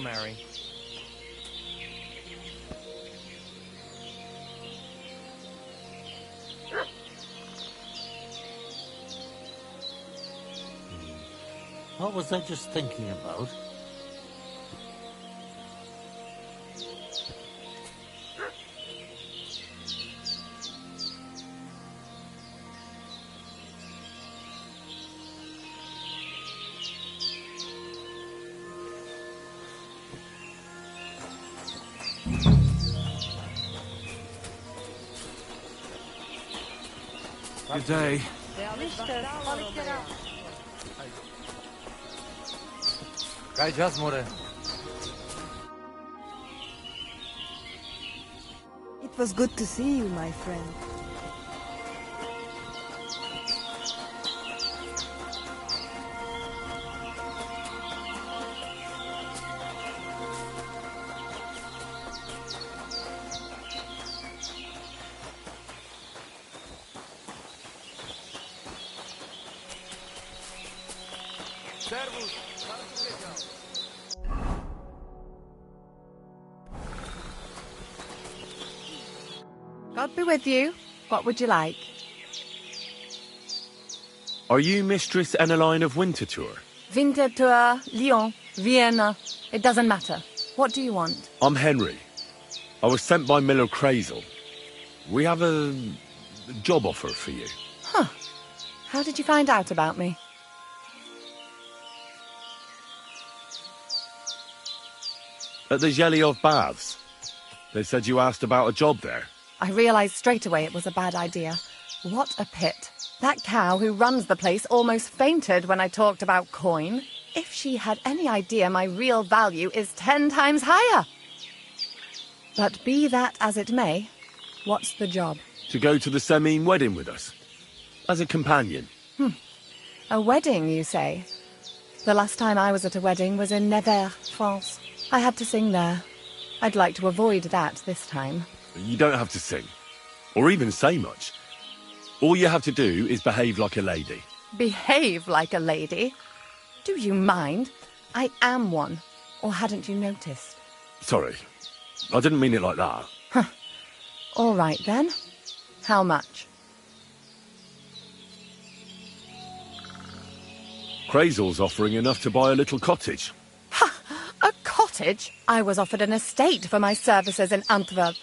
marry. What was I just thinking about? Good day. It was good to see you, my friend. God be with you. What would you like? Are you Mistress Eneline of Winterthur? Winterthur, Lyon, Vienna. It doesn't matter. What do you want? I'm Henry. I was sent by Miller Crazel. We have a job offer for you. Huh. How did you find out about me? At the Geliov Baths. They said you asked about a job there. I realized straight away it was a bad idea. What a pit. That cow who runs the place almost fainted when I talked about coin. If she had any idea my real value is 10 times higher. But be that as it may, what's the job? To go to the Semine wedding with us. As a companion. A wedding, you say? The last time I was at a wedding was in Nevers, France. I had to sing there. I'd like to avoid that this time. You don't have to sing. Or even say much. All you have to do is behave like a lady. Behave like a lady? Do you mind? I am one. Or hadn't you noticed? Sorry. I didn't mean it like that. All right, then. How much? Crazel's offering enough to buy a little cottage. A cottage? I was offered an estate for my services in Antwerp.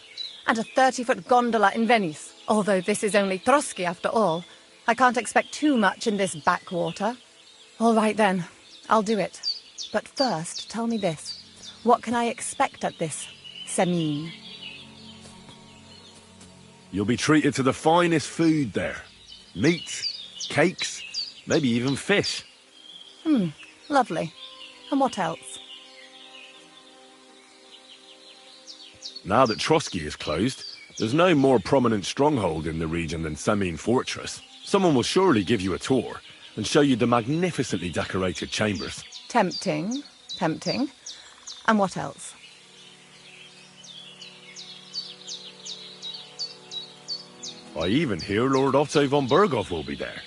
And a 30-foot gondola in Venice. Although this is only Trotsky after all. I can't expect too much in this backwater. All right, then. I'll do it. But first, tell me this. What can I expect at this Semine? You'll be treated to the finest food there. Meat, cakes, maybe even fish. Lovely. And what else? Now that Trotsky is closed, there's no more prominent stronghold in the region than Semine Fortress. Someone will surely give you a tour and show you the magnificently decorated chambers. Tempting. Tempting. And what else? I even hear Lord Otto von Berghoff will be there,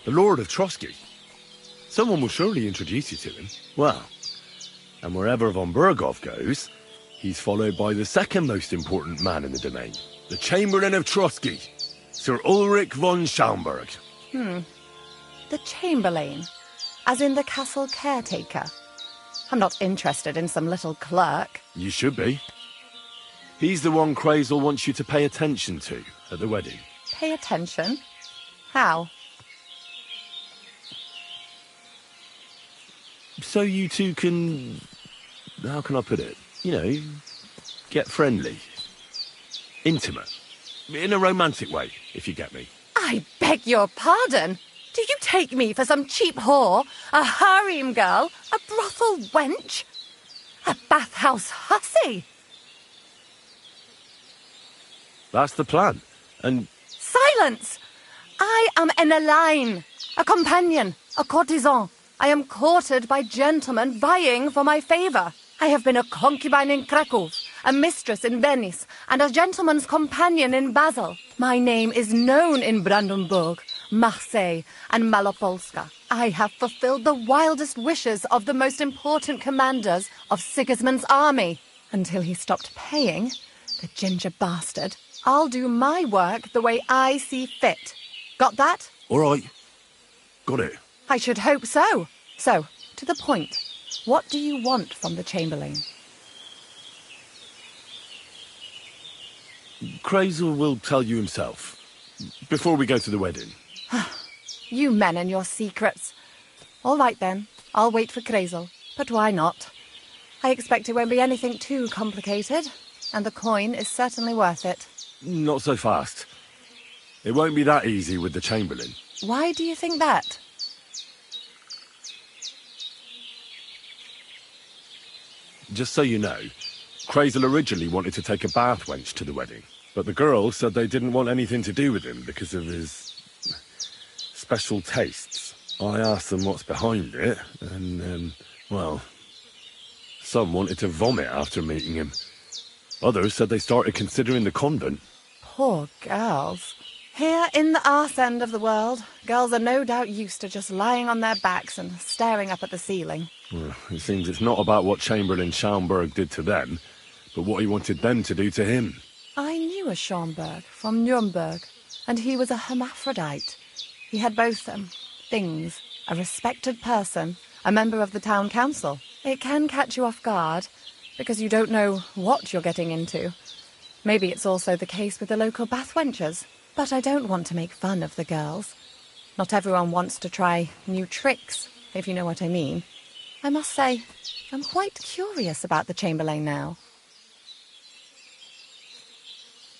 the Lord of Trotsky. Someone will surely introduce you to him. Well, and wherever von Berghoff goes, he's followed by the second most important man in the domain, the Chamberlain of Trotsky, Sir Ulrich von Schaumburg. The Chamberlain? As in the castle caretaker? I'm not interested in some little clerk. You should be. He's the one Crazel wants you to pay attention to at the wedding. Pay attention? How? So you two can... how can I put it? You know, get friendly. Intimate. In a romantic way, if you get me. I beg your pardon? Do you take me for some cheap whore? A harem girl? A brothel wench? A bathhouse hussy? That's the plan. And... Silence! I am Eneline, a companion, a courtesan. I am courted by gentlemen vying for my favour. I have been a concubine in Krakow, a mistress in Venice, and a gentleman's companion in Basel. My name is known in Brandenburg. Marseille, and Malopolska. I have fulfilled the wildest wishes of the most important commanders of Sigismund's army. Until he stopped paying, the ginger bastard, I'll do my work the way I see fit. Got that? All right. Got it. I should hope so. So, to the point. What do you want from the Chamberlain? Crazel will tell you himself. Before we go to the wedding. You men and your secrets. All right then, I'll wait for Crazel. But why not? I expect it won't be anything too complicated, and the coin is certainly worth it. Not so fast. It won't be that easy with the Chamberlain. Why do you think that? Just so you know, Crazel originally wanted to take a bath wench to the wedding, but the girls said they didn't want anything to do with him because of his special tastes. I asked them what's behind it, and, well, some wanted to vomit after meeting him. Others said they started considering the convent. Poor girls. Here in the arse end of the world, girls are no doubt used to just lying on their backs and staring up at the ceiling. Well, it seems it's not about what Chamberlain Schaumburg did to them, but what he wanted them to do to him. I knew a Schaumburg from Nuremberg, and he was a hermaphrodite. He had both, things. A respected person, a member of the town council. It can catch you off guard, because you don't know what you're getting into. Maybe it's also the case with the local bathwenchers. But I don't want to make fun of the girls. Not everyone wants to try new tricks, if you know what I mean. I must say, I'm quite curious about the Chamberlain now.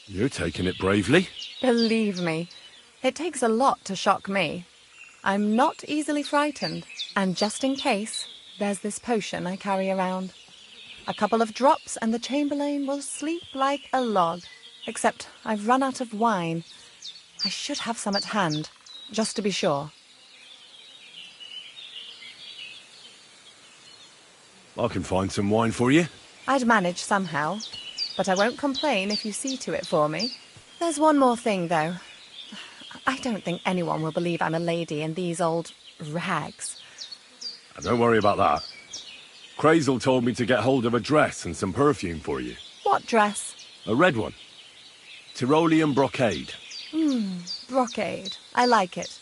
You're taking it bravely. Believe me, it takes a lot to shock me. I'm not easily frightened, and just in case, there's this potion I carry around. A couple of drops and the Chamberlain will sleep like a log. Except I've run out of wine. I should have some at hand, just to be sure. I can find some wine for you. I'd manage somehow, but I won't complain if you see to it for me. There's one more thing, though. I don't think anyone will believe I'm a lady in these old rags. Don't worry about that. Crazel told me to get hold of a dress and some perfume for you. What dress? A red one. Tyrolean brocade. Brocade. I like it.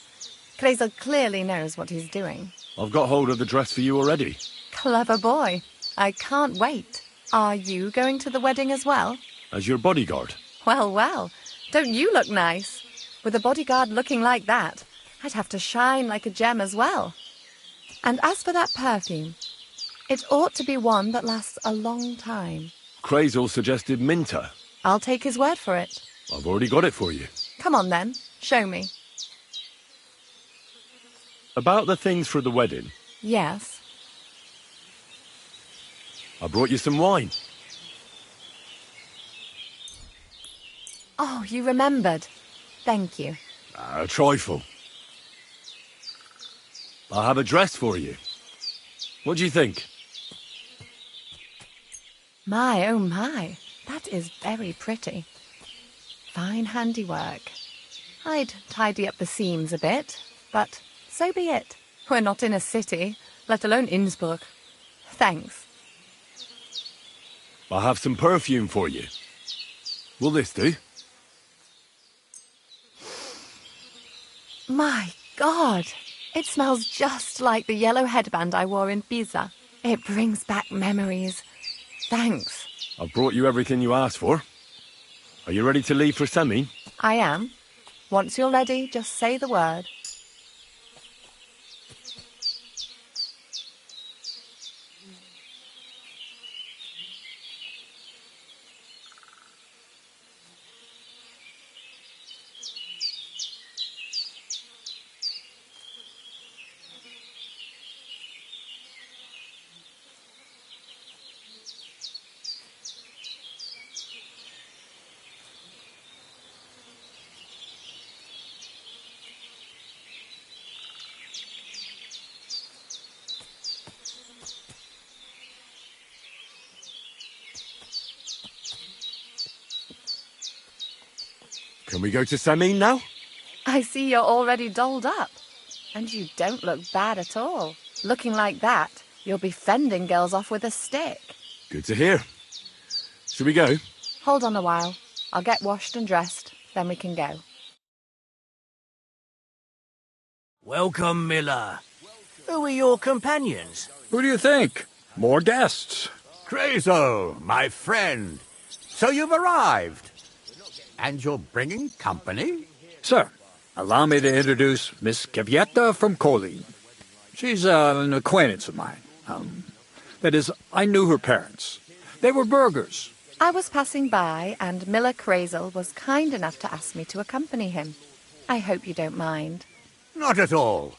Crazel clearly knows what he's doing. I've got hold of the dress for you already. Clever boy. I can't wait. Are you going to the wedding as well? As your bodyguard. Well, well. Don't you look nice? With a bodyguard looking like that, I'd have to shine like a gem as well. And as for that perfume, it ought to be one that lasts a long time. Crazel suggested Minter. I'll take his word for it. I've already got it for you. Come on then, show me. About the things for the wedding, Yes. I brought you some wine. Oh, you remembered. Thank you. A trifle. I have a dress for you. What do you think? My, oh my, that is very pretty. Fine handiwork. I'd tidy up the seams a bit, but so be it. We're not in a city, let alone Innsbruck. Thanks. I have some perfume for you. Will this do? My God, it smells just like the yellow headband I wore in Pisa. It brings back memories. Thanks. I've brought you everything you asked for. Are you ready to leave for Semine? I am. Once you're ready, just say the word. Can we go to Semine now? I see you're already dolled up. And you don't look bad at all. Looking like that, you'll be fending girls off with a stick. Good to hear. Shall we go? Hold on a while. I'll get washed and dressed, then we can go. Welcome, Miller. Who are your companions? Who do you think? More guests. Crazo, my friend. So you've arrived. And you're bringing company? Sir, allow me to introduce Miss Kvyetta from Colleen. She's an acquaintance of mine. That is, I knew her parents. They were burghers. I was passing by, and Miller Crazel was kind enough to ask me to accompany him. I hope you don't mind. Not at all.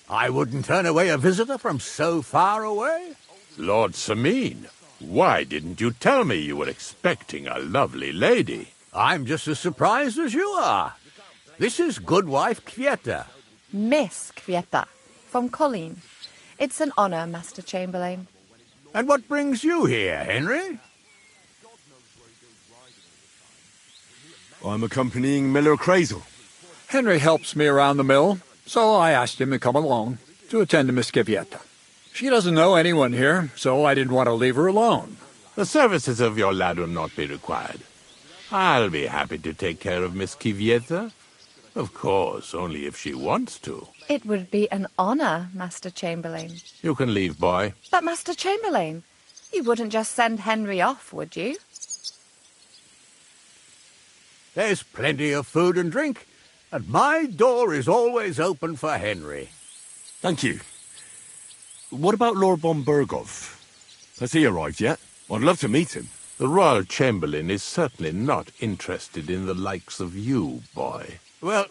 I wouldn't turn away a visitor from so far away. Lord Semine, why didn't you tell me you were expecting a lovely lady? I'm just as surprised as you are. This is Goodwife Kvyetta. Miss Kvyetta, from Colleen. It's an honour, Master Chamberlain. And what brings you here, Henry? I'm accompanying Miller Crazel. Henry helps me around the mill, so I asked him to come along to attend to Miss Kvyetta. She doesn't know anyone here, so I didn't want to leave her alone. The services of your lad will not be required. I'll be happy to take care of Miss Kvyetta. Of course, only if she wants to. It would be an honour, Master Chamberlain. You can leave, boy. But, Master Chamberlain, you wouldn't just send Henry off, would you? There's plenty of food and drink, and my door is always open for Henry. Thank you. What about Lord von Berghoff? Has he arrived yet? I'd love to meet him. The Royal Chamberlain is certainly not interested in the likes of you, boy. Well,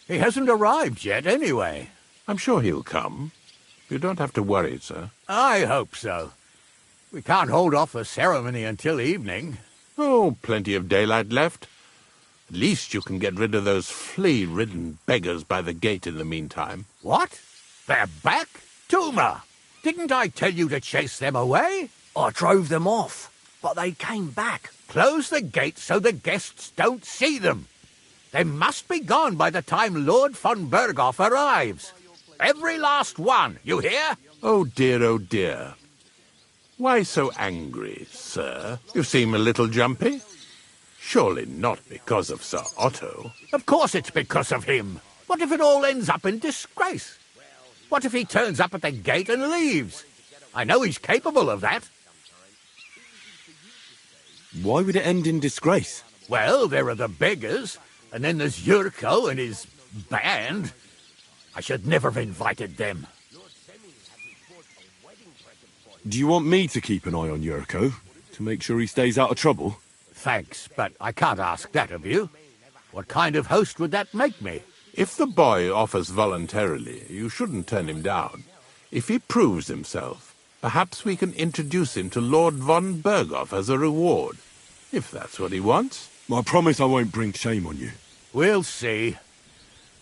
he hasn't arrived yet anyway. I'm sure he'll come. You don't have to worry, sir. I hope so. We can't hold off the ceremony until evening. Oh, plenty of daylight left. At least you can get rid of those flea-ridden beggars by the gate in the meantime. What? They're back? Tuma! Didn't I tell you to chase them away? I drove them off, but they came back. Close the gate so the guests don't see them. They must be gone by the time Lord von Berghoff arrives. Every last one, you hear? Oh dear, oh dear. Why so angry, sir? You seem a little jumpy. Surely not because of Sir Otto. Of course it's because of him. What if it all ends up in disgrace? What if he turns up at the gate and leaves? I know he's capable of that. Why would it end in disgrace? Well, there are the beggars, and then there's Yurko and his band. I should never have invited them. Do you want me to keep an eye on Yurko, to make sure he stays out of trouble? Thanks, but I can't ask that of you. What kind of host would that make me? If the boy offers voluntarily, you shouldn't turn him down. If he proves himself, perhaps we can introduce him to Lord von Berghoff as a reward, if that's what he wants. I promise I won't bring shame on you. We'll see.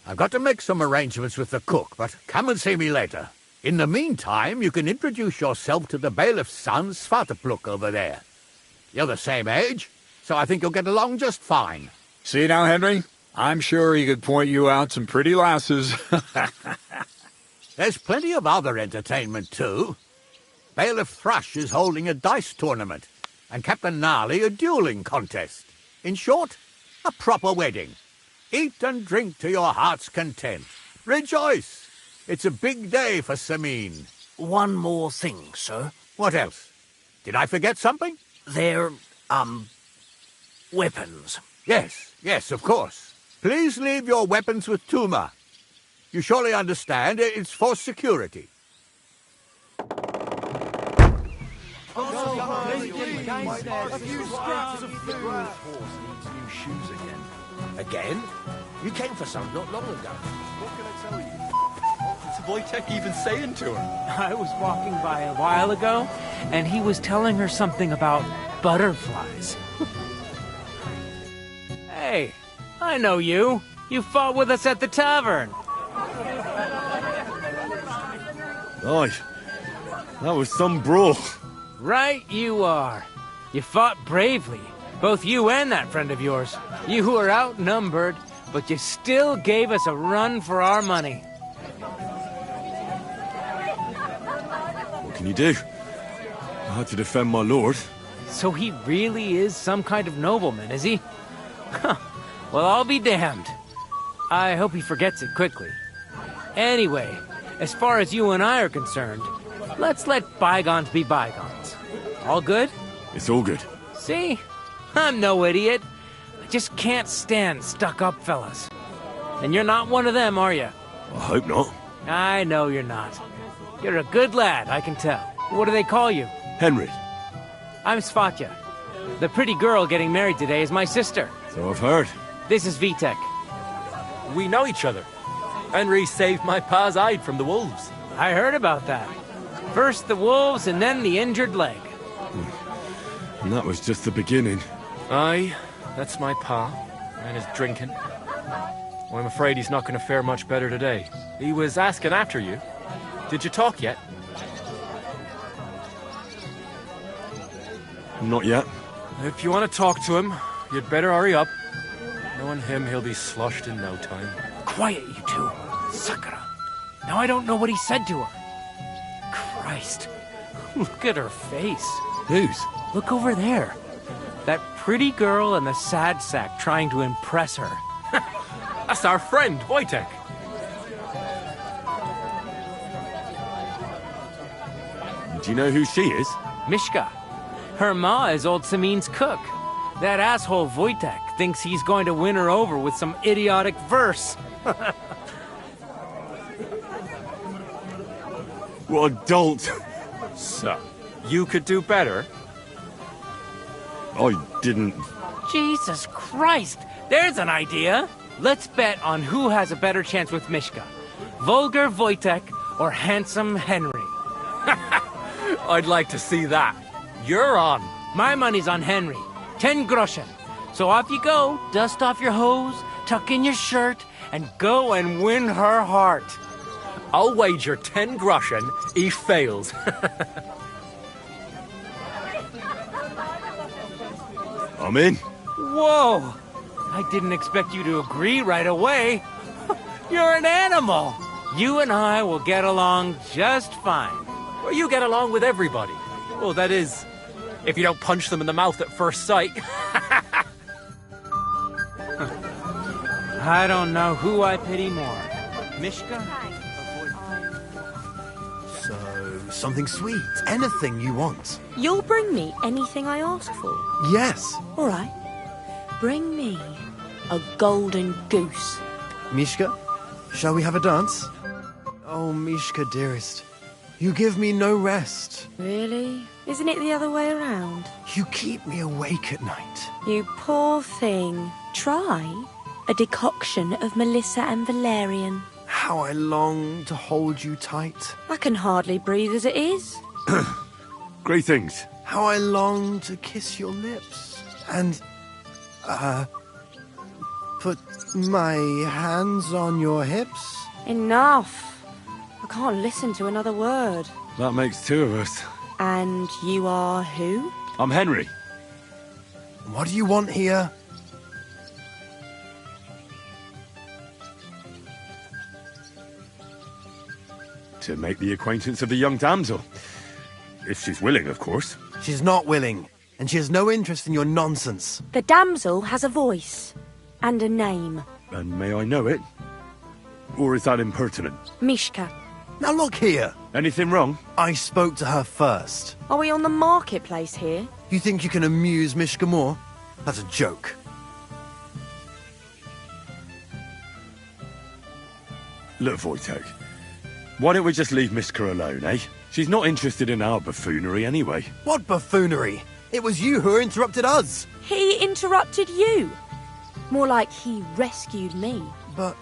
I've got to make some arrangements with the cook, but come and see me later. In the meantime, you can introduce yourself to the bailiff's son, Svartepluk, over there. You're the same age, so I think you'll get along just fine. See now, Henry? I'm sure he could point you out some pretty lasses. There's plenty of other entertainment, too. Bailiff Thrush is holding a dice tournament, and Captain Gnarly a dueling contest. In short, a proper wedding. Eat and drink to your heart's content. Rejoice! It's a big day for Semine. One more thing, sir. What else? Did I forget something? They're, weapons. Yes, of course. Please leave your weapons with Tuma. You surely understand it's for security. Again? You came for some not long ago. What can I tell you? What's Wojtek even saying to her? I was walking by a while ago, and he was telling her something about butterflies. Hey, I know you. You fought with us at the tavern. Aye, that was some brawl. Right you are. You fought bravely. Both you and that friend of yours. You were outnumbered, but you still gave us a run for our money. What can you do? I had to defend my lord. So he really is some kind of nobleman, is he? Huh. Well, I'll be damned. I hope he forgets it quickly. Anyway, as far as you and I are concerned, let's let bygones be bygones. All good? It's all good. See? I'm no idiot. I just can't stand stuck-up fellas. And you're not one of them, are you? I hope not. I know you're not. You're a good lad, I can tell. What do they call you? Henry. I'm Svatya. The pretty girl getting married today is my sister. So I've heard. This is Vitek. We know each other. Henry saved my pa's hide from the wolves. I heard about that. First the wolves and then the injured leg. And that was just the beginning. Aye, that's my pa, and his drinking. Well, I'm afraid he's not going to fare much better today. He was asking after you. Did you talk yet? Not yet. If you want to talk to him, you'd better hurry up. Knowing him, he'll be sloshed in no time. Quiet, you two. Sakura. Now I don't know what he said to her. Christ. Look at her face. Whose? Look over there. That pretty girl and the sad sack trying to impress her. That's our friend, Wojtek. Do you know who she is? Mishka. Her ma is old Semine's cook. That asshole Wojtek thinks he's going to win her over with some idiotic verse. What a dolt. So, you could do better. I didn't... Jesus Christ! There's an idea! Let's bet on who has a better chance with Mishka. Vulgar Wojtek or handsome Henry. I'd like to see that. You're on. My money's on Henry. 10 groschen. So off you go, dust off your hose, tuck in your shirt, and go and win her heart. I'll wager 10 groschen he fails. I'm in. Whoa! I didn't expect you to agree right away. You're an animal. You and I will get along just fine. Well, you get along with everybody. Well, that is, if you don't punch them in the mouth at first sight. I don't know who I pity more. Mishka? So, something sweet. Anything you want. You'll bring me anything I ask for? Yes. All right. Bring me a golden goose. Mishka, shall we have a dance? Oh, Mishka, dearest. You give me no rest. Really? Isn't it the other way around? You keep me awake at night. You poor thing. Try a decoction of Melissa and valerian. How I long to hold you tight. I can hardly breathe as it is. Great things. How I long to kiss your lips. And, put my hands on your hips. Enough. I can't listen to another word. That makes two of us. And you are who? I'm Henry. What do you want here? To make the acquaintance of the young damsel. If she's willing, of course. She's not willing, and she has no interest in your nonsense. The damsel has a voice and a name. And may I know it? Or is that impertinent? Mishka. Now look here. Anything wrong? I spoke to her first. Are we on the marketplace here? You think you can amuse Mishka more? That's a joke. Look, Wojtek. Why don't we just leave Mishka alone, eh? She's not interested in our buffoonery anyway. What buffoonery? It was you who interrupted us. He interrupted you. More like he rescued me. But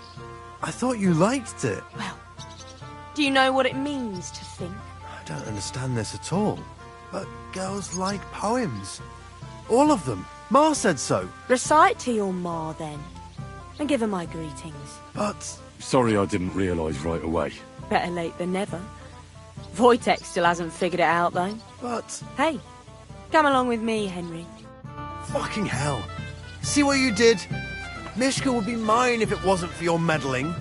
I thought you liked it. Well, do you know what it means to think? I don't understand this at all. But girls like poems. All of them. Ma said so. Recite to your ma, then. And give her my greetings. But... Sorry I didn't realise right away. Better late than never. Wojtek still hasn't figured it out, though. But... Hey, come along with me, Henry. Fucking hell. See what you did? Mishka would be mine if it wasn't for your meddling.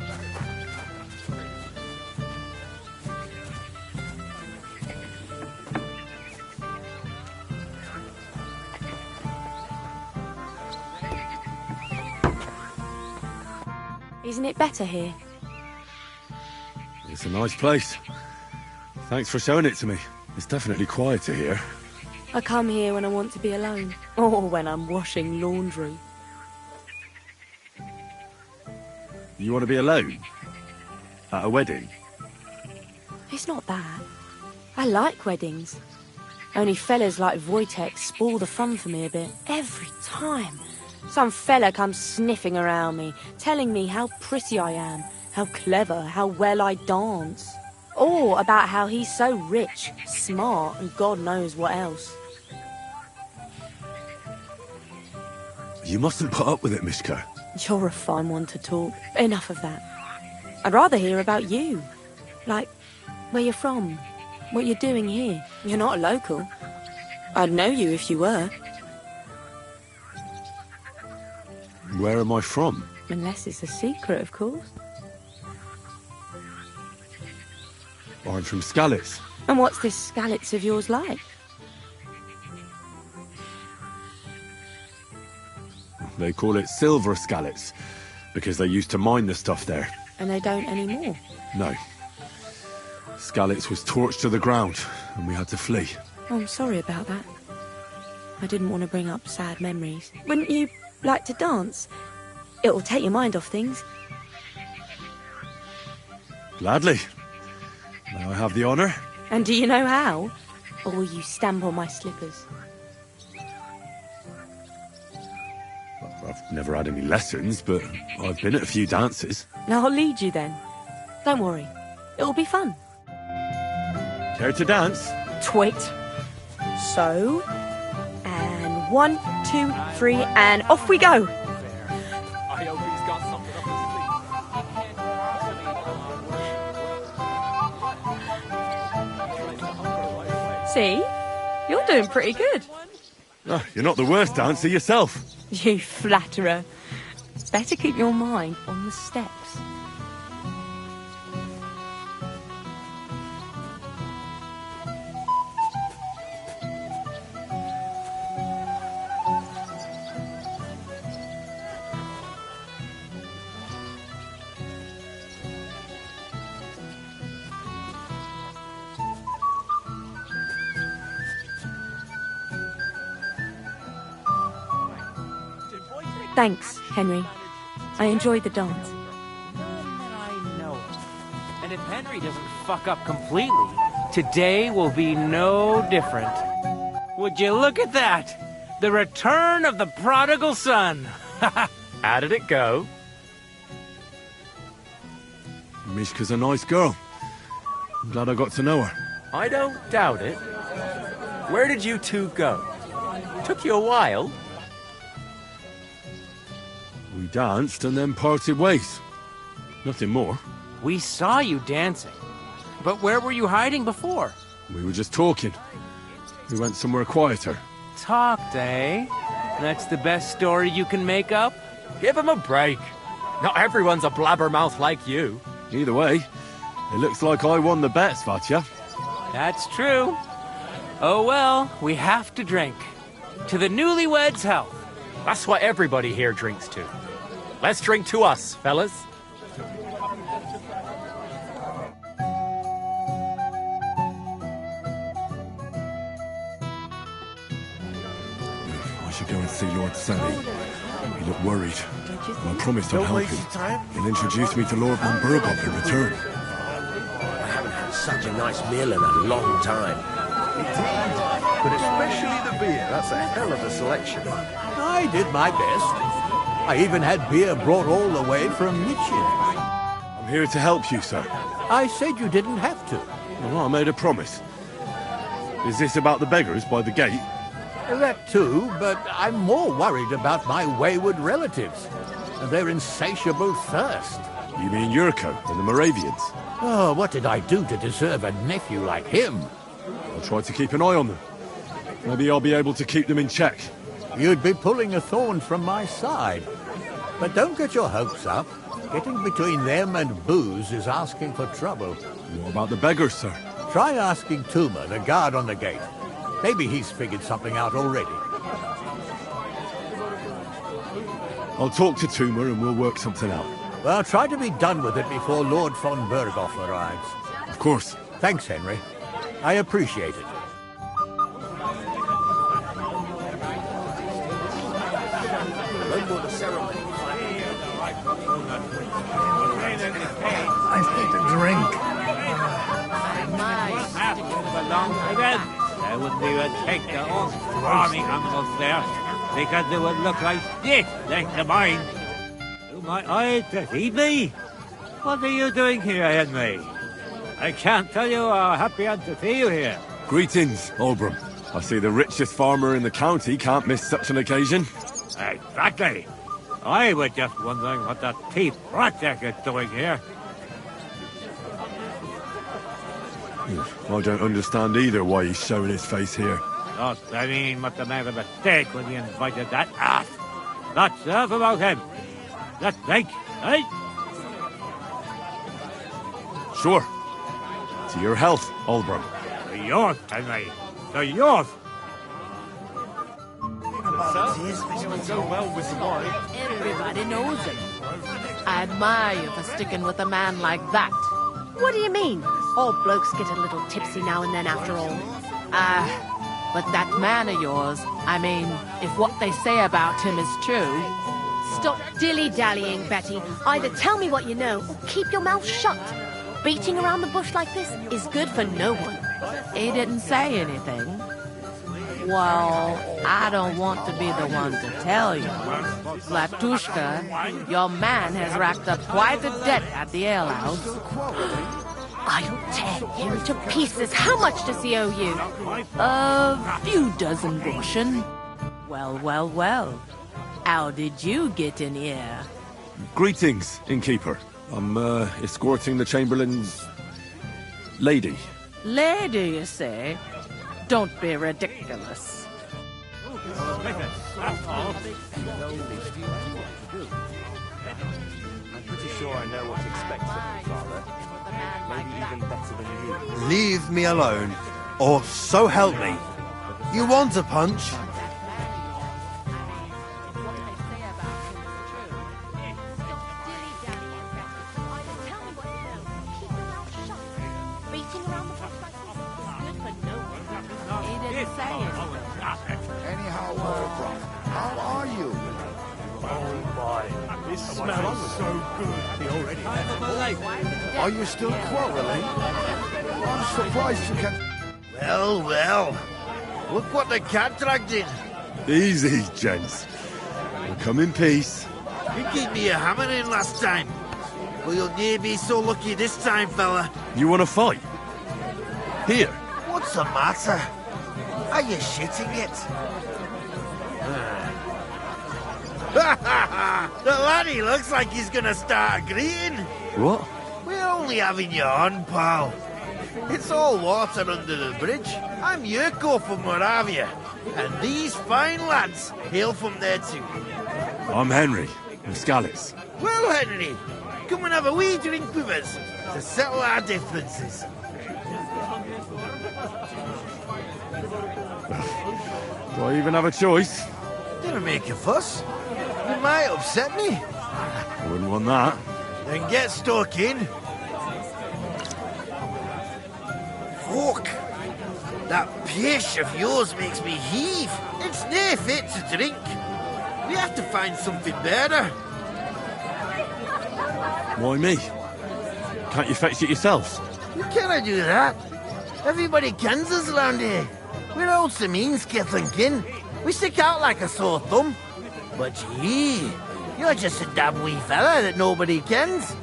Isn't it better here? It's a nice place. Thanks for showing it to me. It's definitely quieter here. I come here when I want to be alone. Or when I'm washing laundry. You want to be alone? At a wedding? It's not that. I like weddings. Only fellas like Wojtek spoil the fun for me a bit. Every time. Some fella comes sniffing around me, telling me how pretty I am, how clever, how well I dance. Or about how he's so rich, smart, and God knows what else. You mustn't put up with it, Mishka. You're a fine one to talk. Enough of that. I'd rather hear about you. Like, where you're from, what you're doing here. You're not a local. I'd know you if you were. Where am I from? Unless it's a secret, of course. I'm from Skalitz. And what's this Skalitz of yours like? They call it Silver Skalitz, because they used to mine the stuff there. And they don't anymore? No. Skalitz was torched to the ground, and we had to flee. Oh, I'm sorry about that. I didn't want to bring up sad memories. Wouldn't you like to dance? It'll take your mind off things. Gladly. May I have the honour? And do you know how? Or will you stamp on my slippers? I've never had any lessons, but I've been at a few dances. I'll lead you then. Don't worry. It'll be fun. Care to dance? Twit. So. And 1, 2, 3, and off we go. I hope he's got something up his sleeve. See? You're doing pretty good. Oh, you're not the worst dancer yourself. You flatterer. Better keep your mind on the steps. Thanks, Henry. I enjoyed the dance. None that I know of. And if Henry doesn't fuck up completely, today will be no different. Would you look at that? The return of the prodigal son. How did it go? Mishka's a nice girl. I'm glad I got to know her. I don't doubt it. Where did you two go? Took you a while. We danced and then parted ways. Nothing more. We saw you dancing. But where were you hiding before? We were just talking. We went somewhere quieter. Talked, eh? That's the best story you can make up? Give him a break. Not everyone's a blabbermouth like you. Either way, it looks like I won the bet, Svatya. That's true. Oh well, we have to drink. To the newlyweds' health. That's what everybody here drinks to. Let's drink to us, fellas. I should go and see Lord Sally. He looked worried. I promised I'd help him. He'll introduce me to Lord von Burghoff in return. I haven't had such a nice meal in a long time. But especially the beer. That's a hell of a selection. I did my best. I even had beer brought all the way from Nietzsche. I'm here to help you, sir. I said you didn't have to. Well, I made a promise. Is this about the beggars by the gate? That too, but I'm more worried about my wayward relatives and their insatiable thirst. You mean Yurko and the Moravians? Oh, what did I do to deserve a nephew like him? I'll try to keep an eye on them. Maybe I'll be able to keep them in check. You'd be pulling a thorn from my side. But don't get your hopes up. Getting between them and booze is asking for trouble. What about the beggars, sir? Try asking Tuma, the guard on the gate. Maybe he's figured something out already. I'll talk to Tuma and we'll work something out. Well, try to be done with it before Lord von Berghoff arrives. Of course. Thanks, Henry. I appreciate it. I need a drink. There wouldn't even take the old farming animals there, because they would look like this next to mine. Do my eyes deceive me? What are you doing here, Henry? I can't tell you how happy I'm to see you here. Greetings, Olbram. I see the richest farmer in the county can't miss such an occasion. Exactly. I was just wondering what that thief Project is doing here. I don't understand either why he's showing his face here. I mean, must have made a mistake when he invited that ass. That's enough about him. Let's drink, eh? Sure. To your health, Olbram. To yours, Henry. To yours. Everybody knows him. I admire you for sticking with a man like that. What do you mean? All blokes get a little tipsy now and then after all. But that man of yours, I mean, if what they say about him is true... Stop dilly-dallying, Betty. Either tell me what you know, or keep your mouth shut. Beating around the bush like this is good for no one. He didn't say anything. Well, I don't want to be the one to tell you. Latushka, your man has racked up quite a debt at the alehouse. I'll tear him to pieces. How much does he owe you? A few dozen groschen. Well. How did you get in here? Greetings, innkeeper. I'm, escorting the Chamberlain's... lady. Lady, you say? Don't be ridiculous. I'm pretty sure I know what to expect from you, Father. Maybe even better than you. Leave me alone, or so help me. You want a punch? Anyhow, how are you? Oh my, this smells so good. Are you still quarrelling? I'm surprised you can... Well. Look what the cat dragged in. Easy, gents. We'll come in peace. You gave me a hammering last time. Well, you'll near be so lucky this time, fella. You want to fight? Here. What's the matter? Are you shitting it? The laddie looks like he's gonna start agreeing. What? We're only having you on, pal. It's all water under the bridge. I'm Yurko from Moravia, and these fine lads hail from there too. I'm Henry, from Scalitz. Well, Henry, come and have a wee drink with us to settle our differences. Do I even have a choice? Didn't make a fuss. You might upset me. I wouldn't want that. Then get stuck in. Fuck. That pish of yours makes me heave. It's nae fit to drink. We have to find something better. Why me? Can't you fetch it yourselves? You cannot do that. Everybody kens us around here. We're old Semine's Kithling kin. We stick out like a sore thumb. But gee, you're just a damn wee fella that nobody kens.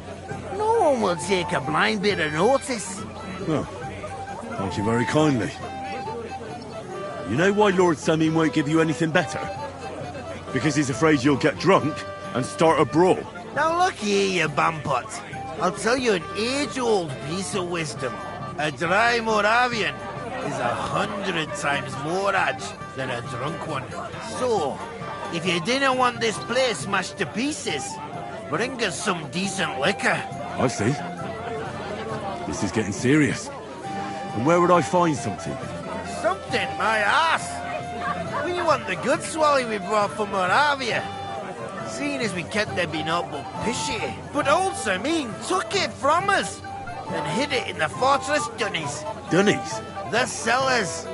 No one will take a blind bit of notice. Oh, thank you very kindly. You know why Lord Semine won't give you anything better? Because he's afraid you'll get drunk and start a brawl. Now look here, you bampot. I'll tell you an age-old piece of wisdom. A dry Moravian is 100 times more edge than a drunk one. So, If you didn't want this place smashed to pieces, bring us some decent liquor. I see. This is getting serious. And where would I find something? Something, my ass! We want the good swally we brought from Moravia. Seeing as we kept there being up but pishy. But old Semine took it from us and hid it in the fortress dunnies. Dunnies? The cellars.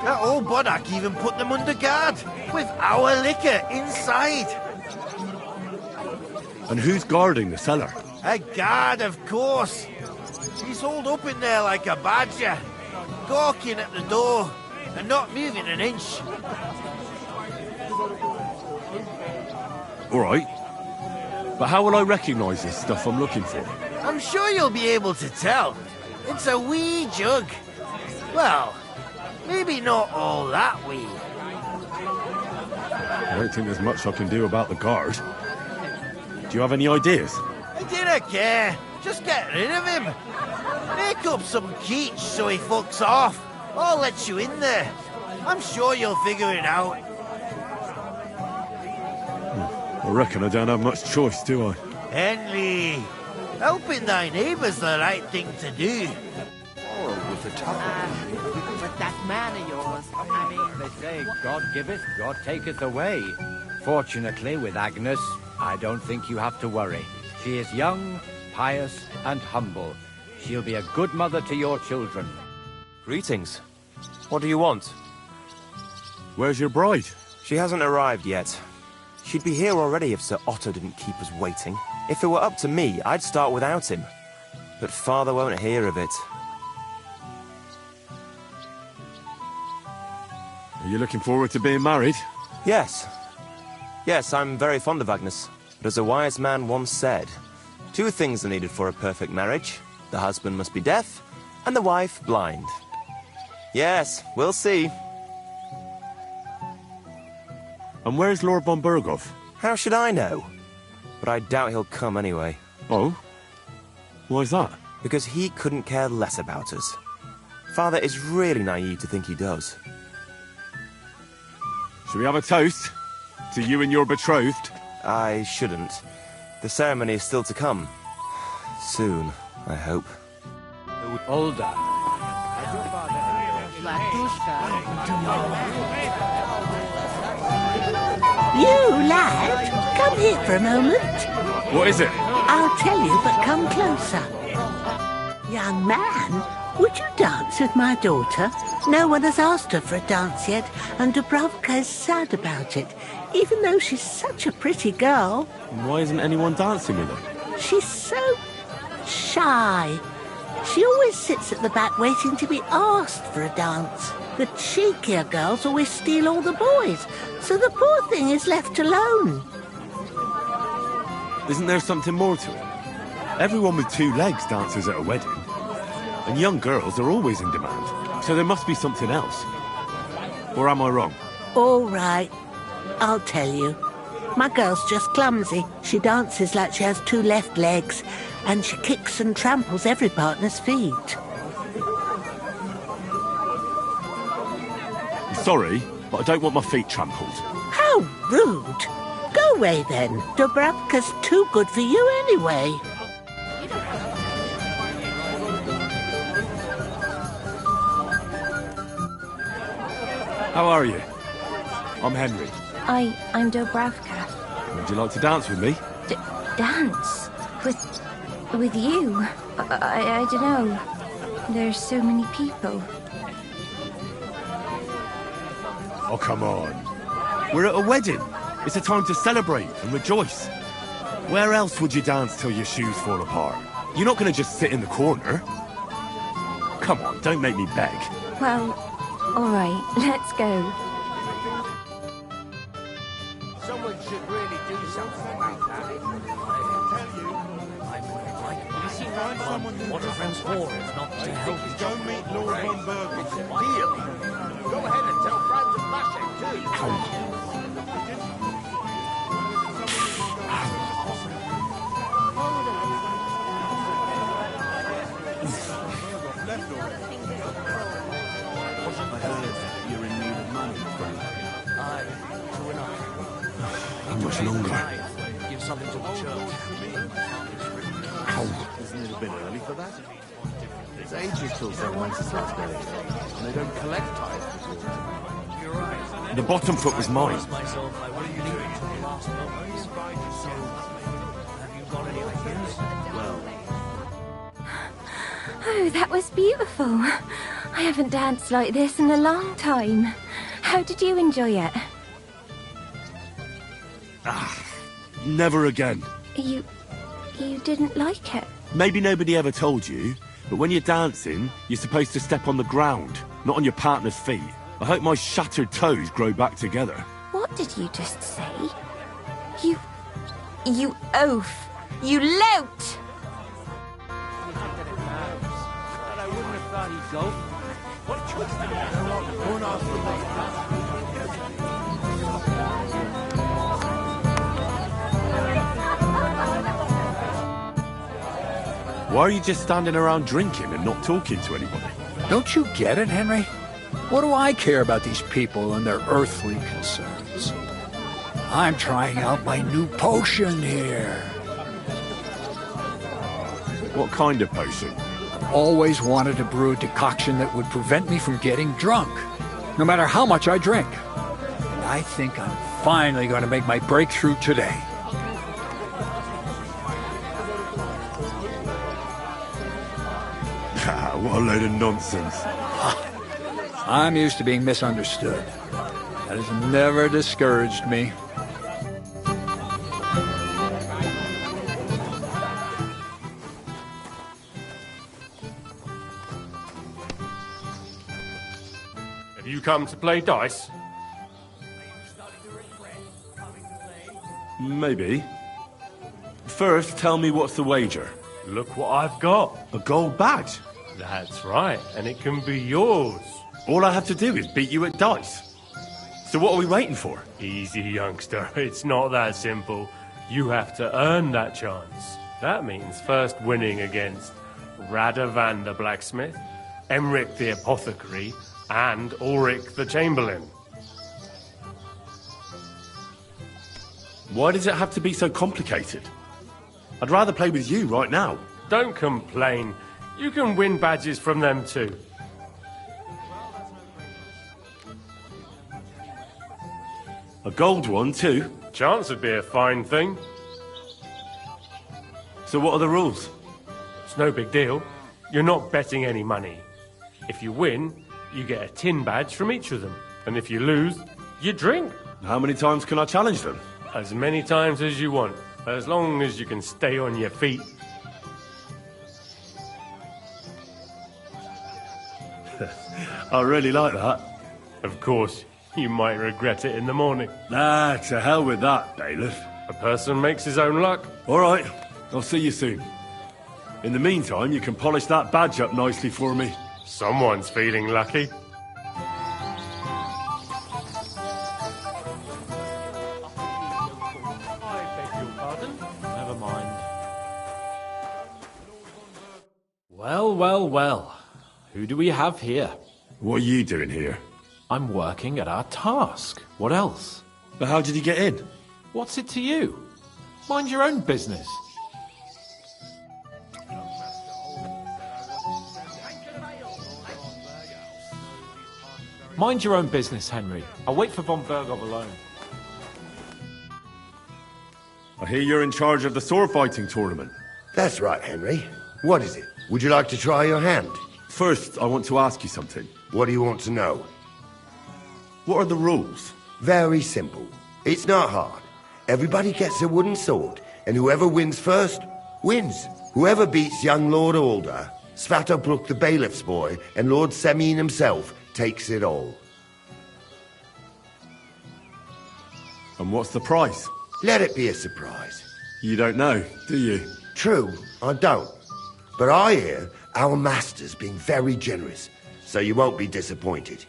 That old Boddock even put them under guard, with our liquor inside. And who's guarding the cellar? A guard, of course. He's holed up in there like a badger, gawking at the door and not moving an inch. All right. But how will I recognise this stuff I'm looking for? I'm sure you'll be able to tell. It's a wee jug. Well, maybe not all that wee. I don't think there's much I can do about the guard. Do you have any ideas? I didn't care. Just get rid of him. Make up some keech so he fucks off. I'll let you in there. I'm sure you'll figure it out. I reckon I don't have much choice, do I? Henry, helping thy neighbour's the right thing to do. Oh, with the top. But that man of yours, I mean... They say, God giveth, God taketh away. Fortunately, with Agnes, I don't think you have to worry. She is young, pious, and humble. She'll be a good mother to your children. Greetings. What do you want? Where's your bride? She hasn't arrived yet. She'd be here already if Sir Otto didn't keep us waiting. If it were up to me, I'd start without him. But Father won't hear of it. Are you looking forward to being married? Yes. Yes, I'm very fond of Agnes. But as a wise man once said, 2 things are needed for a perfect marriage. The husband must be deaf, and the wife blind. Yes, we'll see. And where's Lord von Berghoff? How should I know? But I doubt he'll come anyway. Oh? Why's that? Because he couldn't care less about us. Father is really naive to think he does. Shall we have a toast? To you and your betrothed? I shouldn't. The ceremony is still to come. Soon, I hope. Older. You, lad, come here for a moment. What is it? I'll tell you, but come closer. Young man, would you dance with my daughter? No one has asked her for a dance yet, and Dubravka is sad about it, even though she's such a pretty girl. And why isn't anyone dancing with her? She's so shy. She always sits at the back waiting to be asked for a dance. The cheekier girls always steal all the boys, so the poor thing is left alone. Isn't there something more to it? Everyone with 2 legs dances at a wedding. And young girls are always in demand, so there must be something else. Or am I wrong? All right, I'll tell you. My girl's just clumsy. She dances like she has 2 left legs, and she kicks and tramples every partner's feet. Sorry, but I don't want my feet trampled. How rude! Go away then. Dubravka's too good for you anyway. How are you? I'm Henry. I'm Dubravka. Would you like to dance with me? Dance? With you? I don't know. There's so many people. Oh, come on. We're at a wedding. It's a time to celebrate and rejoice. Where else would you dance till your shoes fall apart? You're not going to just sit in the corner. Come on, don't make me beg. Well, all right, let's go. Someone should really do something like that. What a friend's for is not to help each other. Go meet Lord von Berghoff. Deal. Go ahead and tell Franz and Maschek, too. much longer. Give something to the church. Isn't it a bit early for that? It's ages till sunrise starts going, and they don't collect tithes before. You're right. The bottom foot was mine. Myself, I wouldn't do it till the last moment. So, have you got any ideas? Well, Oh, that was beautiful. I haven't danced like this in a long time. How did you enjoy it? Never again. You didn't like it? Maybe nobody ever told you, but when you're dancing, you're supposed to step on the ground, not on your partner's feet. I hope my shattered toes grow back together. What did you just say? You oaf! You lout! I wouldn't have thought he'd go. What choice did he have? Don't ask for Why are you just standing around drinking and not talking to anybody? Don't you get it, Henry? What do I care about these people and their earthly concerns? I'm trying out my new potion here. What kind of potion? I've always wanted to brew a decoction that would prevent me from getting drunk, no matter how much I drink. And I think I'm finally going to make my breakthrough today. What a load of nonsense. I'm used to being misunderstood. That has never discouraged me. Have you come to play dice? Maybe. First, tell me what's the wager. Look what I've got. A gold badge? That's right, and it can be yours. All I have to do is beat you at dice. So what are we waiting for? Easy, youngster. It's not that simple. You have to earn that chance. That means first winning against Radovan the blacksmith, Emric the apothecary, and Ulrich the chamberlain. Why does it have to be so complicated? I'd rather play with you right now. Don't complain. You can win badges from them too. A gold one too? Chance would be a fine thing. So what are the rules? It's no big deal. You're not betting any money. If you win, you get a tin badge from each of them. And if you lose, you drink. How many times can I challenge them? As many times as you want, as long as you can stay on your feet. I really like that. Of course, you might regret it in the morning. Ah, to hell with that, bailiff. A person makes his own luck. All right, I'll see you soon. In the meantime, you can polish that badge up nicely for me. Someone's feeling lucky. Never mind. Well, well, well. Who do we have here? What are you doing here? I'm working at our task. What else? But how did you get in? What's it to you? Mind your own business. Mind your own business, Henry. I'll wait for von Bergov alone. I hear you're in charge of the sword fighting tournament. That's right, Henry. What is it? Would you like to try your hand? First, I want to ask you something. What do you want to know? What are the rules? Very simple. It's not hard. Everybody gets a wooden sword, and whoever wins first, wins. Whoever beats young Lord Alder, Svatopluk the bailiff's boy, and Lord Semine himself, takes it all. And what's the price? Let it be a surprise. You don't know, do you? True, I don't. But I hear our master's being very generous, so you won't be disappointed.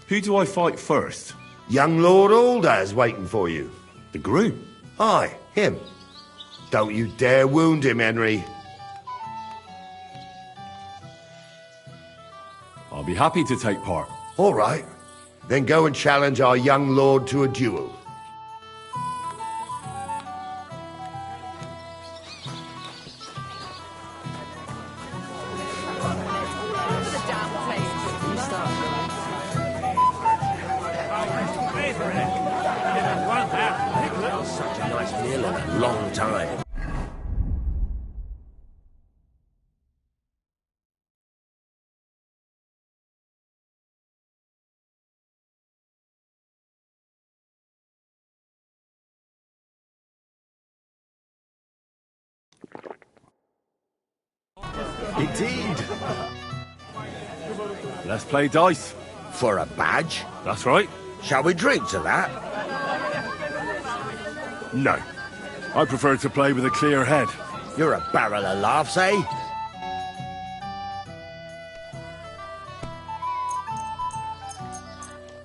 Who do I fight first? Young Lord Alder's waiting for you. The groom? Aye, him. Don't you dare wound him, Henry. I'll be happy to take part. All right. Then go and challenge our young lord to a duel. in a long time. Indeed. Let's play dice. For a badge? That's right. Shall we drink to that? No. I prefer to play with a clear head. You're a barrel of laughs, eh?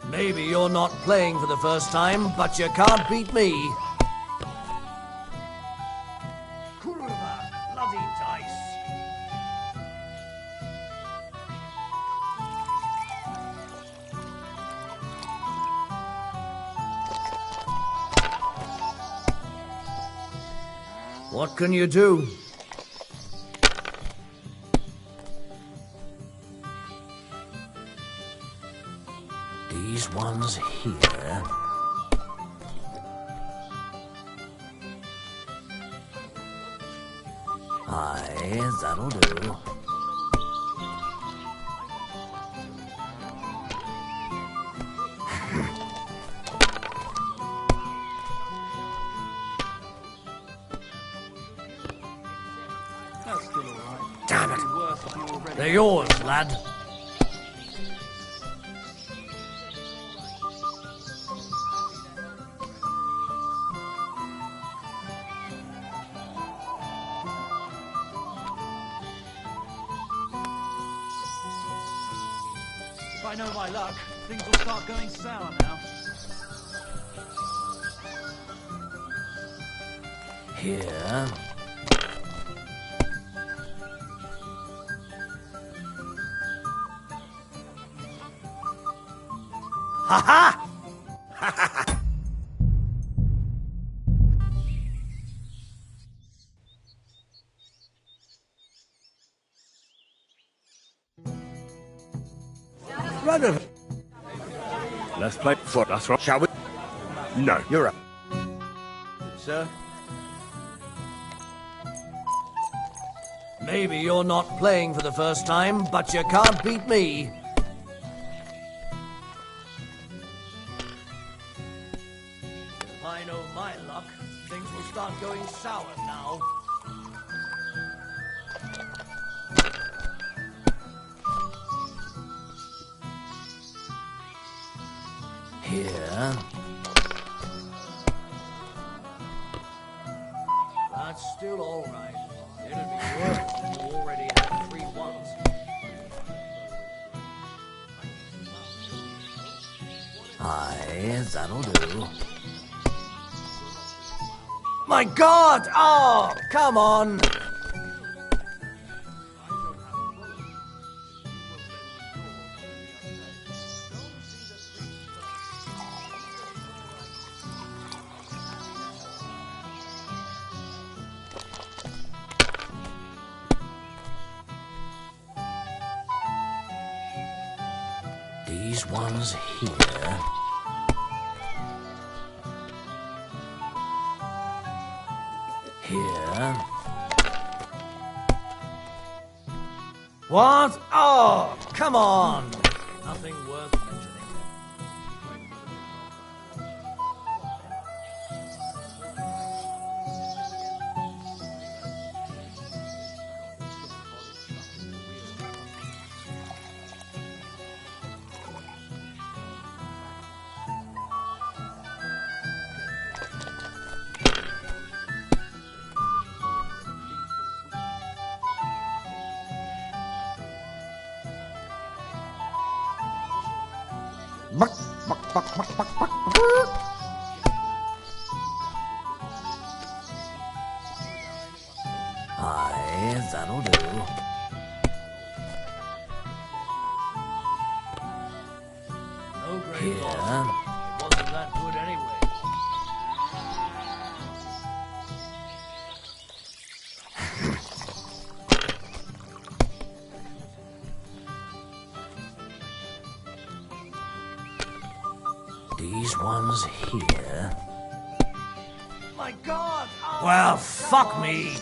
Maybe you're not playing for the first time, but you can't beat me. Bloody dice. What can you do? These ones here. Aye, that'll do. Damn it! They're yours, lad. If I know my luck, things will start going sour now. Here. Ha ha! Brother. Let's play for. That's right. Shall we? No. You're up. Sir? Maybe you're not playing for the first time, but you can't beat me. If I know my luck, things will start going sour now. Here. That's still all right. It'd be worse if you already had 3 ones. Aye, that'll do. My God! Oh, come on! These ones here. Here. What? Oh, come on! Nothing worth mentioning. Aye, that'll do. No great loss. It wasn't that good anyway. These ones here. My my God! Well, fuck me.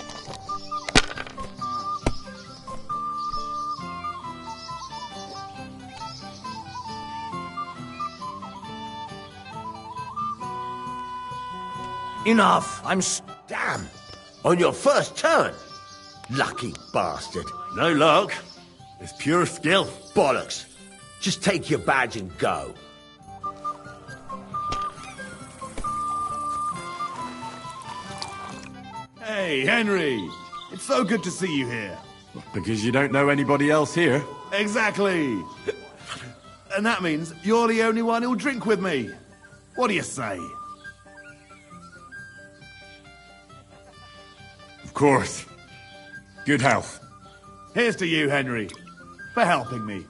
Enough. Damn! On your first turn! Lucky bastard. No luck. It's pure skill. Bollocks. Just take your badge and go. Hey, Henry! It's so good to see you here. Because you don't know anybody else here. Exactly! And that means you're the only one who'll drink with me. What do you say? Of course. Good health. Here's to you, Henry, for helping me.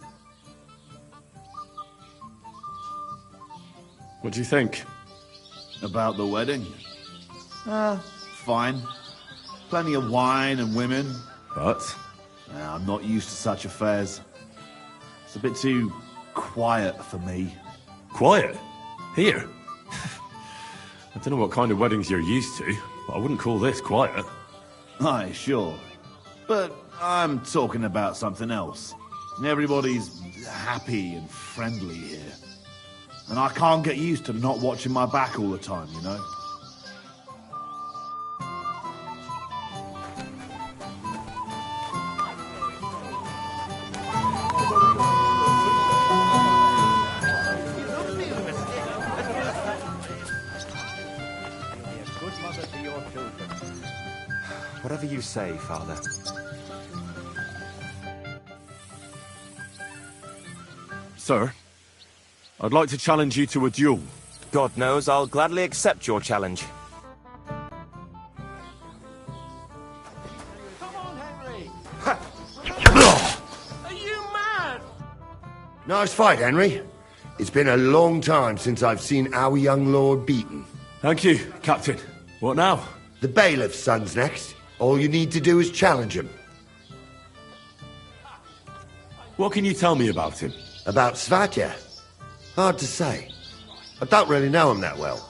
What do you think? About the wedding? Fine. Plenty of wine and women. But? I'm not used to such affairs. It's a bit too quiet for me. Quiet? Here? I don't know what kind of weddings you're used to, but I wouldn't call this quiet. Aye, sure. But I'm talking about something else. Everybody's happy and friendly here. And I can't get used to not watching my back all the time, you know? Whatever you say, Father. Sir, I'd like to challenge you to a duel. God knows I'll gladly accept your challenge. Are you mad? Nice fight, Henry. It's been a long time since I've seen our young lord beaten. Thank you, Captain. What now? The bailiff's son's next. All you need to do is challenge him. What can you tell me about him? About Svatya? Hard to say. I don't really know him that well.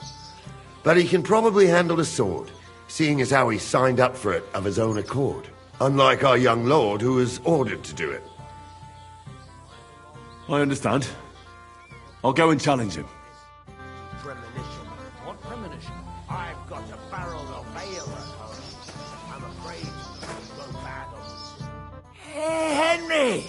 But he can probably handle a sword, seeing as how he signed up for it of his own accord. Unlike our young lord, who was ordered to do it. I understand. I'll go and challenge him. Premonition. What premonition? I've got a barrel of ale at home. I'm afraid it'll go bad on this. Hey, Henry!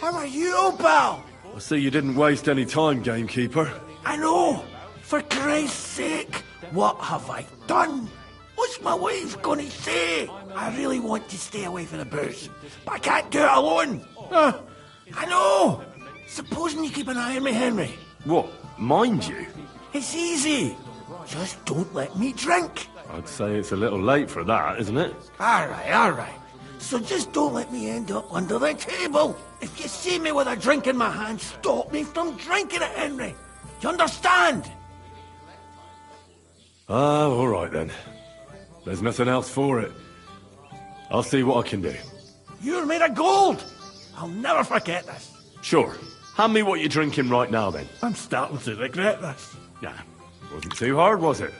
How are you, pal? I see you didn't waste any time, gamekeeper. I know! For Christ's sake! What have I done? What's my wife gonna say? I really want to stay away from the booze, but I can't do it alone! I know! Supposing you keep an eye on me, Henry. What? Mind you? It's easy. Just don't let me drink. I'd say it's a little late for that, isn't it? All right. So just don't let me end up under the table. If you see me with a drink in my hand, stop me from drinking it, Henry. You understand? All right then. There's nothing else for it. I'll see what I can do. You're made of gold. I'll never forget this. Sure. Hand me what you're drinking right now, then. I'm starting to regret this. Yeah. Wasn't too hard, was it?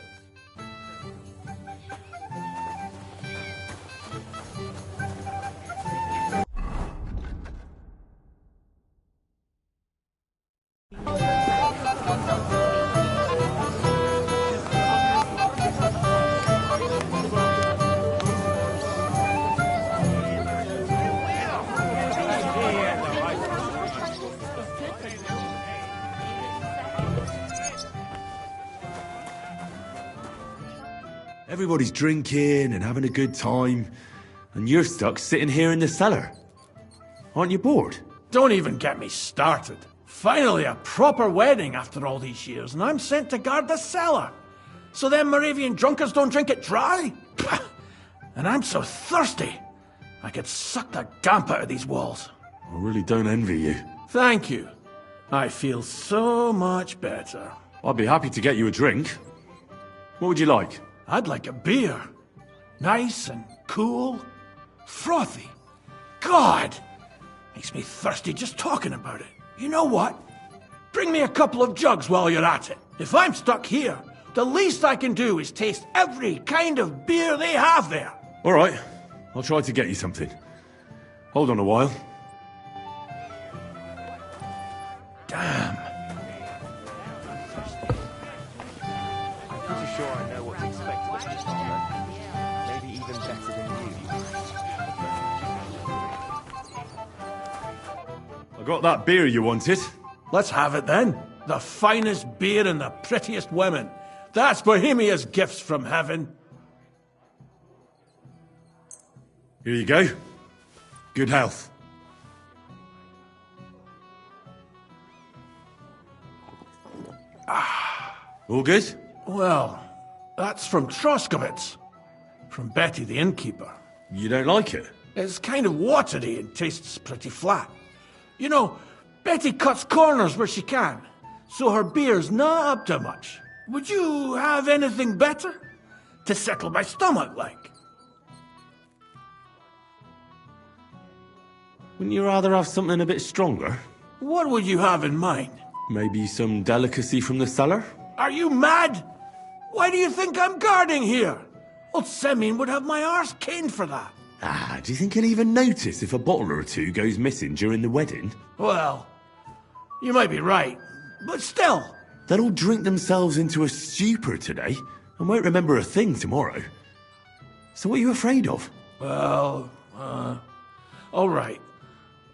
Everybody's drinking and having a good time, and you're stuck sitting here in the cellar. Aren't you bored? Don't even get me started. Finally, a proper wedding after all these years, and I'm sent to guard the cellar. So them Moravian drunkards don't drink it dry? And I'm so thirsty, I could suck the gamp out of these walls. I really don't envy you. Thank you. I feel so much better. I'd be happy to get you a drink. What would you like? I'd like a beer. Nice and cool. Frothy. God! Makes me thirsty just talking about it. You know what? Bring me a couple of jugs while you're at it. If I'm stuck here, The least I can do is taste every kind of beer they have there. All right, I'll try to get you something. Hold on a while. Damn. I'm pretty sure I know what's expected of me, Father. Maybe even better than you. I got that beer you wanted. Let's have it then. The finest beer and the prettiest women. That's Bohemia's gifts from heaven. Here you go. Good health. All good? Well, that's from Troskowitz. From Betty the innkeeper. You don't like it? It's kind of watery and tastes pretty flat. You know, Betty cuts corners where she can, so her beer's not up to much. Would you have anything better? To settle my stomach, like? Wouldn't you rather have something a bit stronger? What would you have in mind? Maybe some delicacy from the cellar? Are you mad? Why do you think I'm guarding here? Old Semine would have my arse caned for that. Do you think he'll even notice if a bottle or two goes missing during the wedding? Well, you might be right, but still. They'll all drink themselves into a stupor today and won't remember a thing tomorrow. So what are you afraid of? Well, all right.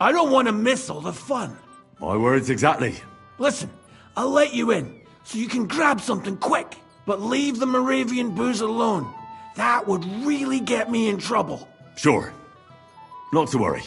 I don't want to miss all the fun. My words exactly. Listen, I'll let you in, so you can grab something quick, but leave the Moravian booze alone. That would really get me in trouble. Sure. Not to worry.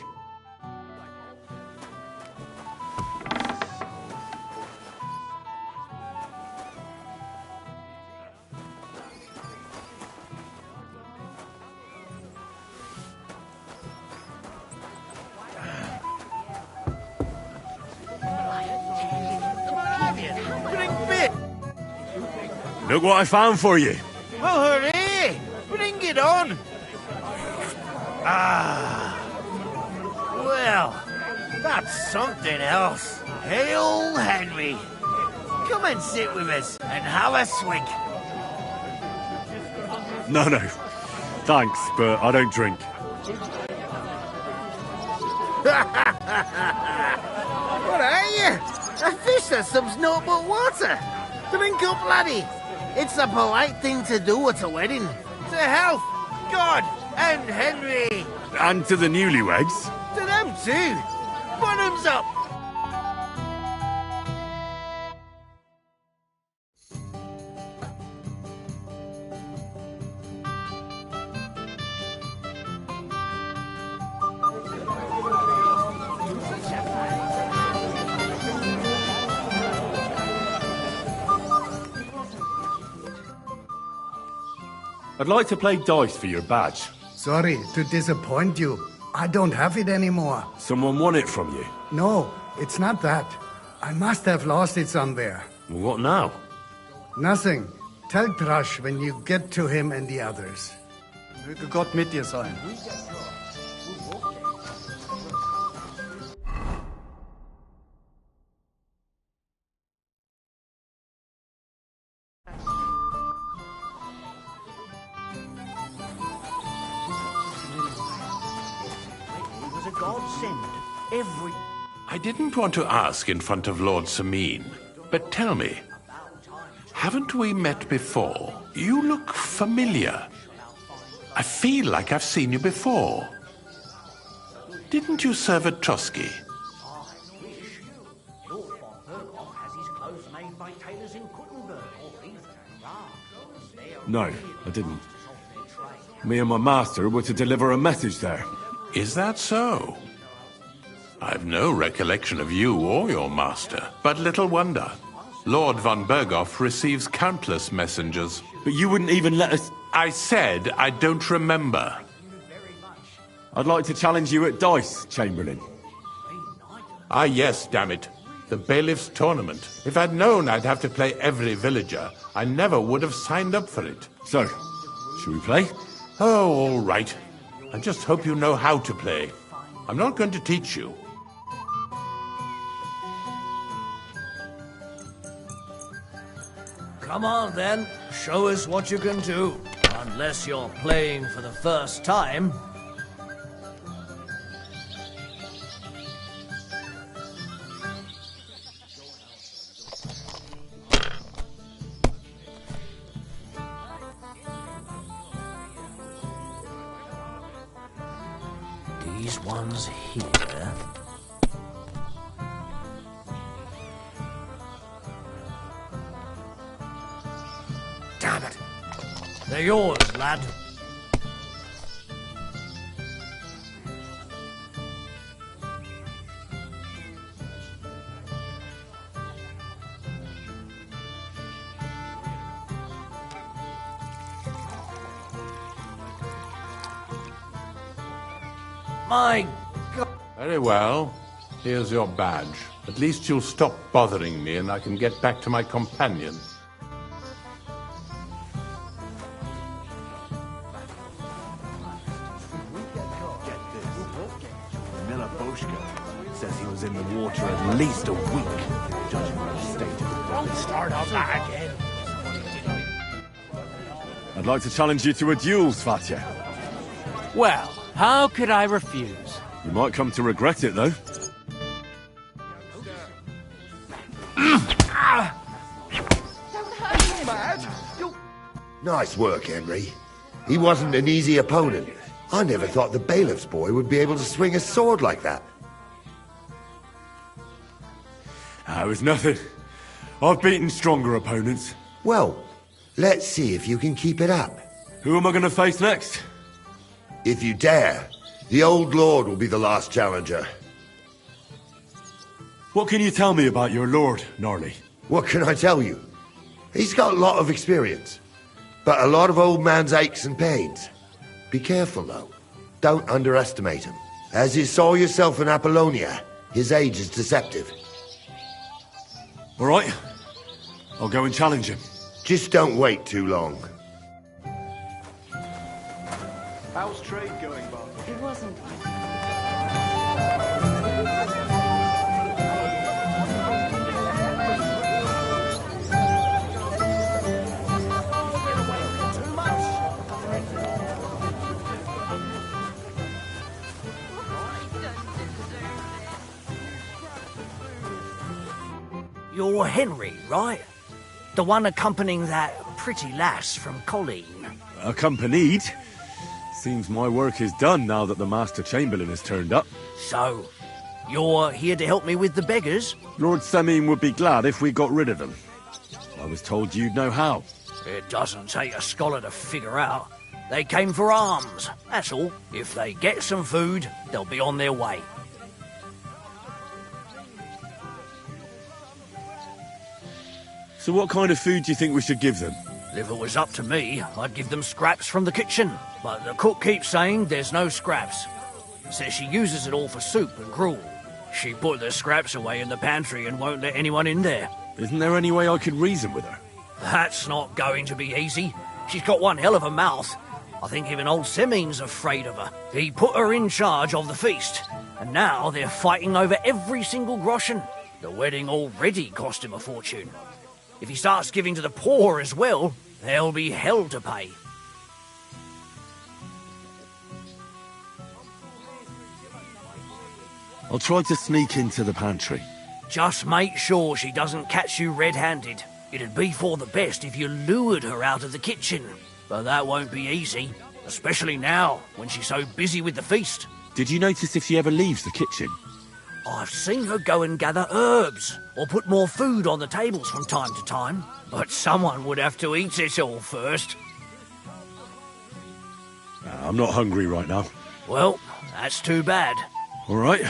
Look what I found for you. Oh, hooray! Bring it on! Well, that's something else. Hail Henry! Come and sit with us and have a swig. No. Thanks, but I don't drink. What are you? A fish or some's not but water. Drink up, laddie. It's a polite thing to do at a wedding. To health, God, and Henry. And to the newlyweds. To them too. Bottoms up. I'd like to play dice for your badge. Sorry to disappoint you. I don't have it anymore. Someone won it from you. No, it's not that. I must have lost it somewhere. What now? Nothing. Tell Thrush when you get to him and the others. Möge Gott mit dir sein. I didn't want to ask in front of Lord Semine, but tell me, haven't we met before? You look familiar. I feel like I've seen you before. Didn't you serve at Trotsky? No, I didn't. Me and my master were to deliver a message there. Is that so? I've no recollection of you or your master, but little wonder. Lord von Berghoff receives countless messengers. But you wouldn't even let us... I said I don't remember. I'd like to challenge you at dice, Chamberlain. Ah, yes, damn it. The bailiff's tournament. If I'd known I'd have to play every villager, I never would have signed up for it. So, should we play? Oh, all right. I just hope you know how to play. I'm not going to teach you. Come on, then. Show us what you can do. Unless you're playing for the first time. These ones here. Damn it! They're yours, lad. My God. Very well. Here's your badge. At least you'll stop bothering me and I can get back to my companion. Says he was in the water at least a week, judging by the state of it. Don't start up that again. I'd like to challenge you to a duel, Svatya. Well, how could I refuse? You might come to regret it, though. Nice work, Henry. He wasn't an easy opponent. I never thought the bailiff's boy would be able to swing a sword like that. It was nothing. I've beaten stronger opponents. Well, let's see if you can keep it up. Who am I going to face next? If you dare, the old lord will be the last challenger. What can you tell me about your lord, Gnarly? What can I tell you? He's got a lot of experience, but a lot of old man's aches and pains. Be careful, though. Don't underestimate him. As you saw yourself in Apollonia, his age is deceptive. All right. I'll go and challenge him. Just don't wait too long. How's trade going, Bob? It wasn't. You're Henry, right? The one accompanying that pretty lass from Colleen. Accompanied? Seems my work is done now that the Master Chamberlain has turned up. So, you're here to help me with the beggars? Lord Semine would be glad if we got rid of them. I was told you'd know how. It doesn't take a scholar to figure out. They came for alms, that's all. If they get some food, they'll be on their way. So what kind of food do you think we should give them? If it was up to me, I'd give them scraps from the kitchen. But the cook keeps saying there's no scraps. Says she uses it all for soup and gruel. She put the scraps away in the pantry and won't let anyone in there. Isn't there any way I could reason with her? That's not going to be easy. She's got one hell of a mouth. I think even old Semine's afraid of her. He put her in charge of the feast, and now they're fighting over every single groschen. The wedding already cost him a fortune. If he starts giving to the poor as well, there'll be hell to pay. I'll try to sneak into the pantry. Just make sure she doesn't catch you red-handed. It'd be for the best if you lured her out of the kitchen. But that won't be easy, especially now, when she's so busy with the feast. Did you notice if she ever leaves the kitchen? I've seen her go and gather herbs, or put more food on the tables from time to time. But someone would have to eat it all first. I'm not hungry right now. Well, that's too bad. All right.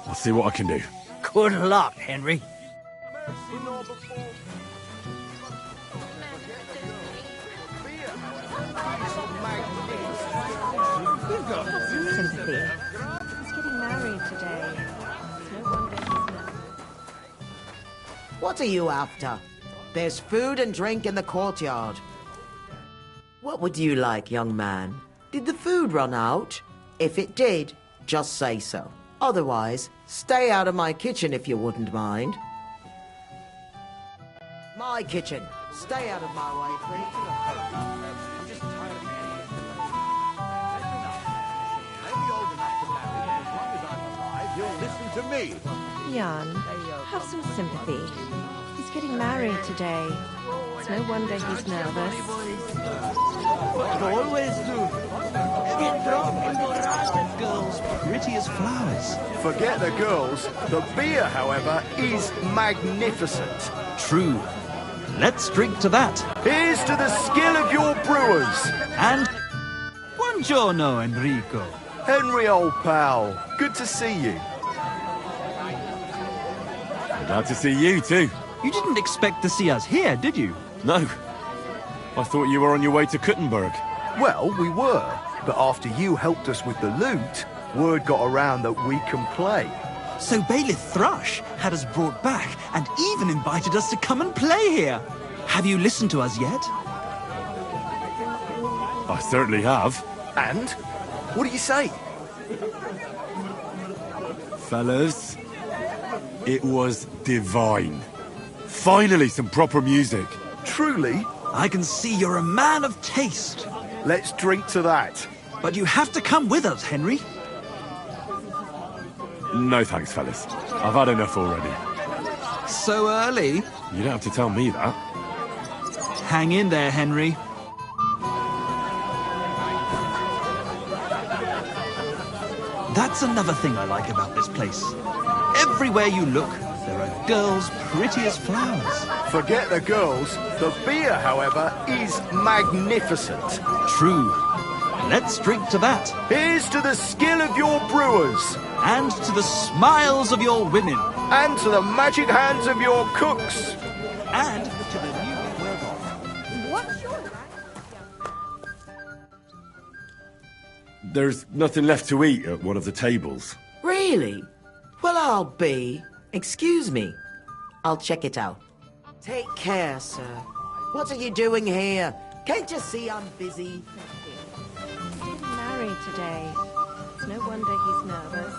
I'll see what I can do. Good luck, Henry. Sympathy. He's getting married today. It's no wonder he's not. What are you after? There's food and drink in the courtyard. What would you like, young man? Did the food run out? If it did, just say so. Otherwise, stay out of my kitchen if you wouldn't mind. My kitchen. Stay out of my way, please. I'm just tired of Maybe old enough to marry, and as long as I'm alive, you'll listen to me. Jan, have some sympathy. He's getting married today. It's no wonder he's nervous. Always do. Get drunk and go around girls, pretty as flowers. Forget the girls. The beer, however, is magnificent. True. Let's drink to that. Here's to the skill of your brewers. And buongiorno, Enrico. Henry, old pal. Good to see you. Glad to see you too. You didn't expect to see us here, did you? No. I thought you were on your way to Kuttenberg. Well, we were. But after you helped us with the loot, word got around that we can play. So Bailiff Thrush had us brought back and even invited us to come and play here. Have you listened to us yet? I certainly have. And? What do you say? Fellas, it was divine. Finally, some proper music. Truly? I can see you're a man of taste. Let's drink to that. But you have to come with us, Henry. No thanks, fellas. I've had enough already. So early? You don't have to tell me that. Hang in there, Henry. That's another thing I like about this place. Everywhere you look, there are girls pretty as flowers. Forget the girls. The beer, however, is magnificent. True. Let's drink to that. Here's to the skill of your brewers. And to the smiles of your women. And to the magic hands of your cooks. And to the new werewolf. What's your... There's nothing left to eat at one of the tables. Really? Well, I'll be. Excuse me. I'll check it out. Take care, sir. What are you doing here? Can't you see I'm busy? He's getting married today. It's no wonder he's nervous.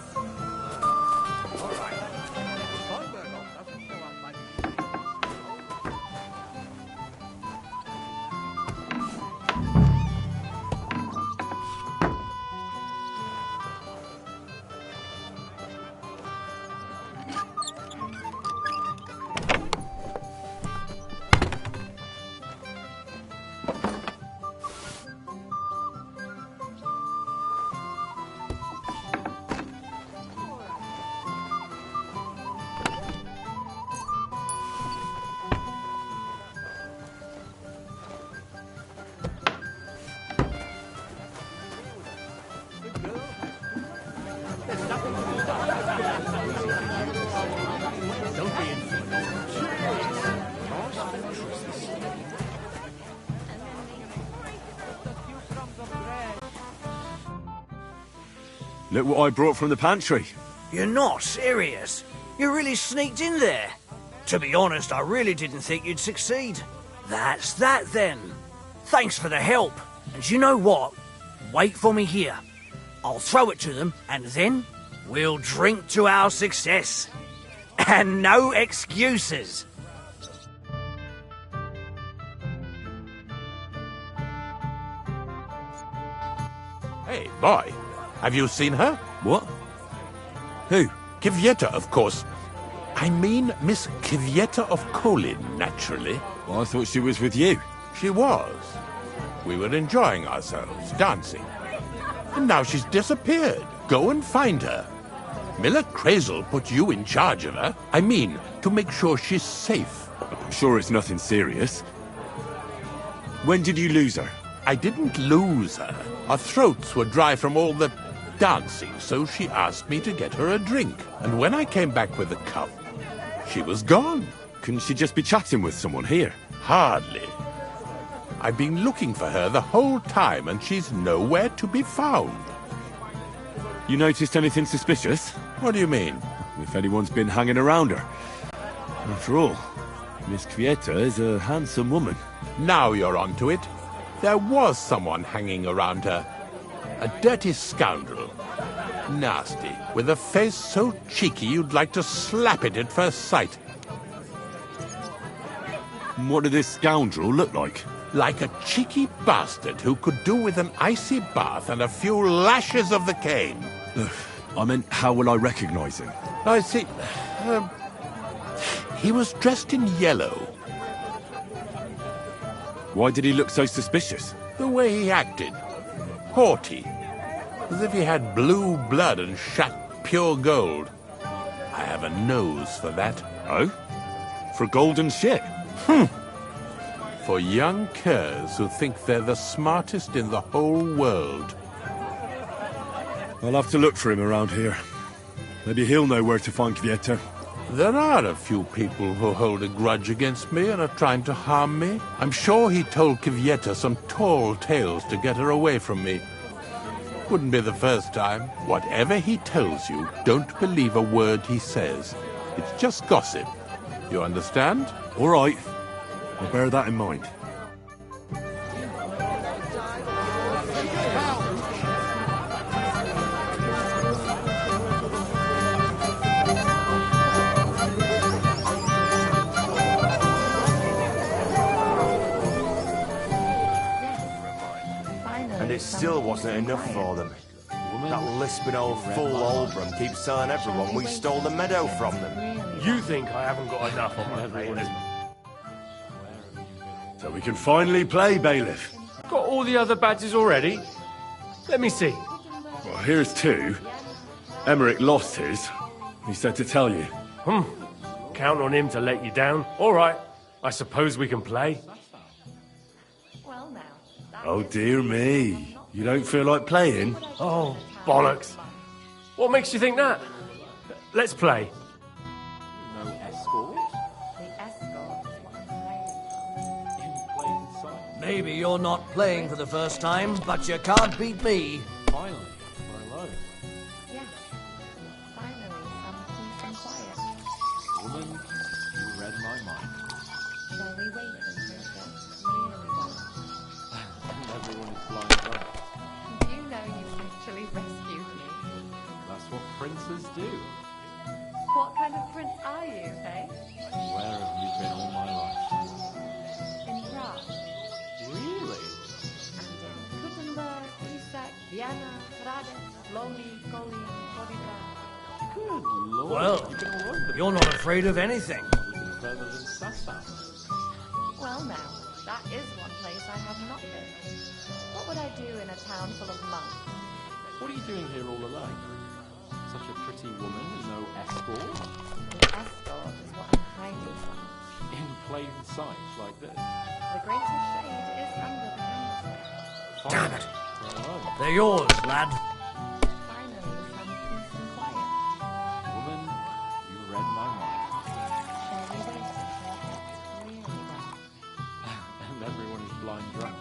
Look what I brought from the pantry. You're not serious? You really sneaked in there? To be honest, I really didn't think you'd succeed. That's that then. Thanks for the help. And you know what? Wait for me here. I'll throw it to them, and then we'll drink to our success. And no excuses. Hey, boy. Have you seen her? What? Who? Kvyetta, of course. I mean Miss Kvyetta of Kolin, naturally. Well, I thought she was with you. She was. We were enjoying ourselves, dancing. And now she's disappeared. Go and find her. Miller Crazel put you in charge of her. I mean, to make sure she's safe. I'm sure it's nothing serious. When did you lose her? I didn't lose her. Our throats were dry from all the dancing, so she asked me to get her a drink. And when I came back with the cup, she was gone. Couldn't she just be chatting with someone here? Hardly. I've been looking for her the whole time, and she's nowhere to be found. You noticed anything suspicious? What do you mean? If anyone's been hanging around her. After all, Miss Kvyetta is a handsome woman. Now you're onto it. There was someone hanging around her. A dirty scoundrel. Nasty, with a face so cheeky you'd like to slap it at first sight. What did this scoundrel look like? Like a cheeky bastard who could do with an icy bath and a few lashes of the cane. I meant, how will I recognize him? I see. He was dressed in yellow. Why did he look so suspicious? The way he acted. Haughty. As if he had blue blood and shat pure gold. I have a nose for that. Oh? For golden shit? For young curs who think they're the smartest in the whole world. I'll have to look for him around here. Maybe he'll know where to find Kvieta. There are a few people who hold a grudge against me and are trying to harm me. I'm sure he told Kvieta some tall tales to get her away from me. Wouldn't be the first time. Whatever he tells you, don't believe a word he says. It's just gossip. You understand? All right. I'll bear that in mind. And it still wasn't enough for them. That lisping old fool Olbram keeps telling everyone we stole the meadow from them. You think I haven't got enough on my plate? So we can finally play, Bailiff. Got all the other badges already? Let me see. Well, here's 2. Emmerich lost his. He said to tell you. Count on him to let you down. All right. I suppose we can play. Oh, dear me. You don't feel like playing? Oh, bollocks. What makes you think that? Let's play. No escort? The escort is what I'm hiding from. In plain sight. Maybe you're not playing for the first time, but you can't beat me. Finally, we're alone. Yes. Finally, some peace and quiet. Woman, you read my mind. Shall we wait until it gets really dark? Everyone is blind drunk. Do you know you actually rescued me? That's what princes do. What kind of prince are you, eh? Where have you been all my life? In Prague. Really? And in Kuttenberg, Isak, Vienna, Hradec, Lomi, Koli, Podibra. Good lord. Well, you've been all over the you're not afraid of anything. Even further than Sassan. Well now, that is one place I have not been. What would I do in a town full of monks? What are you doing here all alone? Such a pretty woman and no escort? The escort is what I'm hiding from. In plain sight like this. The greatest shade is under the candlestick. Damn it. We're alone. They're yours, lad. Finally, some peace and quiet. Woman, you read my mind. Shall we wait until it gets really dark? And everyone is blind drunk.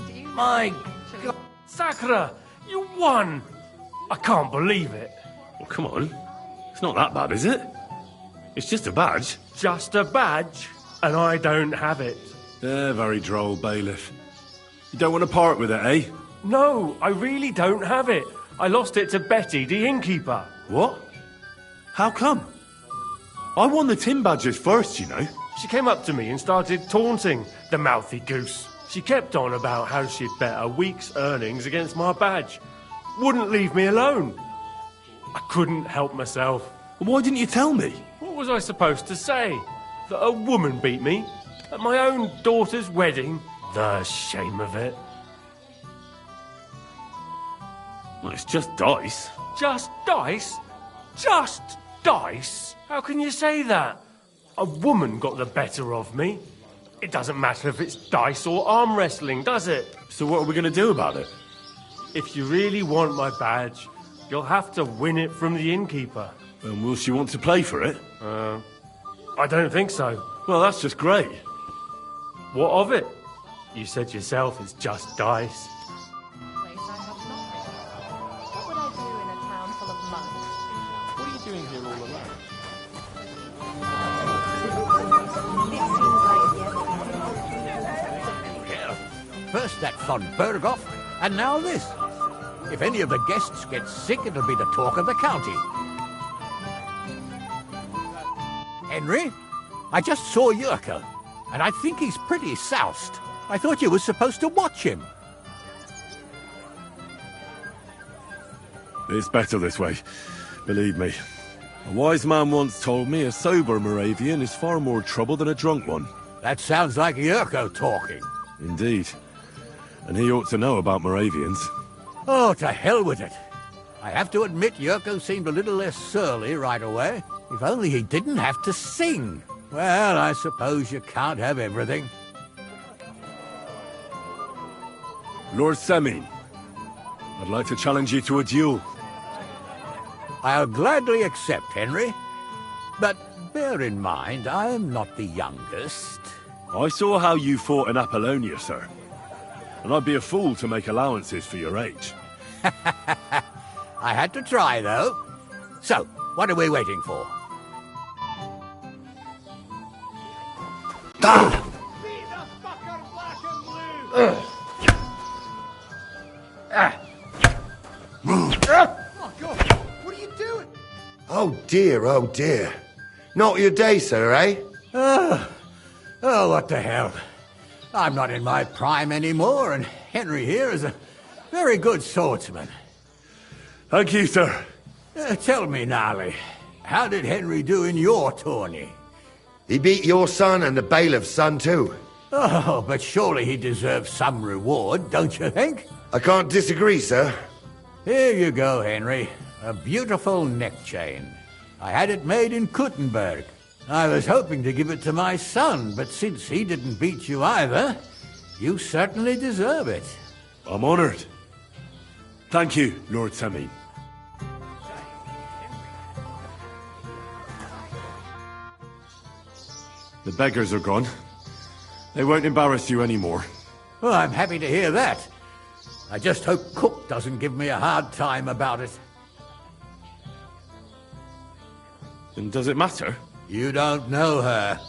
Do you know My you actually... God. Sakura, you won! I can't believe it. Well, come on. It's not that bad, is it? It's just a badge. Just a badge, and I don't have it. Very droll, Bailiff. You don't want to part with it, eh? No, I really don't have it. I lost it to Betty, the innkeeper. What? How come? I won the tin badges first, you know. She came up to me and started taunting, the mouthy goose. She kept on about how she'd bet a week's earnings against my badge. Wouldn't leave me alone. I couldn't help myself. Why didn't you tell me? What was I supposed to say? That a woman beat me? At my own daughter's wedding? The shame of it. Well, it's just dice. Just dice? Just dice? How can you say that? A woman got the better of me. It doesn't matter if it's dice or arm wrestling, does it? So what are we going to do about it? If you really want my badge, you'll have to win it from the innkeeper. And will she want to play for it? I don't think so. Well, that's just great. What of it? You said yourself it's just dice. Place I have not been. What would I do in a town full of monks? What are you doing here all alone? It seems like the First that von Berghoff, and now this. If any of the guests get sick, it'll be the talk of the county. Henry, I just saw Yurka. and I think he's pretty soused. I thought you were supposed to watch him. It's better this way, believe me. A wise man once told me a sober Moravian is far more trouble than a drunk one. That sounds like Yurko talking. Indeed. And he ought to know about Moravians. Oh, to hell with it. I have to admit Yurko seemed a little less surly right away. If only he didn't have to sing. Well, I suppose you can't have everything. Lord Semine, I'd like to challenge you to a duel. I'll gladly accept, Henry. But bear in mind, I am not the youngest. I saw how you fought in Apollonia, sir. And I'd be a fool to make allowances for your age. I had to try, though. So, what are we waiting for? Ah! Oh, God. What are you doing? Oh, dear, oh, dear. Not your day, sir, eh? Oh, what the hell. I'm not in my prime anymore, and Henry here is a very good swordsman. Thank you, sir. Tell me, Gnarly, how did Henry do in your tourney? He beat your son and the bailiff's son, too. Oh, but surely he deserves some reward, don't you think? I can't disagree, sir. Here you go, Henry. A beautiful neck chain. I had it made in Kuttenberg. I was hoping to give it to my son, but since he didn't beat you either, you certainly deserve it. I'm honored. Thank you, Lord Semine. The beggars are gone. They won't embarrass you anymore. Well, I'm happy to hear that. I just hope Cook doesn't give me a hard time about it. And does it matter? You don't know her.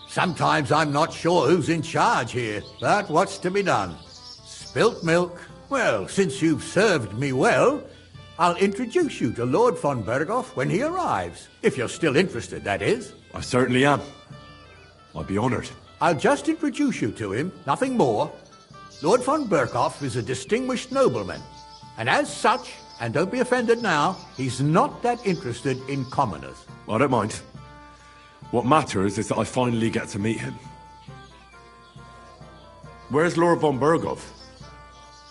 Sometimes I'm not sure who's in charge here, but what's to be done? Spilt milk. Well, since you've served me well, I'll introduce you to Lord von Berghoff when he arrives. If you're still interested, that is. I certainly am. I'd be honored. I'll just introduce you to him, nothing more. Lord von Berghoff is a distinguished nobleman, and as such, and don't be offended now, he's not that interested in commoners. I don't mind. What matters is that I finally get to meet him. Where's Lord von Berghoff?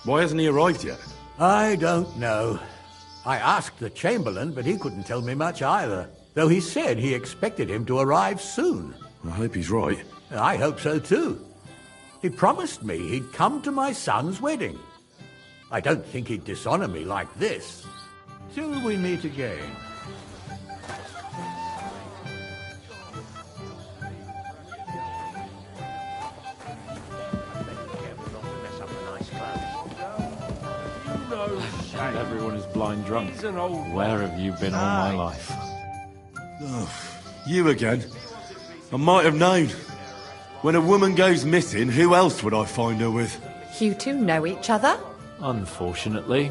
Why hasn't he arrived yet? I don't know. I asked the Chamberlain, but he couldn't tell me much either, though he said he expected him to arrive soon. I hope he's right. I hope so too. He promised me he'd come to my son's wedding. I don't think he'd dishonor me like this. Till we meet again. And everyone is blind drunk. Where have you been all my life? Oh, you again? I might have known. When a woman goes missing, who else would I find her with? You two know each other? Unfortunately.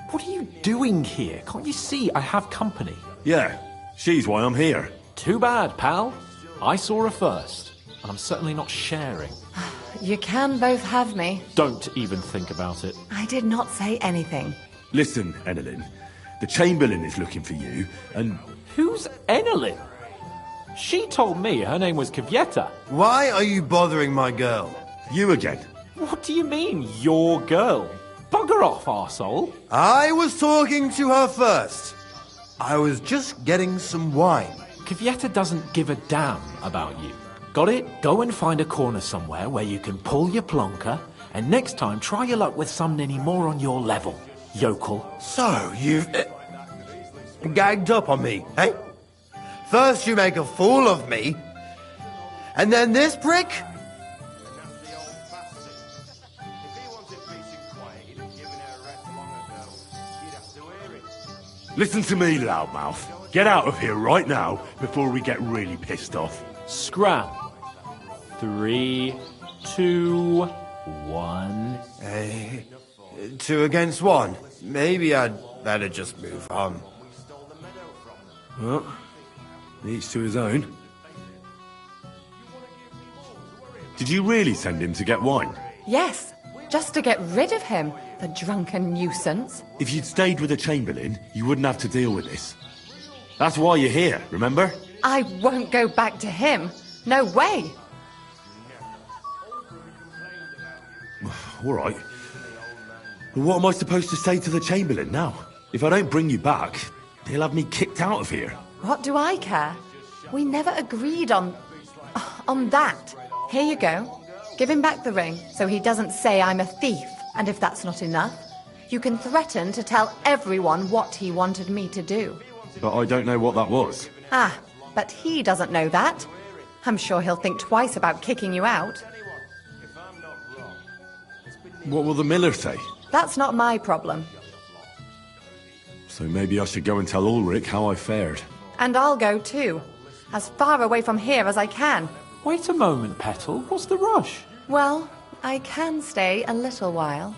What are you doing here? Can't you see I have company? Yeah, she's why I'm here. Too bad, pal. I saw her first, and I'm certainly not sharing. You can both have me. Don't even think about it. I did not say anything. Listen, Enelin. The Chamberlain is looking for you, and... Who's Enelin? She told me her name was Kvyetta. Why are you bothering my girl? You again. What do you mean, your girl? Bugger off, arsehole. I was talking to her first. I was just getting some wine. Kvyetta doesn't give a damn about you. Got it? Go and find a corner somewhere where you can pull your plonker, and next time try your luck with someone any more on your level, yokel. So, you've... gagged up on me, eh? First you make a fool of me, and then this prick? Listen to me, loudmouth. Get out of here right now before we get really pissed off. Scram. 3, 2, 1. 2 against 1. Maybe I'd better just move on. Well, each to his own. Did you really send him to get wine? Yes, just to get rid of him, the drunken nuisance. If you'd stayed with the Chamberlain, you wouldn't have to deal with this. That's why you're here, remember? I won't go back to him. No way. All right. What am I supposed to say to the Chamberlain now? If I don't bring you back, he'll have me kicked out of here. What do I care? We never agreed on that. Here you go. Give him back the ring so he doesn't say I'm a thief. And if that's not enough, you can threaten to tell everyone what he wanted me to do. But I don't know what that was. Ah, but he doesn't know that. I'm sure he'll think twice about kicking you out. What will the miller say? That's not my problem. So maybe I should go and tell Ulrich how I fared. And I'll go too. As far away from here as I can. Wait a moment, Petal. What's the rush? Well, I can stay a little while.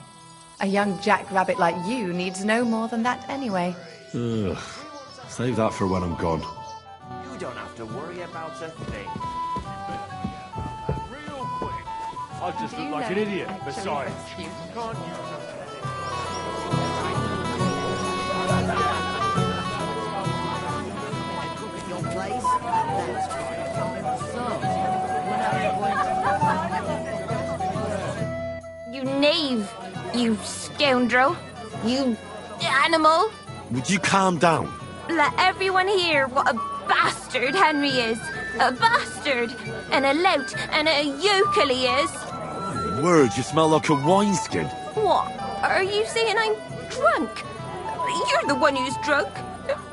A young jackrabbit like you needs no more than that anyway. Ugh. Save that for when I'm gone. You don't have to worry about a thing. Real quick. I just look like an idiot. Besides, you can't You knave! You scoundrel! You animal! Would you calm down? Let everyone hear what a bastard Henry is! A bastard! And a lout and a yokel he is! Word, you smell like a wineskin. What? Are you saying I'm drunk? You're the one who's drunk.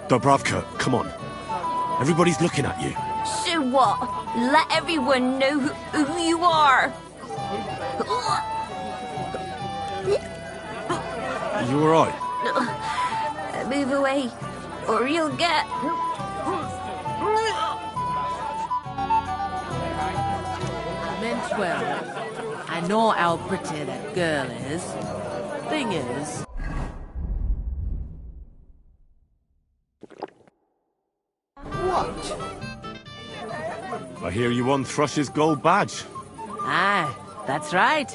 Dobravka, come on. Everybody's looking at you. So what? Let everyone know who you are. Are you alright? Move away, or you'll get... Meant well. I know how pretty that girl is. Thing is... What? I hear you won Thrush's gold badge. Aye, that's right.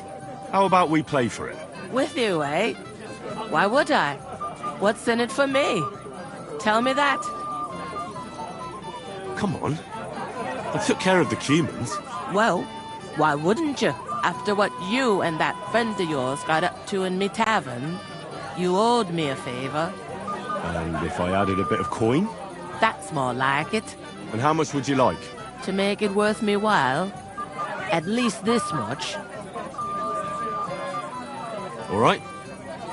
How about we play for it? With you, eh? Why would I? What's in it for me? Tell me that. Come on. I took care of the Cumans. Well, why wouldn't you? After what you and that friend of yours got up to in me tavern, you owed me a favour. And if I added a bit of coin? That's more like it. And how much would you like? To make it worth me while, at least this much. All right,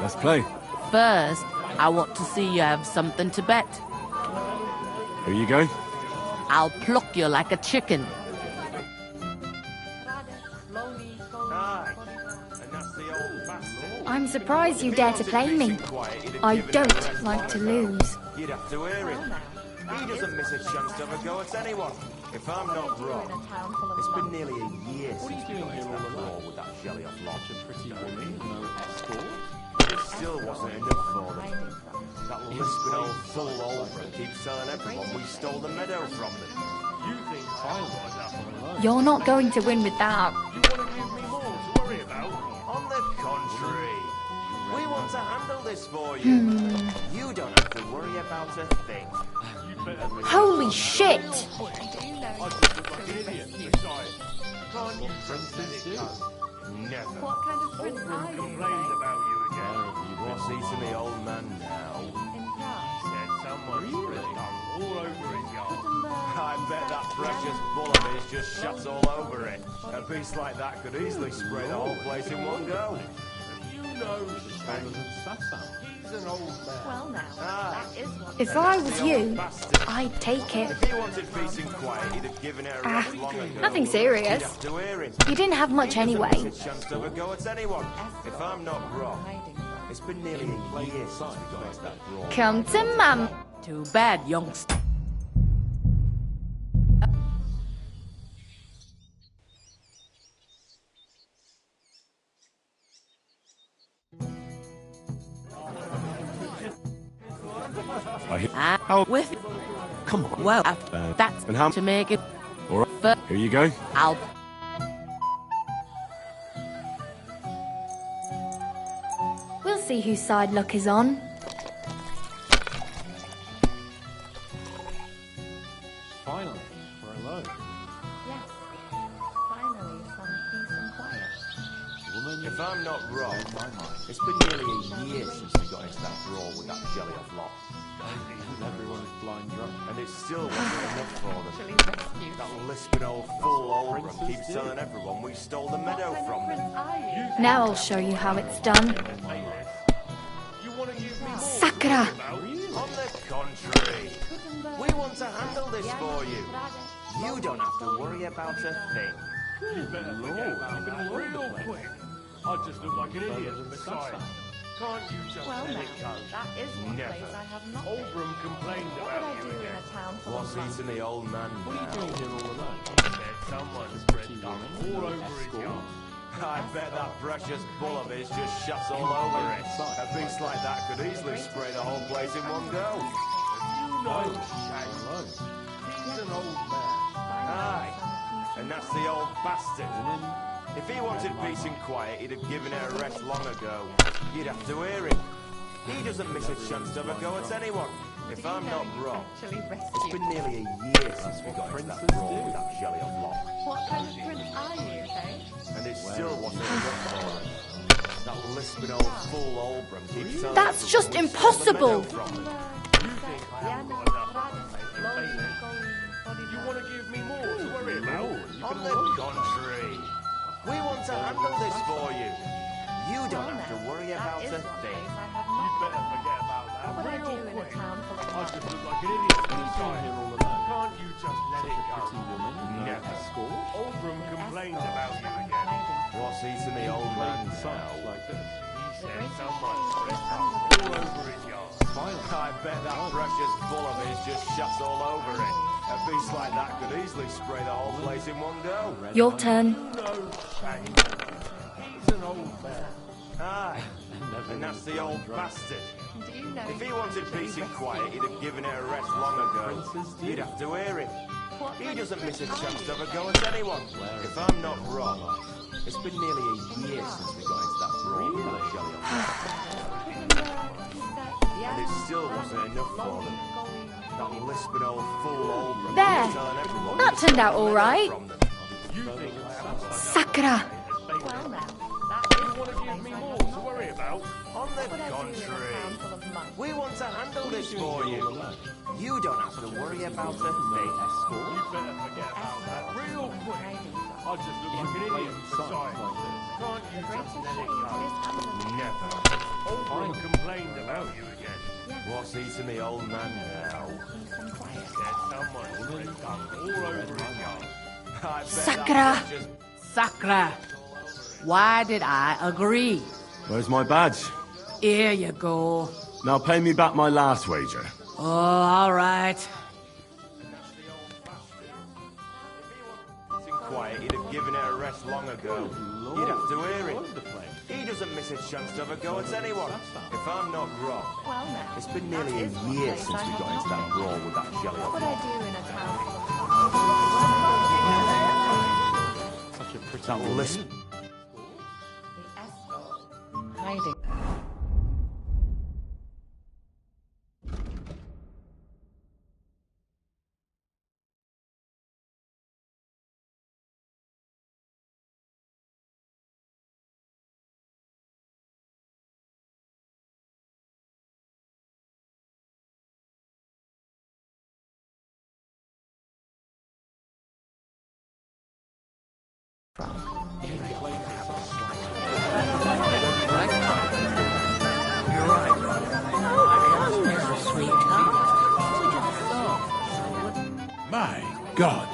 let's play. First, I want to see you have something to bet. Here you go. I'll pluck you like a chicken. I'm surprised you dare to play me. I don't like to lose. You'd have to hear it. He doesn't miss a chance to have a go at anyone. If I'm not wrong, it's been nearly a year since we got into that brawl with that Shelley off Lodge. A pretty woman, no escort. It still wasn't enough for them. That lisping old fool over keeps telling everyone we stole the meadow from them. You think I got enough alone? You're not going to win with that. You want to give me more to worry about? On the contrary, we want to handle this for you. You don't have to worry about a thing. Holy shit! Never. What kind of prince are you? Complained about you again. What's he to me, old man, now? He said someone's spilled all over his yard. I bet that precious bull of his just shuts all over it. A beast like that could easily spray the whole place in one go. You know he's an old man. Well now, Ah. that is what... If I was you, I'd take it. If he wanted peace and quiet, he'd have given it a rest long ago. Nothing serious. You'd have to hear him. You didn't have much anyway. He doesn't miss a chance to have a go at anyone. If I'm not wrong, it's been nearly a year since we got into that brawl. Come to Mum. Too bad, youngster. How with you. Come on. Well, after that's and how to make it. All right. Here you go. I'll We'll see whose side luck is on. Finally, we're alone. Yes. Finally, some peace and quiet. If I'm not wrong, it's been nearly a year since we got into that brawl with that jelly-off lot. Everyone's blind drunk. And it still wasn't enough for them. Actually rescued. That lisping old fool Olbram keeps telling everyone we stole the meadow from them. Now I'll show you how it's done. Sakura! On the contrary, we want to handle this for you. You don't have to worry about a thing. You better forget about that real quick. I just look like an idiot besides. Can't you just Well, let now, it go? that is one Never. place I have not been. Olbram complained What about would I you do in again. a town full What's of monks? eating the old man now? What are you doing here all alone? Said someone spread dung all over his yard. I bet that precious bull of his just shuts all over it. A beast like that could easily spray the whole place in one go. You know, Shane. He's an old man. Aye, and that's the old bastard. If he wanted peace and quiet, he'd have given her a rest long ago. You'd have to hear him. He doesn't miss a chance to have a go at anyone. If I'm not wrong, it's been nearly a year since we got into that brawl with that jelly-off lot. What kind of prince are you, eh? And it still wasn't enough for them. That lisping old fool Olbram keeps telling That's everyone just we stole the impossible. meadow from them. You think I haven't got enough? You want to give me more to worry about? On the contrary, we want to handle this for you. You don't have to worry about a thing. You better forget about that. What would I real do in a quick. town full of I monks? just look like an idiot What are you doing besides. here all alone? Can't you just let it go? Pretty woman, no Never. escort. Olbram complained about you again. What's eating the old man Something now? like this. He said someone spread dung all over his yard. I bet that precious bull of his just shuts all over it. A beast like that could easily spray the whole place in one go. Your turn. No, Shane. He's an old man. Aye, and that's the old bastard. Do you know If he wanted peace and quiet, he'd have given her a rest long ago. You'd have to hear him. He doesn't miss a chance to have a go at anyone. If I'm not wrong, it's been nearly a year since we got into that brawl with that jelly-off lot. And it still wasn't enough for them. That lisping old fool Olbram There. keeps telling everyone That we turned out stole all the right. meadow from them. You think I haven't got enough? Sakura! Well, now, that You is want to one give me place I more have to not worry been. about? On the What would I do in a contrary, town full of monks? we want to handle this for you. You don't have to worry about a thing. You better forget about that real quick. I just look like an idiot besides. Can't you just let it go? Never. Olbram complained about you again. What's eating the old man now? Said someone spread dung all over his yard. I bet Sakura. that precious Sakura, why did I agree? Where's my badge? Here you go. Now pay me back my last wager. Oh, all right. quiet, he'd have given her a rest long ago. You'd have to hear him. He doesn't miss a chance to have a go at anyone. If I'm not wrong, Well, now, it's been nearly that a is one year place since I we have got into not that been. brawl with that jelly What off would I lot. do in a town full of Such a pretty That woman. lisp. the escort hiding? My God.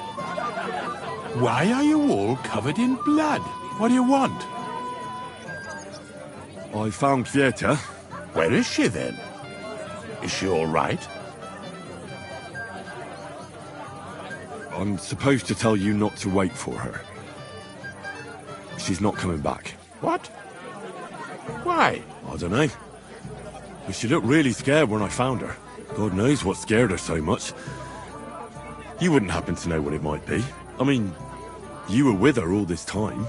Why are you all covered in blood? What do you want? I found Vieta. Where is she then? Is she all right? I'm supposed to tell you not to wait for her. She's not coming back. What? Why? I don't know. But she looked really scared when I found her. God knows what scared her so much. You wouldn't happen to know what it might be. I mean, you were with her all this time.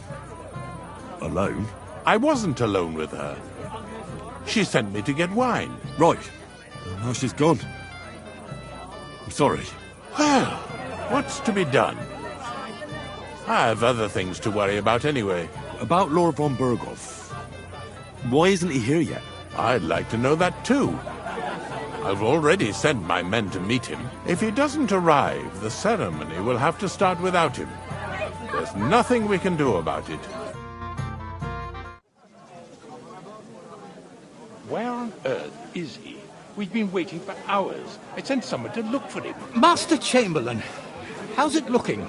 Alone. I wasn't alone with her. She sent me to get wine. Right. Now she's gone. I'm sorry. Well, what's to be done? I have other things to worry about anyway. About Lord von Berghoff. Why isn't he here yet? I'd like to know that too. I've already sent my men to meet him. If he doesn't arrive, the ceremony will have to start without him. There's nothing we can do about it. Where on earth is he? We've been waiting for hours. I sent someone to look for him. Master Chamberlain, how's it looking?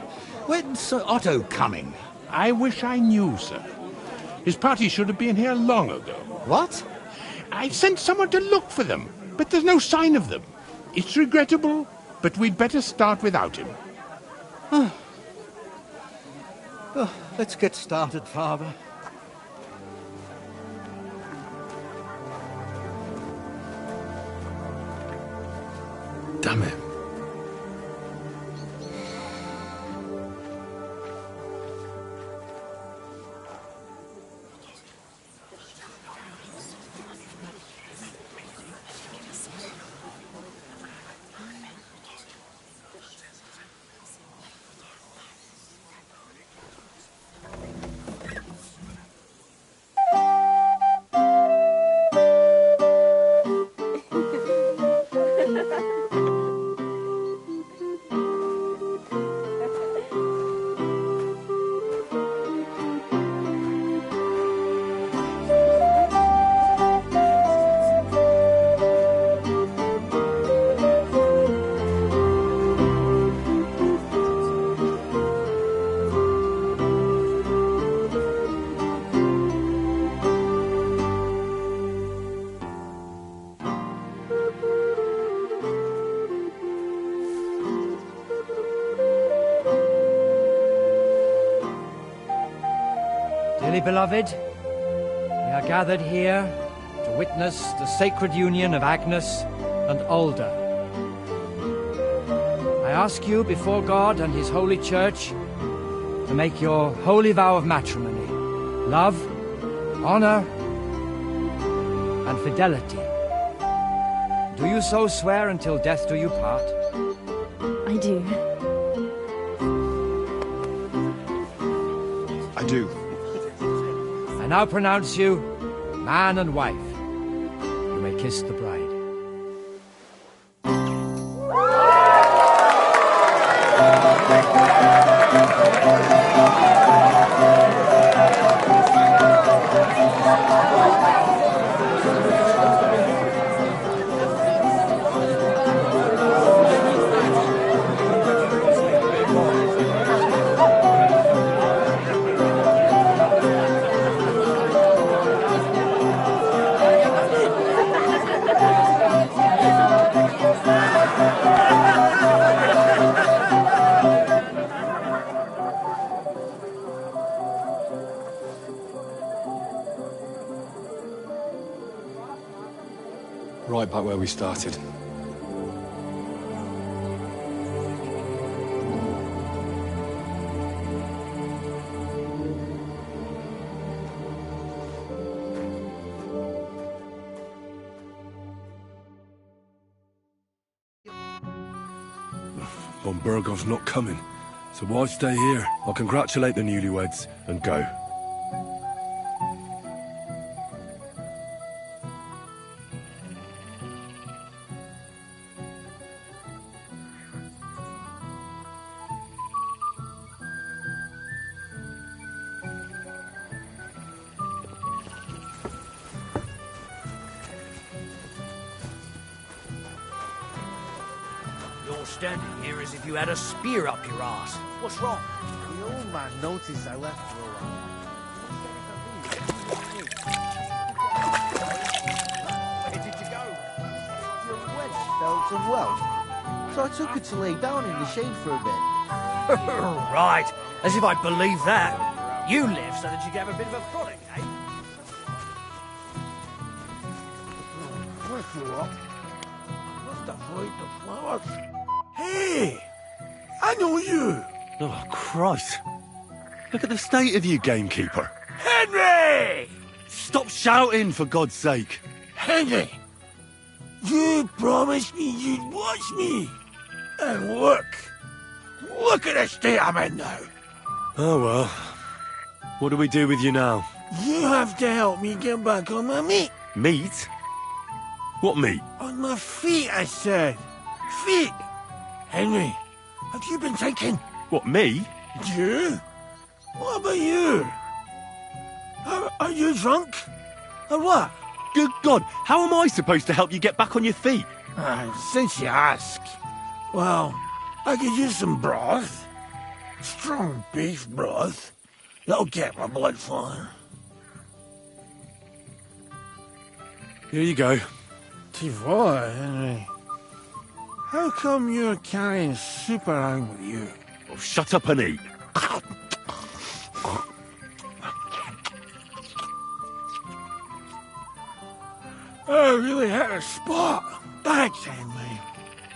When's Sir Otto coming? I wish I knew, sir. His party should have been here long ago. What? I sent someone to look for them, but there's no sign of them. It's regrettable, but we'd better start without him. Let's get started, Father. Damn it. Dearly beloved, we are gathered here to witness the sacred union of Agnes and Alda. I ask you before God and His holy church to make your holy vow of matrimony, love, honor, and fidelity. Do you so swear until death do you part? I do. I do. I now pronounce you man and wife. You may kiss the bride. Right back where we started. Von Bergoff's not coming, so why stay here? I'll congratulate the newlyweds and go. You're standing here as if you had a spear up your ass. What's wrong? The old man noticed I left for a while. Where did you go? Your wench felt unwell, so I took her to lay down in the shade for a bit. Right, as if I believe that. You live so that you can have a bit of a frolic, eh? Where's you up? Must avoid the flowers. Hey! I know you! Oh, Christ. Look at the state of you, gamekeeper. Henry! Stop shouting, for God's sake. Henry, you promised me you'd watch me. And look at the state I'm in now. Oh well. What do we do with you now? You have to help me get back on my feet. Meat? What meat? On my feet, I said. Feet. Henry, have you been thinking? What, me? You? What about you? Are you drunk? Or what? Good God, how am I supposed to help you get back on your feet? Since you ask. Well, I could use some broth. Strong beef broth. That'll get my blood flowing. Here you go. Tivor, Henry. How come you're carrying soup around with you? Oh, shut up and eat. I really had a spot. Thanks, Henry.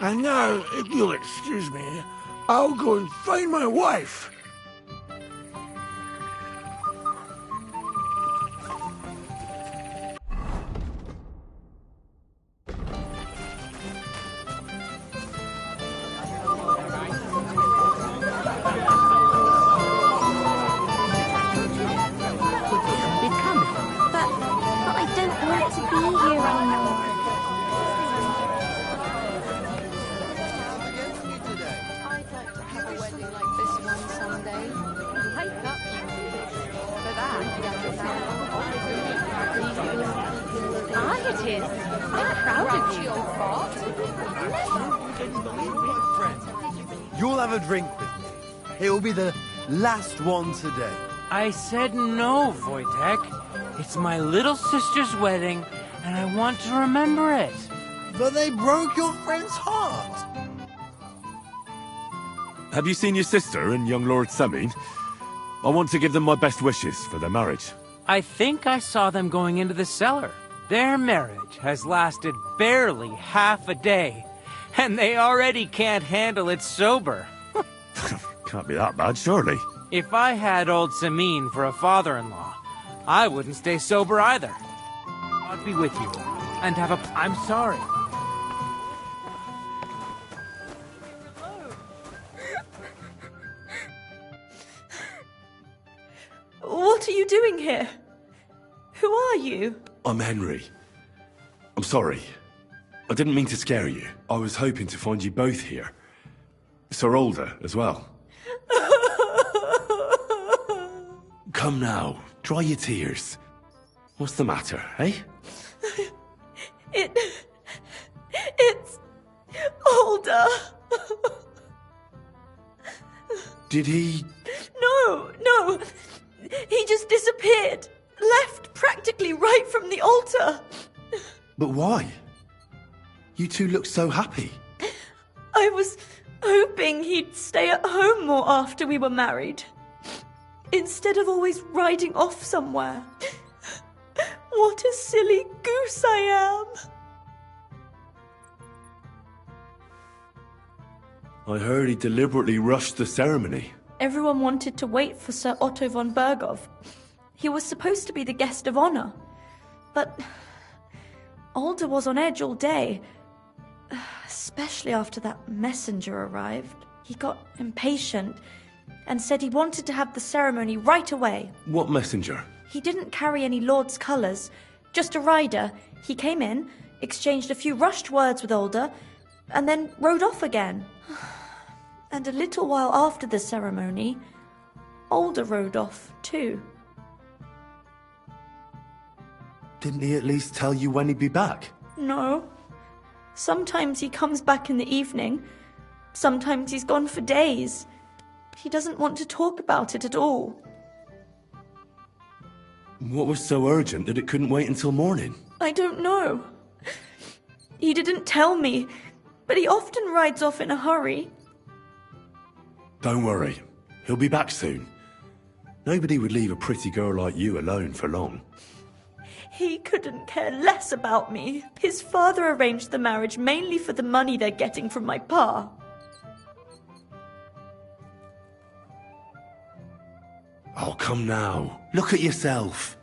And now, if you'll excuse me, I'll go and find my wife. But I don't want to be here anymore. I'd like to have a wedding like this one someday. Wake up, for that. Aye, it is. I'm proud of you. You'll have a drink with me. It will be the last one today. I said no, Wojtek. It's my little sister's wedding, and I want to remember it. But they broke your friend's heart. Have you seen your sister and young Lord Semine? I want to give them my best wishes for their marriage. I think I saw them going into the cellar. Their marriage has lasted barely half a day, and they already can't handle it sober. Can't be that bad, surely. If I had old Semine for a father-in-law, I wouldn't stay sober either. I'd be with you, and have a... I'm sorry. What are you doing here? Who are you? I'm Henry. I'm sorry. I didn't mean to scare you. I was hoping to find you both here. Sir Alder as well. Come now, dry your tears. What's the matter, eh? It's Alder. Did he... No. He just disappeared. Left practically right from the altar. But why? You two look so happy. I was hoping he'd stay at home more after we were married. Instead of always riding off somewhere. What a silly goose I am. I heard he deliberately rushed the ceremony. Everyone wanted to wait for Sir Otto von Bergov. He was supposed to be the guest of honor. But Alder was on edge all day. Especially after that messenger arrived. He got impatient and said he wanted to have the ceremony right away. What messenger? He didn't carry any lord's colours, just a rider. He came in, exchanged a few rushed words with Alder, and then rode off again. And a little while after the ceremony, Alder rode off too. Didn't he at least tell you when he'd be back? No. Sometimes he comes back in the evening. Sometimes he's gone for days. He doesn't want to talk about it at all. What was so urgent that it couldn't wait until morning? I don't know. He didn't tell me, but he often rides off in a hurry. Don't worry. He'll be back soon. Nobody would leave a pretty girl like you alone for long. He couldn't care less about me. His father arranged the marriage mainly for the money they're getting from my pa. Oh, come now. Look at yourself.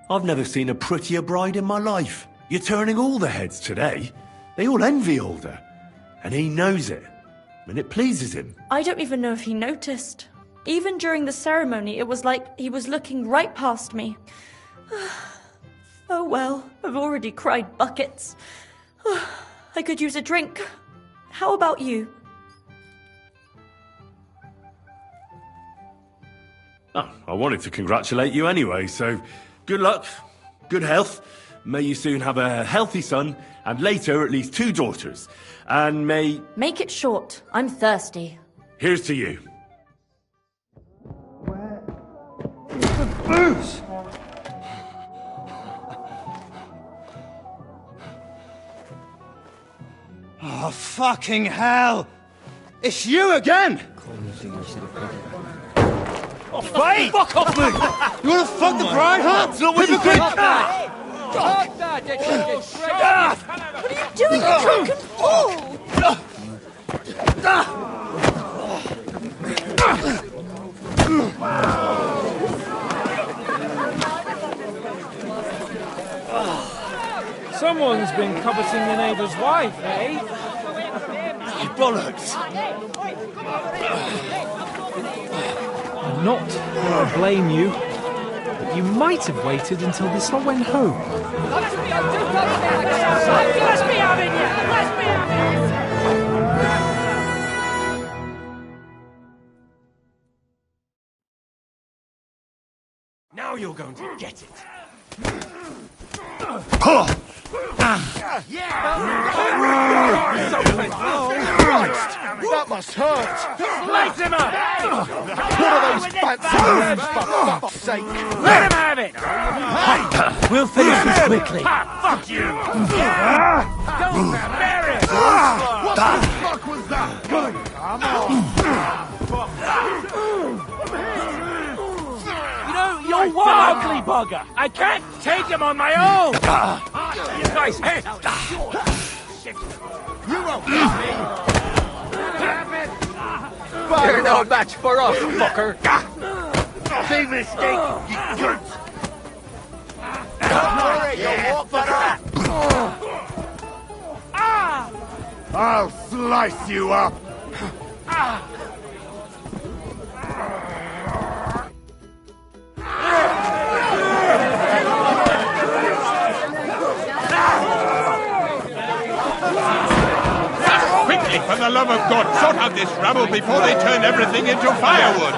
I've never seen a prettier bride in my life. You're turning all the heads today. They all envy Alder. And he knows it. And it pleases him. I don't even know if he noticed. Even during the ceremony, it was like he was looking right past me. Oh well, I've already cried buckets. I could use a drink. How about you? Oh, I wanted to congratulate you anyway, so good luck, good health. May you soon have a healthy son, and later at least 2 daughters. And may... Make it short. I'm thirsty. Here's to you. Booze! Oh, fucking hell! It's you again! Oh, wait! Fuck off me! You wanna fuck the bride, huh? Hypocrite! What are you doing, you drunken fool? Someone's been coveting the neighbour's wife, eh? Bollocks! Not that I blame you, but you might have waited until this lot went home. Let's be having you! Let's be having you! Now you're going to get it. That must hurt! Light him up! What are those fancy moves, for fuck's sake? Let him have it! We'll finish this quickly. Fuck you! Don't bear it! What the fuck was that? Come on! You know, you're one ugly bugger! I can't take him on my own! You guys, hey! You won't get me! You're no match for us, fucker! Big mistake, you dirt! You'll walk for that! I'll slice you up! Quickly, for the love of God, sort out this rabble before they turn everything into firewood!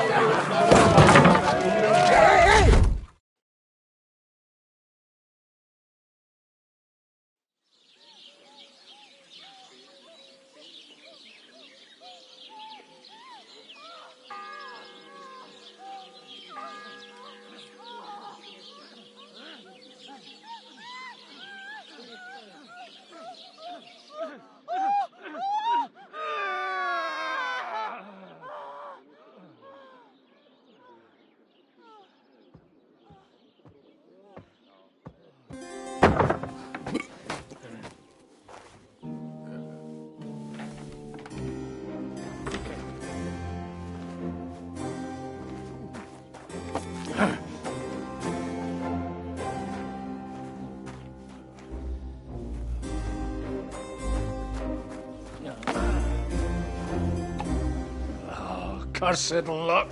Cursed luck.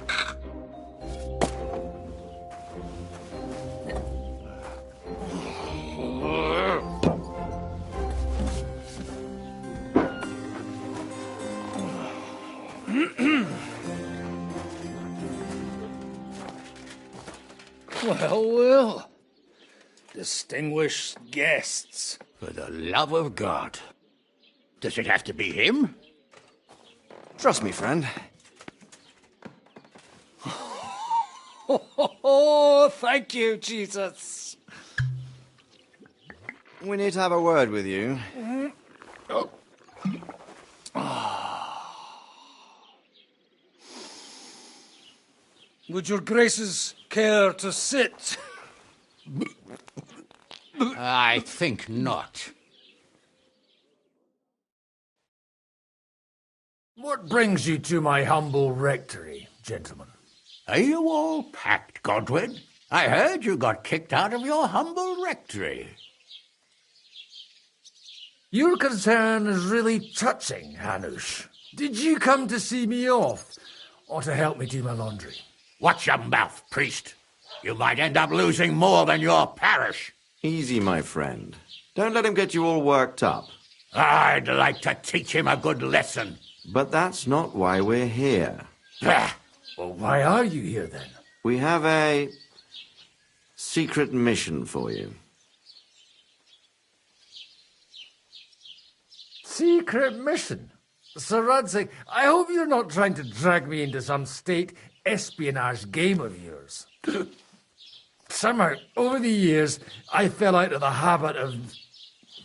Well. Distinguished guests. For the love of God. Does it have to be him? Trust me, friend. Oh, thank you, Jesus. We need to have a word with you. Would your graces care to sit? I think not. What brings you to my humble rectory, gentlemen? Are you all packed, Godwin? I heard you got kicked out of your humble rectory. Your concern is really touching, Hanush. Did you come to see me off, or to help me do my laundry? Watch your mouth, priest. You might end up losing more than your parish. Easy, my friend. Don't let him get you all worked up. I'd like to teach him a good lesson. But that's not why we're here. Well, why are you here, then? We have a secret mission for you. Secret mission? Sir Radzig, I hope you're not trying to drag me into some state espionage game of yours. Somehow, over the years, I fell out of the habit of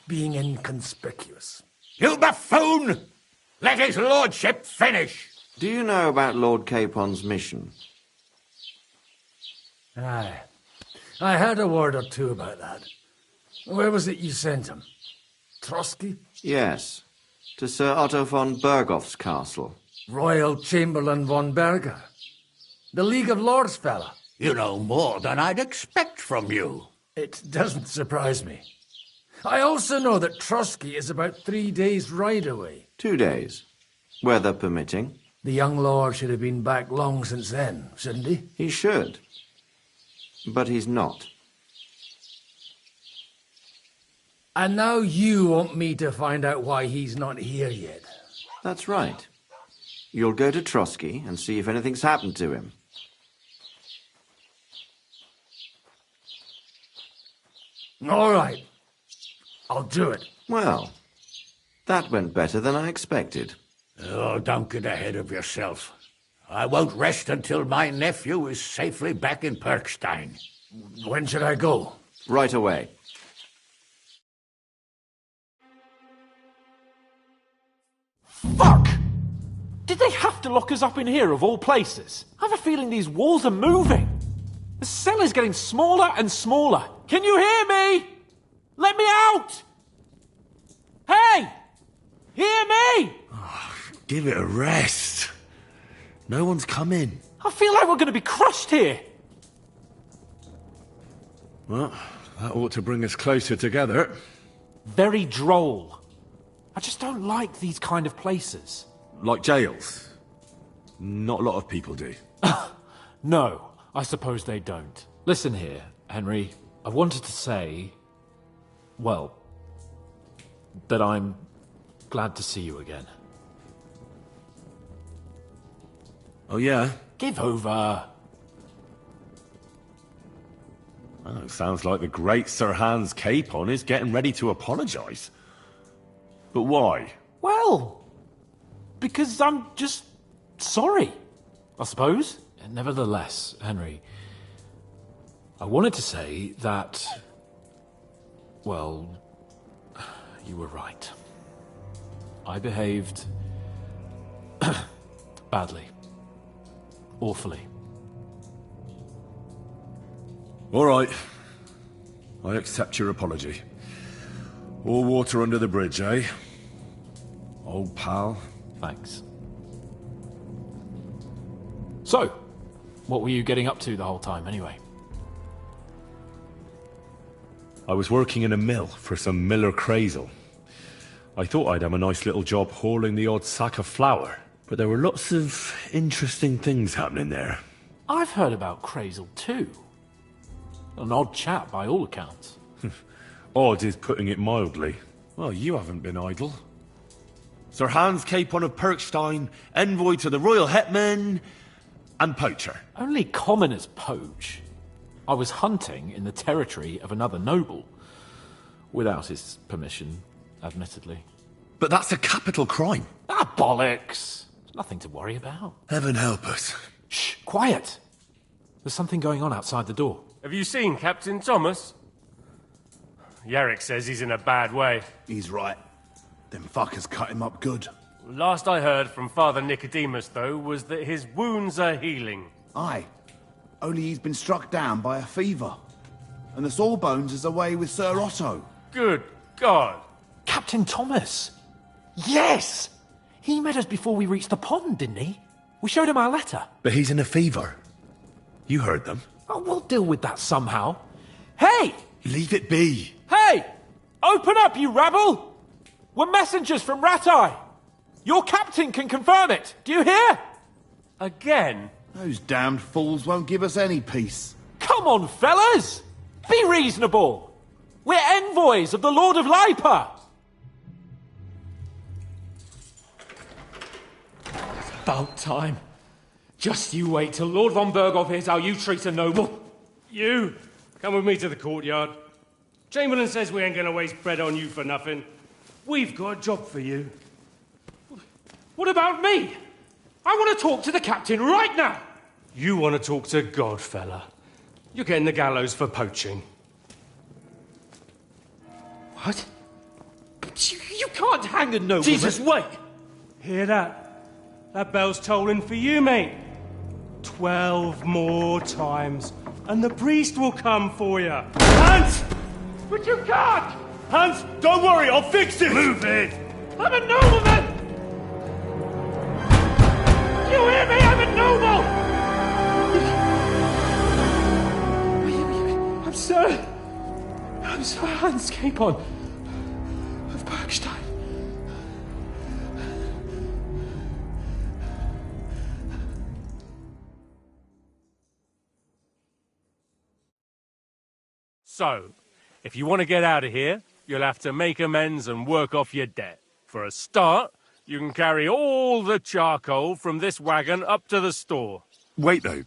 being inconspicuous. You buffoon! Let his lordship finish! Do you know about Lord Capon's mission? Aye. I heard a word or two about that. Where was it you sent him? Trotsky? Yes, to Sir Otto von Bergoff's castle. Royal Chamberlain von Berger. The League of Lords fella. You know more than I'd expect from you. It doesn't surprise me. I also know that Trotsky is about 3 days' ride away. 2 days, weather permitting. The young lord should have been back long since then, shouldn't he? He should. But he's not. And now you want me to find out why he's not here yet. That's right. You'll go to Trotsky and see if anything's happened to him. All right. I'll do it. Well, that went better than I expected. Oh, don't get ahead of yourself. I won't rest until my nephew is safely back in Perkstein. When should I go? Right away. Fuck! Did they have to lock us up in here, of all places? I have a feeling these walls are moving. The cell is getting smaller and smaller. Can you hear me? Let me out! Hey! Hear me! Oh, give it a rest. No one's coming. I feel like we're going to be crushed here. Well, that ought to bring us closer together. Very droll. I just don't like these kind of places. Like jails? Not a lot of people do. No, I suppose they don't. Listen here, Henry. I wanted to say, well, that I'm glad to see you again. Oh, yeah? Give over. Oh, it sounds like the great Sir Hans Capon is getting ready to apologise. But why? Well, because I'm just sorry, I suppose. Nevertheless, Henry, I wanted to say that, well, you were right. I behaved badly. Awfully. All right. I accept your apology. All water under the bridge, eh? Old pal. Thanks. So, what were you getting up to the whole time, anyway? I was working in a mill for some Miller Crazel. I thought I'd have a nice little job hauling the odd sack of flour, but there were lots of interesting things happening there. I've heard about Crazel too. An odd chap by all accounts. Odd is putting it mildly. Well, you haven't been idle. Sir Hans Capon of Perkstein, envoy to the royal hetman, and poacher. Only commoners poach. I was hunting in the territory of another noble. Without his permission, admittedly. But that's a capital crime. Ah, bollocks! Nothing to worry about. Heaven help us. Shh, quiet! There's something going on outside the door. Have you seen Captain Thomas? Yarrick says he's in a bad way. He's right. Them fuckers cut him up good. Last I heard from Father Nicodemus, though, was that his wounds are healing. Aye. Only he's been struck down by a fever. And the Sawbones is away with Sir Otto. Good God. Captain Thomas! Yes! He met us before we reached the pond, didn't he? We showed him our letter. But he's in a fever. You heard them. Oh, we'll deal with that somehow. Hey! Leave it be. Hey! Open up, you rabble! We're messengers from Ratai. Your captain can confirm it. Do you hear? Again? Those damned fools won't give us any peace. Come on, fellas! Be reasonable! We're envoys of the Lord of Lipa! It's about time. Just you wait till Lord von Berghoff hears how you treat a noble. You, come with me to the courtyard. Chamberlain says we ain't gonna waste bread on you for nothing. We've got a job for you. What about me? I want to talk to the captain right now! You want to talk to God, fella. You're getting the gallows for poaching. What? But you can't hang a nobleman. Jesus, wait! Hear that? That bell's tolling for you, mate. 12 more times, and the priest will come for you. Hans! But you can't! Hans, don't worry, I'll fix it! Move it! I'm a nobleman! You hear me? I'm a noble! I'm Sir Hans Capon of Bergstein. So, if you want to get out of here, you'll have to make amends and work off your debt. For a start, you can carry all the charcoal from this wagon up to the store. Wait, though.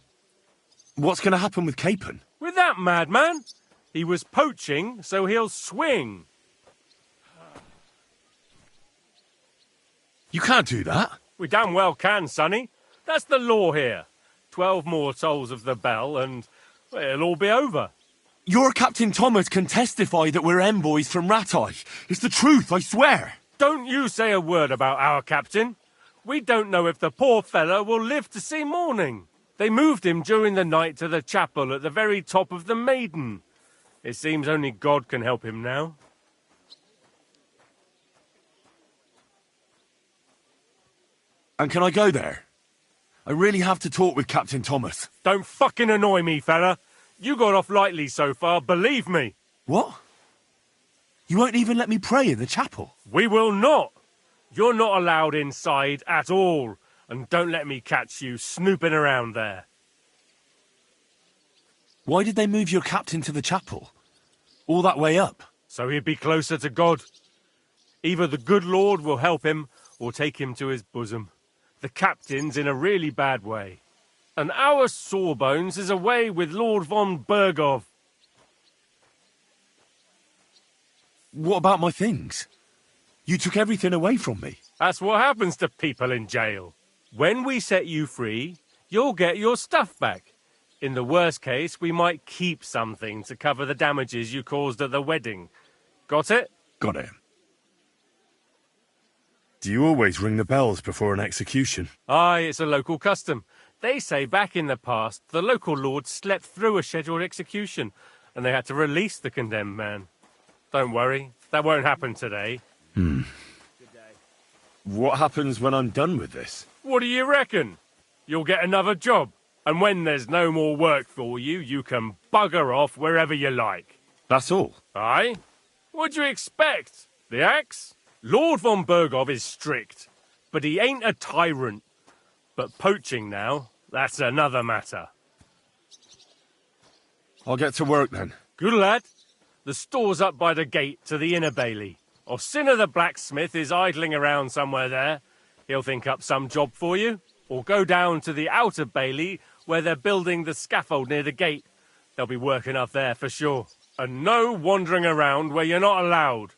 What's going to happen with Capon? With that madman? He was poaching, so he'll swing. You can't do that. We damn well can, Sonny. That's the law here. 12 more tolls of the bell and well, it'll all be over. Your Captain Thomas can testify that we're envoys from Ratai. It's the truth, I swear. Don't you say a word about our captain. We don't know if the poor fellow will live to see morning. They moved him during the night to the chapel at the very top of the Maiden. It seems only God can help him now. And can I go there? I really have to talk with Captain Thomas. Don't fucking annoy me, fella. You got off lightly so far, believe me. What? You won't even let me pray in the chapel? We will not. You're not allowed inside at all. And don't let me catch you snooping around there. Why did they move your captain to the chapel? All that way up? So he'd be closer to God. Either the good Lord will help him or take him to his bosom. The captain's in a really bad way. And our Sawbones is away with Lord von Berghoff. What about my things? You took everything away from me. That's what happens to people in jail. When we set you free, you'll get your stuff back. In the worst case, we might keep something to cover the damages you caused at the wedding. Got it? Got it. Do you always ring the bells before an execution? Aye, it's a local custom. They say back in the past, the local lord slept through a scheduled execution, and they had to release the condemned man. Don't worry, that won't happen today. What happens when I'm done with this? What do you reckon? You'll get another job, and when there's no more work for you, you can bugger off wherever you like. That's all? Aye? What'd you expect? The axe? Lord von Berghoff is strict, but he ain't a tyrant. But poaching now, that's another matter. I'll get to work then. Good lad. The store's up by the gate to the inner bailey. Orsina the blacksmith is idling around somewhere there. He'll think up some job for you. Or go down to the outer bailey where they're building the scaffold near the gate. They'll be working up there for sure. And no wandering around where you're not allowed.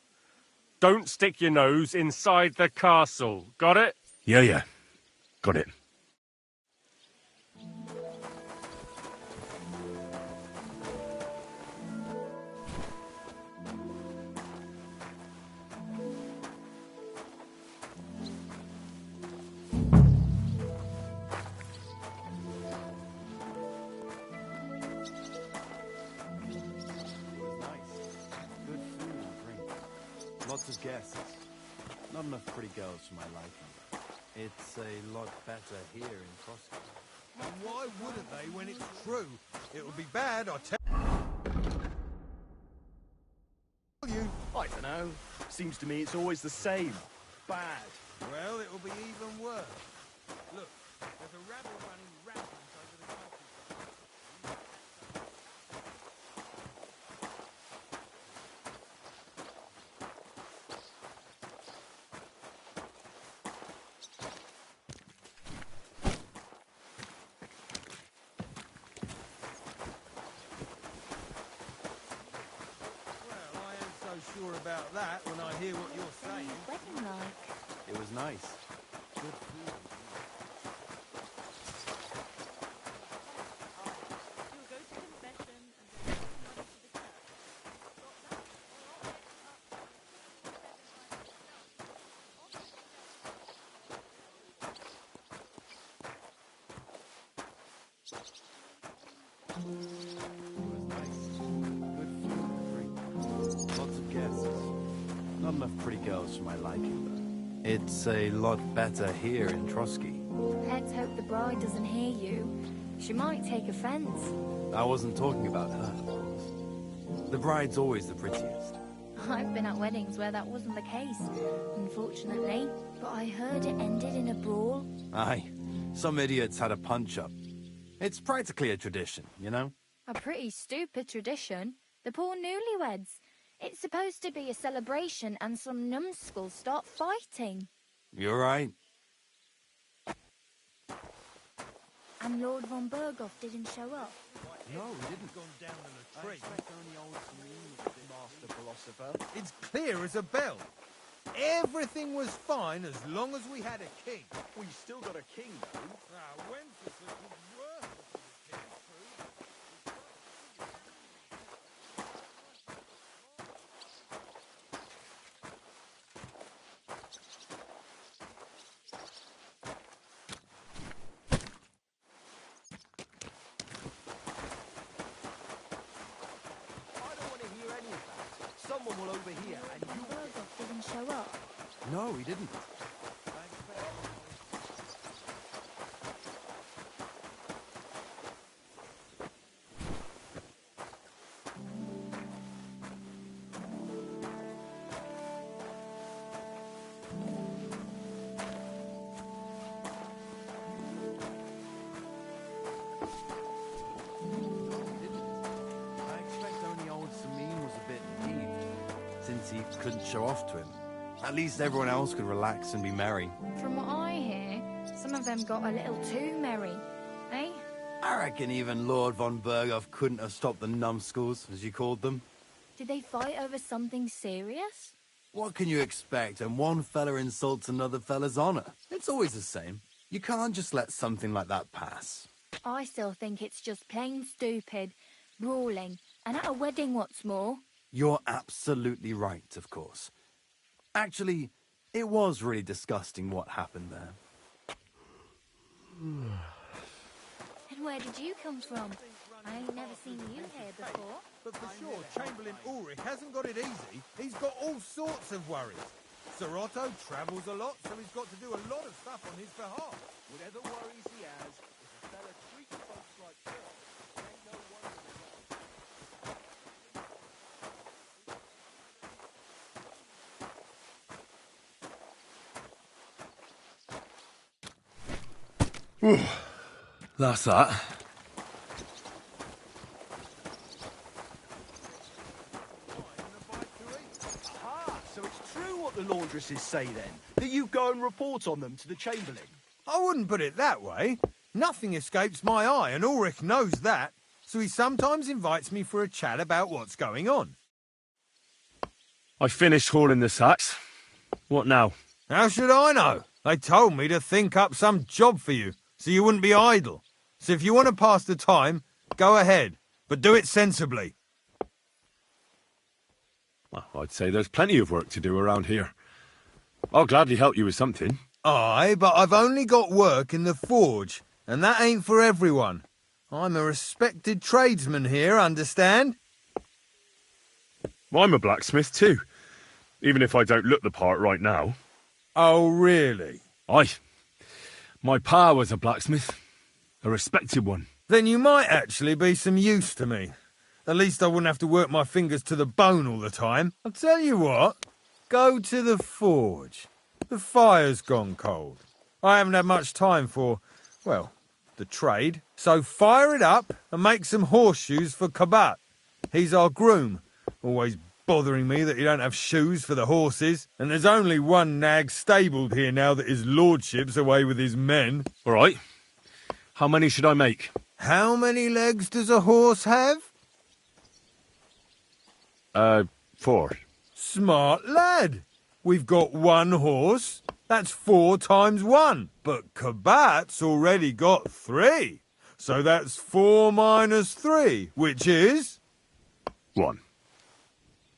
Don't stick your nose inside the castle. Got it? Yeah. Got it. Lots of guests. Not enough pretty girls for my liking. It's a lot better here in Tosca. Why wouldn't they when it's true? It would be bad, I tell you. I don't know. Seems to me it's always the same. Bad. Well, it'll be even worse. Look, there's a rabble running rampant over the countryside. Well, I ain't so sure about that when I hear what you're saying. Wedding like. It was nice. Good food. Lots of guests. Not enough pretty girls for my liking, though. It's a lot better here in Trotsky. Let's hope the bride doesn't hear you. She might take offense. I wasn't talking about her, of course. The bride's always the prettiest. I've been at weddings where that wasn't the case, unfortunately. But I heard it ended in a brawl. Aye. Some idiots had a punch-up. It's practically a tradition, you know? A pretty stupid tradition. The poor newlyweds. It's supposed to be a celebration and some numbskulls start fighting. You're right. And Lord von Berghoff didn't show up. No, he didn't. Gone down in a tree. Only old Semine was the master philosopher. It's clear as a bell. Everything was fine as long as we had a king. Well, you still got a king, though. Wenceslas was worse than the king. I don't want to hear any of that. Someone will overhear, and you... Berghoff didn't show up. No, he didn't. I expect only old Semine was a bit peeved, since he couldn't show off to him. At least everyone else could relax and be merry. From what I hear, some of them got a little too merry, eh? I reckon even Lord von Berghoff couldn't have stopped the numbskulls, as you called them. Did they fight over something serious? What can you expect when one fella insults another fella's honor? It's always the same. You can't just let something like that pass. I still think it's just plain stupid, brawling, and at a wedding what's more. You're absolutely right, of course. Actually, it was really disgusting what happened there. And where did you come from? I ain't never seen you here before. But for sure, Chamberlain Ulrich hasn't got it easy. He's got all sorts of worries. Sir Otto travels a lot, so he's got to do a lot of stuff on his behalf. Whatever worries he has, if a fella treats folks like girls, ain't no wonder. That's that. Ah, so it's true what the laundresses say then, that you go and report on them to the Chamberlain. I wouldn't put it that way. Nothing escapes my eye, and Ulrich knows that, so he sometimes invites me for a chat about what's going on. I finished hauling the sacks. What now? How should I know? They told me to think up some job for you, so you wouldn't be idle. So if you want to pass the time, go ahead, but do it sensibly. Well, I'd say there's plenty of work to do around here. I'll gladly help you with something. Aye, but I've only got work in the forge, and that ain't for everyone. I'm a respected tradesman here, understand? I'm a blacksmith too, even if I don't look the part right now. Oh, really? Aye. My pa was a blacksmith. A respected one. Then you might actually be some use to me. At least I wouldn't have to work my fingers to the bone all the time. I'll tell you what, go to the forge. The fire's gone cold. I haven't had much time for, well, the trade. So fire it up and make some horseshoes for Kabat. He's our groom, always bothering me that he don't have shoes for the horses. And there's only one nag stabled here now that his lordship's away with his men. All right. How many should I make? How many legs does a horse have? 4. Smart lad. We've got one horse. That's 4 times 1. But Kabat's already got 3. So that's 4 minus 3, which is... 1.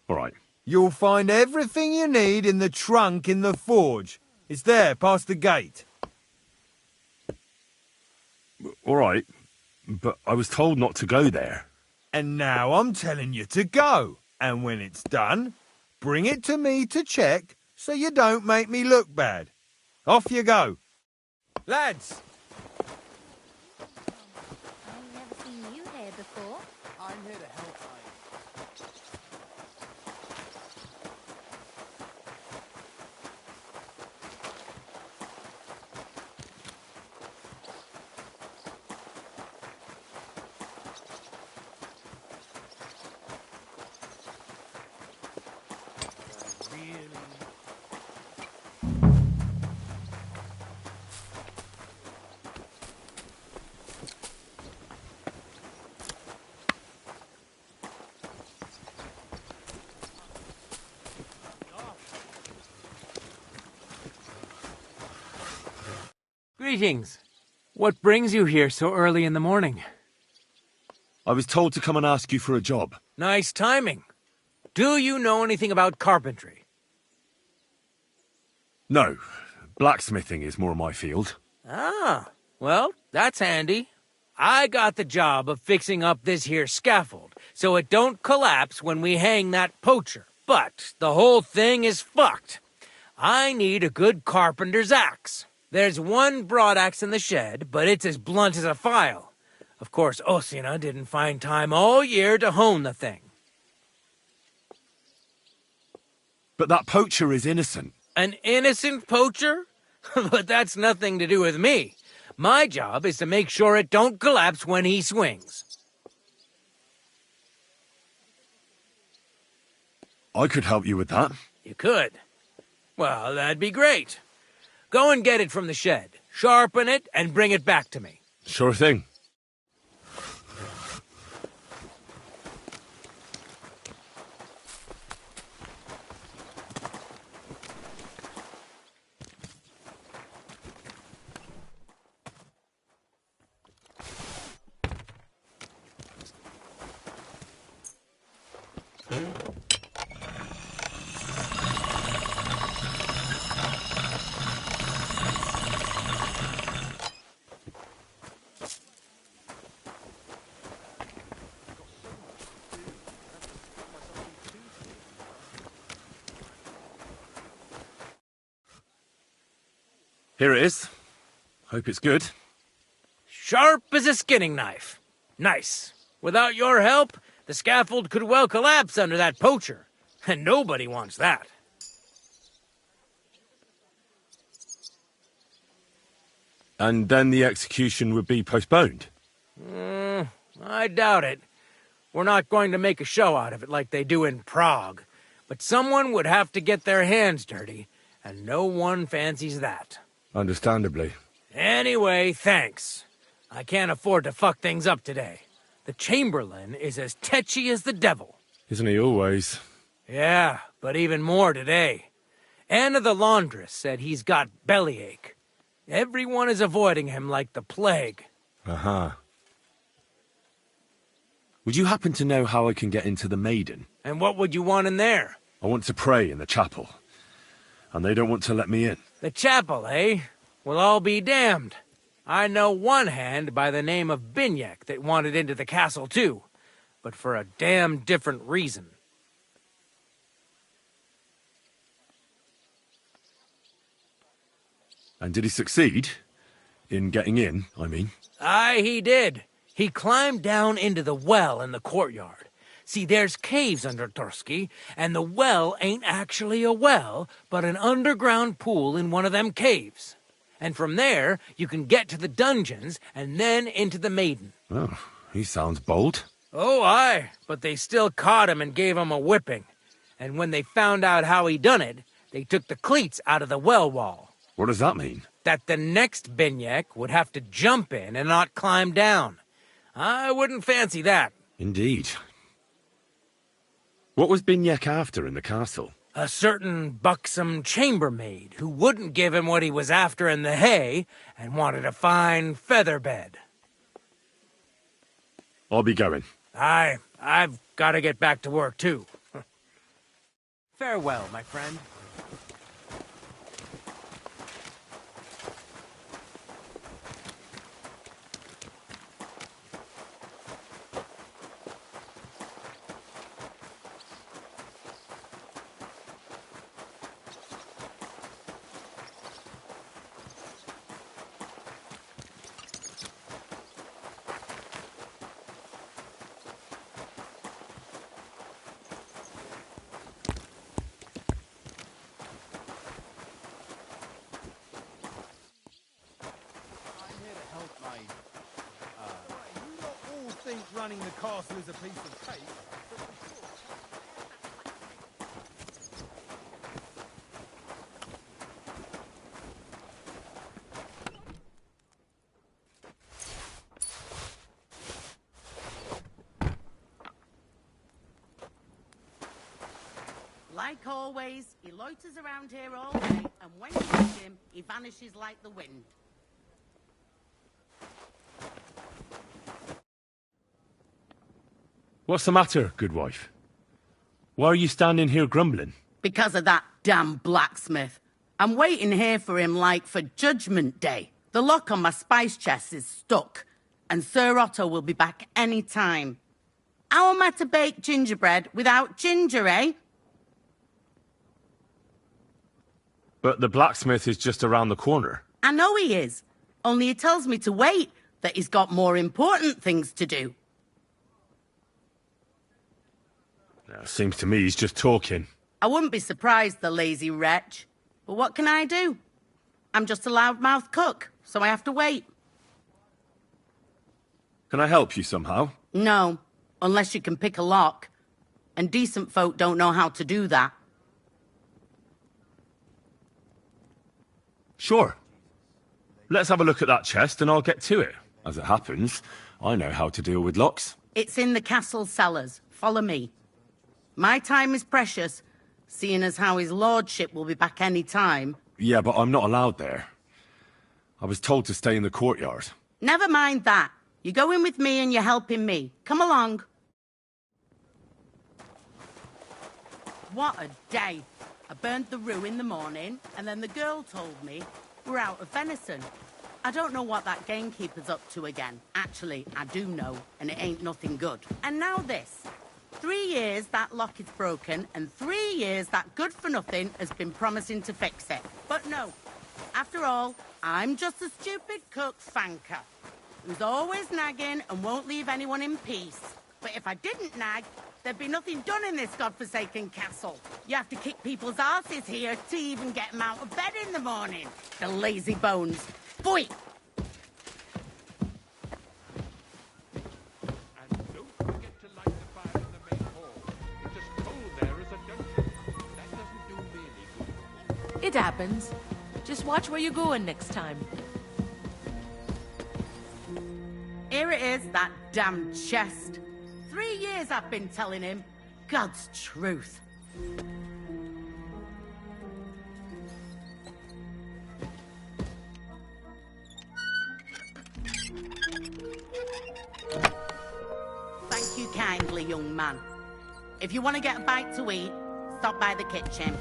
All right. You'll find everything you need in the trunk in the forge. It's there, past the gate. All right. But I was told not to go there. And now I'm telling you to go. And when it's done, bring it to me to check so you don't make me look bad. Off you go. Lads! I've never seen you here before. I'm here to help, Greetings. What brings you here so early in the morning? I was told to come and ask you for a job. Nice timing. Do you know anything about carpentry? No. Blacksmithing is more my field. Ah, well, that's handy. I got the job of fixing up this here scaffold, so it don't collapse when we hang that poacher. But the whole thing is fucked. I need a good carpenter's axe. There's one broadaxe in the shed, but it's as blunt as a file. Of course, Osina didn't find time all year to hone the thing. But that poacher is innocent. An innocent poacher? But that's nothing to do with me. My job is to make sure it don't collapse when he swings. I could help you with that. You could? Well, that'd be great. Go and get it from the shed, sharpen it, and bring it back to me. Sure thing. Here it is. Hope it's good. Sharp as a skinning knife. Nice. Without your help, the scaffold could well collapse under that poacher. And nobody wants that. And then the execution would be postponed? I doubt it. We're not going to make a show out of it like they do in Prague. But someone would have to get their hands dirty, and no one fancies that. Understandably. Anyway, thanks. I can't afford to fuck things up today. The Chamberlain is as tetchy as the devil. Isn't he always? Yeah, but even more today. Anna the laundress said he's got bellyache. Everyone is avoiding him like the plague. Uh-huh. Would you happen to know how I can get into the Maiden? And what would you want in there? I want to pray in the chapel. And they don't want to let me in. The chapel, eh? Well, I'll be damned. I know one hand by the name of Binyek that wanted into the castle too, but for a damn different reason. And did he succeed? In getting in, I mean? Aye, he did. He climbed down into the well in the courtyard, See, there's caves under Tursky, and the well ain't actually a well, but an underground pool in one of them caves. And from there, you can get to the dungeons, and then into the Maiden. Oh, he sounds bold. Oh, aye, but they still caught him and gave him a whipping. And when they found out how he done it, they took the cleats out of the well wall. What does that mean? That the next Binyek would have to jump in and not climb down. I wouldn't fancy that. Indeed. What was Binyek after in the castle? A certain buxom chambermaid who wouldn't give him what he was after in the hay and wanted a fine feather bed. I'll be going. Aye, I've got to get back to work too. Farewell, my friend. Running the castle is a piece of cake. Like always, he loiters around here all day, and when you see him, he vanishes like the wind. What's the matter, good wife? Why are you standing here grumbling? Because of that damn blacksmith. I'm waiting here for him like for Judgment Day. The lock on my spice chest is stuck, and Sir Otto will be back any time. How am I to bake gingerbread without ginger, eh? But the blacksmith is just around the corner. I know he is, only he tells me to wait, that he's got more important things to do. Seems to me he's just talking. I wouldn't be surprised, the lazy wretch. But what can I do? I'm just a loudmouth cook, so I have to wait. Can I help you somehow? No, unless you can pick a lock. And decent folk don't know how to do that. Sure. Let's have a look at that chest and I'll get to it. As it happens, I know how to deal with locks. It's in the castle cellars. Follow me. My time is precious, seeing as how his lordship will be back any time. Yeah, but I'm not allowed there. I was told to stay in the courtyard. Never mind that. You're going with me and you're helping me. Come along. What a day. I burned the rue in the morning, and then the girl told me we're out of venison. I don't know what that gamekeeper's up to again. Actually, I do know, and it ain't nothing good. And now this. 3 years that lock is broken, and 3 years that good-for-nothing has been promising to fix it. But no. After all, I'm just a stupid cook fanker who's always nagging and won't leave anyone in peace. But if I didn't nag, there'd be nothing done in this godforsaken castle. You have to kick people's asses here to even get them out of bed in the morning. The lazy bones. Boy! It happens. Just watch where you're going next time. Here it is, that damn chest. 3 years I've been telling him. God's truth. Thank you kindly, young man. If you want to get a bite to eat, stop by the kitchen.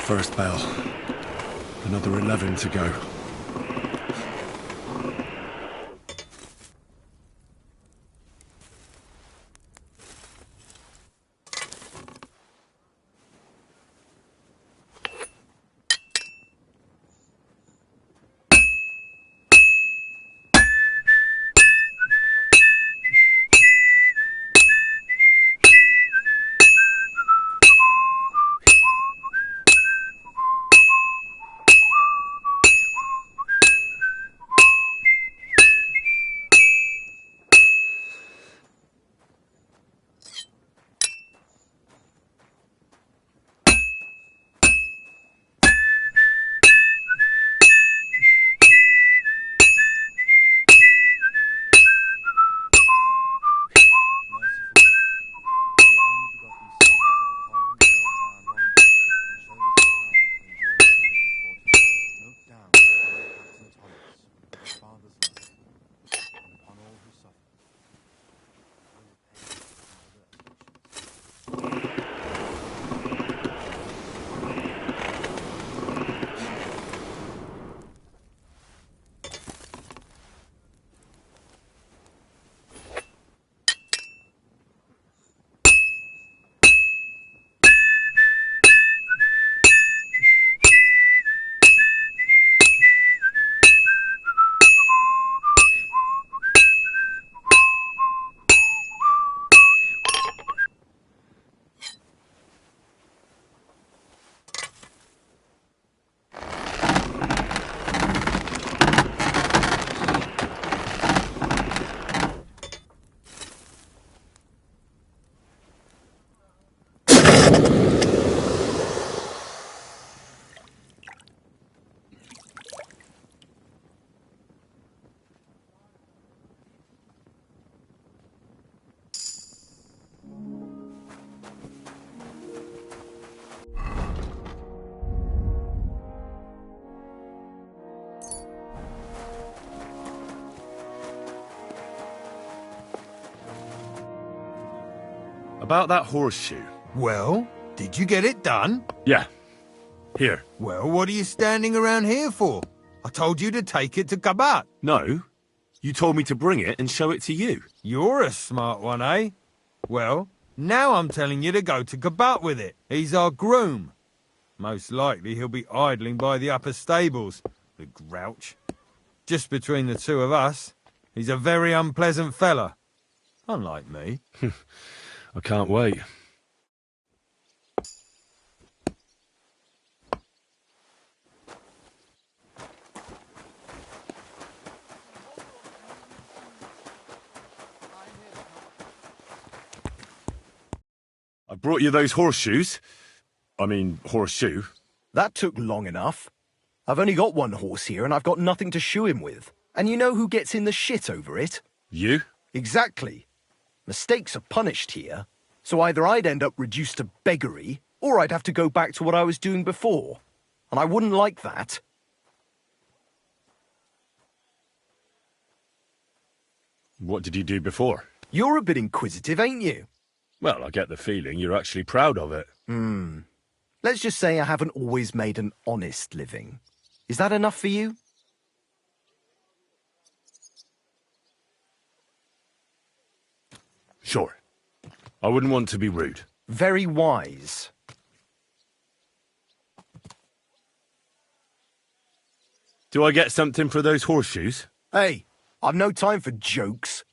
first bell. Another 11 to go. About that horseshoe. Well, did you get it done? Yeah. Here. Well, what are you standing around here for? I told you to take it to Kabat. No. You told me to bring it and show it to you. You're a smart one, eh? Well, now I'm telling you to go to Kabat with it. He's our groom. Most likely he'll be idling by the upper stables, the grouch. Just between the two of us, he's a very unpleasant fella. Unlike me. I can't wait. I brought you those horseshoes. I mean, horseshoe. That took long enough. I've only got one horse here and I've got nothing to shoe him with. And you know who gets in the shit over it? You? Exactly. Mistakes are punished here, so either I'd end up reduced to beggary, or I'd have to go back to what I was doing before. And I wouldn't like that. What did you do before? You're a bit inquisitive, ain't you? Well, I get the feeling you're actually proud of it. Let's just say I haven't always made an honest living. Is that enough for you? Sure. I wouldn't want to be rude. Very wise. Do I get something for those horseshoes? Hey, I've no time for jokes.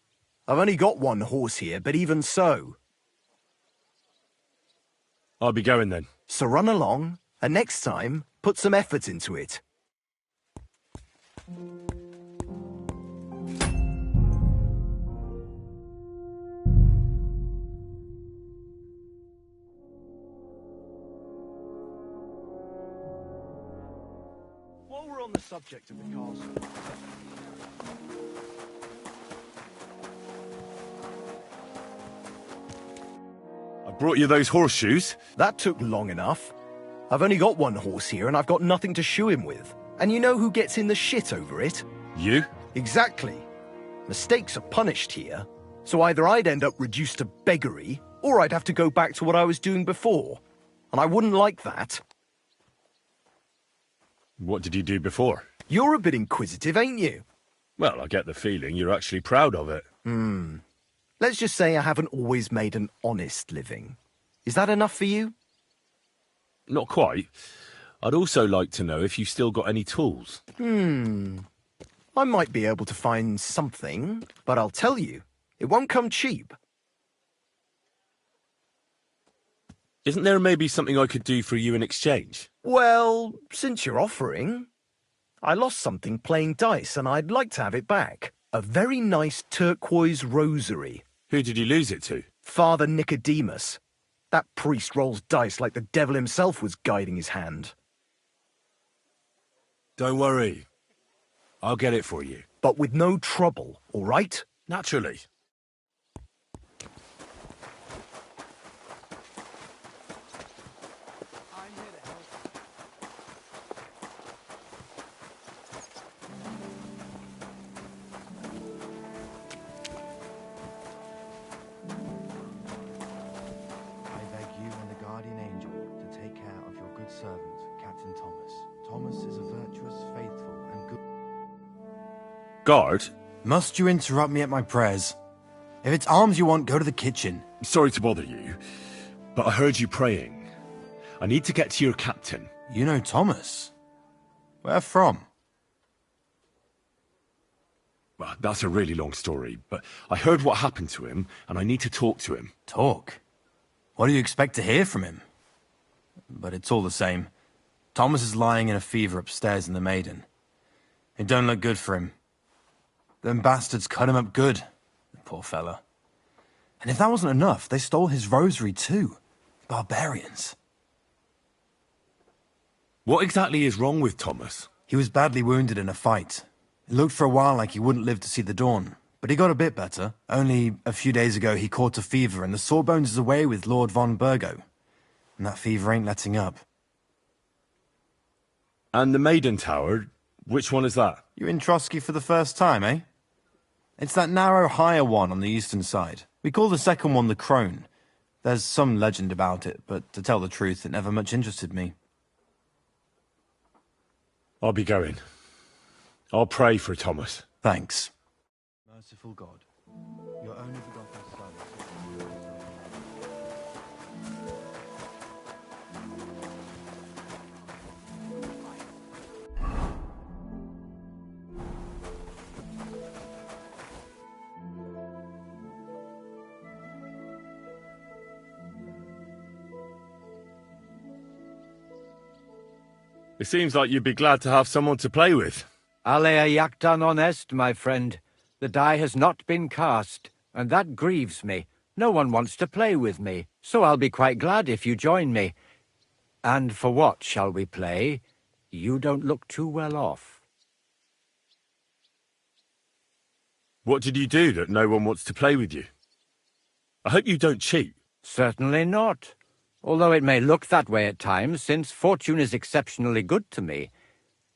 I've only got one horse here, but even so. I'll be going then. So run along, and next time, put some effort into it. While we're on the subject of the castle... I brought you those horseshoes. That took long enough. I've only got one horse here and I've got nothing to shoe him with. And you know who gets in the shit over it? You? Exactly. Mistakes are punished here, so either I'd end up reduced to beggary, or I'd have to go back to what I was doing before. And I wouldn't like that. What did you do before? You're a bit inquisitive, ain't you? Well, I get the feeling you're actually proud of it. Let's just say I haven't always made an honest living. Is that enough for you? Not quite. I'd also like to know if you still got any tools. I might be able to find something, but I'll tell you, it won't come cheap. Isn't there maybe something I could do for you in exchange? Well, since you're offering, I lost something playing dice and I'd like to have it back. A very nice turquoise rosary. Who did you lose it to? Father Nicodemus. That priest rolls dice like the devil himself was guiding his hand. Don't worry. I'll get it for you. But with no trouble, all right? Naturally. Guard? Must you interrupt me at my prayers? If it's alms you want, go to the kitchen. Sorry to bother you, but I heard you praying. I need to get to your captain. You know Thomas? Where from? Well, that's a really long story, but I heard what happened to him, and I need to talk to him. Talk? What do you expect to hear from him? But it's all the same. Thomas is lying in a fever upstairs in the Maiden. It don't look good for him. Them bastards cut him up good, the poor fella. And if that wasn't enough, they stole his rosary too. Barbarians. What exactly is wrong with Thomas? He was badly wounded in a fight. It looked for a while like he wouldn't live to see the dawn, but he got a bit better. Only a few days ago he caught a fever and the sawbones is away with Lord von Burgo. And that fever ain't letting up. And the Maiden Tower, which one is that? You're in Trotsky for the first time, eh? It's that narrow, higher one on the eastern side. We call the second one the Crone. There's some legend about it, but to tell the truth, it never much interested me. I'll be going. I'll pray for Thomas. Thanks. Merciful God, your only begotten Son. It seems like you'd be glad to have someone to play with. Alea jacta non est, my friend. The die has not been cast, and that grieves me. No one wants to play with me, so I'll be quite glad if you join me. And for what shall we play? You don't look too well off. What did you do that no one wants to play with you? I hope you don't cheat. Certainly not. Although it may look that way at times, since fortune is exceptionally good to me.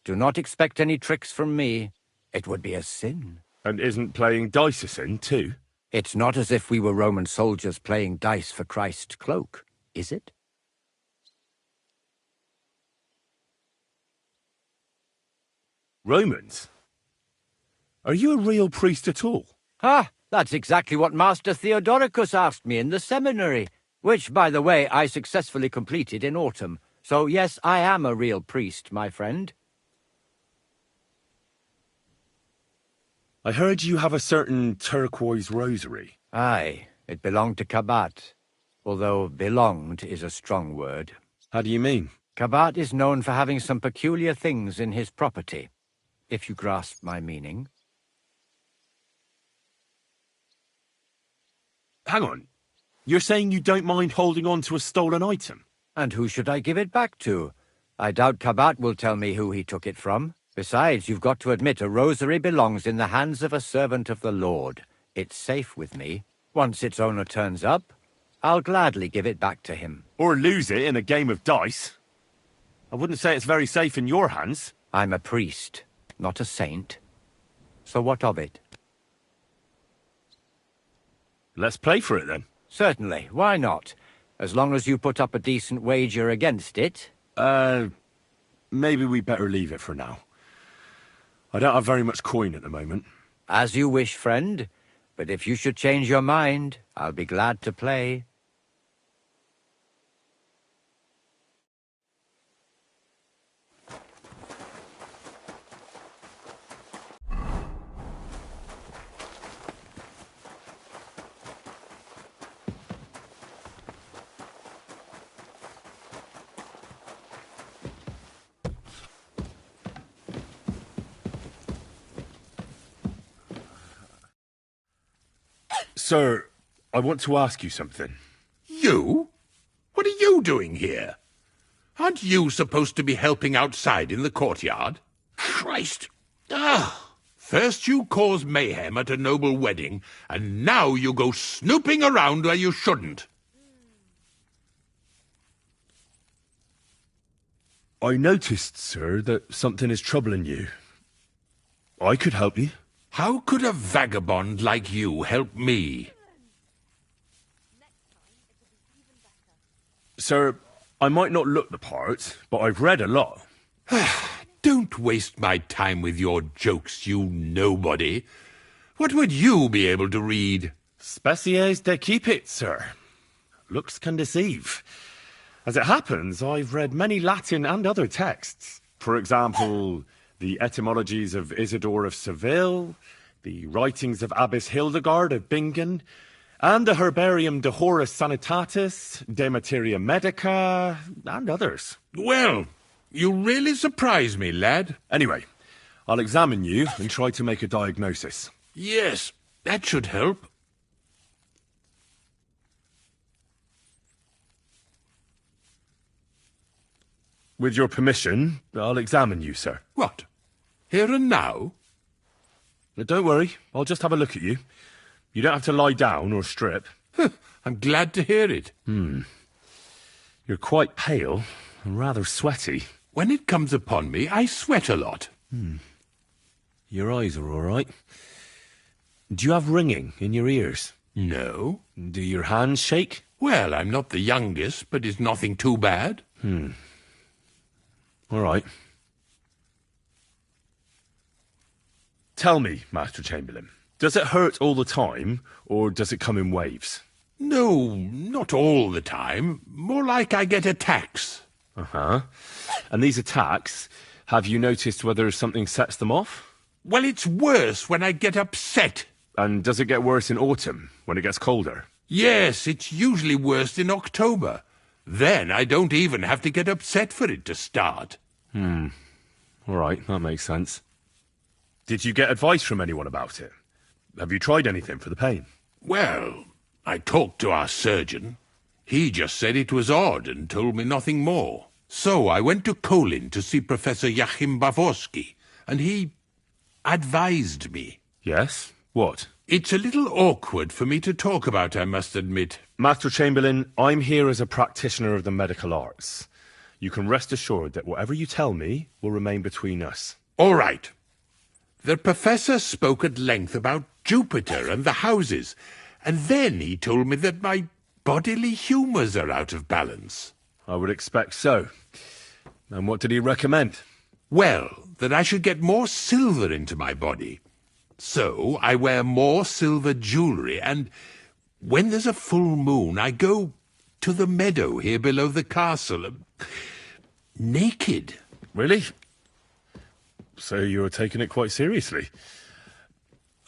Do not expect any tricks from me. It would be a sin. And isn't playing dice a sin, too? It's not as if we were Roman soldiers playing dice for Christ's cloak, is it? Romans? Are you a real priest at all? Ah, that's exactly what Master Theodoricus asked me in the seminary, which, by the way, I successfully completed in autumn. So yes, I am a real priest, my friend. I heard you have a certain turquoise rosary. Aye, it belonged to Kabat, although belonged is a strong word. How do you mean? Kabat is known for having some peculiar things in his property, if you grasp my meaning. Hang on. You're saying you don't mind holding on to a stolen item? And who should I give it back to? I doubt Kabat will tell me who he took it from. Besides, you've got to admit a rosary belongs in the hands of a servant of the Lord. It's safe with me. Once its owner turns up, I'll gladly give it back to him. Or lose it in a game of dice. I wouldn't say it's very safe in your hands. I'm a priest, not a saint. So what of it? Let's play for it then. Certainly, why not? As long as you put up a decent wager against it. maybe we better leave it for now. I don't have very much coin at the moment. As you wish, friend. But if you should change your mind, I'll be glad to play. Sir, I want to ask you something. You? What are you doing here? Aren't you supposed to be helping outside in the courtyard? Christ! First you cause mayhem at a noble wedding, and now you go snooping around where you shouldn't. I noticed, sir, that something is troubling you. I could help you. How could a vagabond like you help me? Sir, I might not look the part, but I've read a lot. Don't waste my time with your jokes, you nobody. What would you be able to read? Species de keep sir. Looks can deceive. As it happens, I've read many Latin and other texts. For example, the etymologies of Isidore of Seville, the writings of Abbess Hildegard of Bingen, and the Herbarium de Horis Sanitatis, De Materia Medica, and others. Well, you really surprise me, lad. Anyway, I'll examine you and try to make a diagnosis. Yes, that should help. With your permission, I'll examine you, sir. What? Here and now? Don't worry, I'll just have a look at you. You don't have to lie down or strip. I'm glad to hear it. You're quite pale and rather sweaty. When it comes upon me, I sweat a lot. Your eyes are all right. Do you have ringing in your ears? No. Do your hands shake? Well, I'm not the youngest, but it's nothing too bad. All right. Tell me, Master Chamberlain, does it hurt all the time, or does it come in waves? No, not all the time. More like I get attacks. Uh-huh. And these attacks, have you noticed whether something sets them off? Well, it's worse when I get upset. And does it get worse in autumn, when it gets colder? Yes, it's usually worse in October. Then I don't even have to get upset for it to start. All right, that makes sense. Did you get advice from anyone about it? Have you tried anything for the pain? Well, I talked to our surgeon. He just said it was odd and told me nothing more. So I went to Kolin to see Professor Joachim Bavorski, and he advised me. Yes? What? It's a little awkward for me to talk about, I must admit. Master Chamberlain, I'm here as a practitioner of the medical arts. You can rest assured that whatever you tell me will remain between us. All right. The professor spoke at length about Jupiter and the houses, and then he told me that my bodily humours are out of balance. I would expect so. And what did he recommend? Well, that I should get more silver into my body. So I wear more silver jewellery, and when there's a full moon, I go to the meadow here below the castle, naked. Really? So you're taking it quite seriously.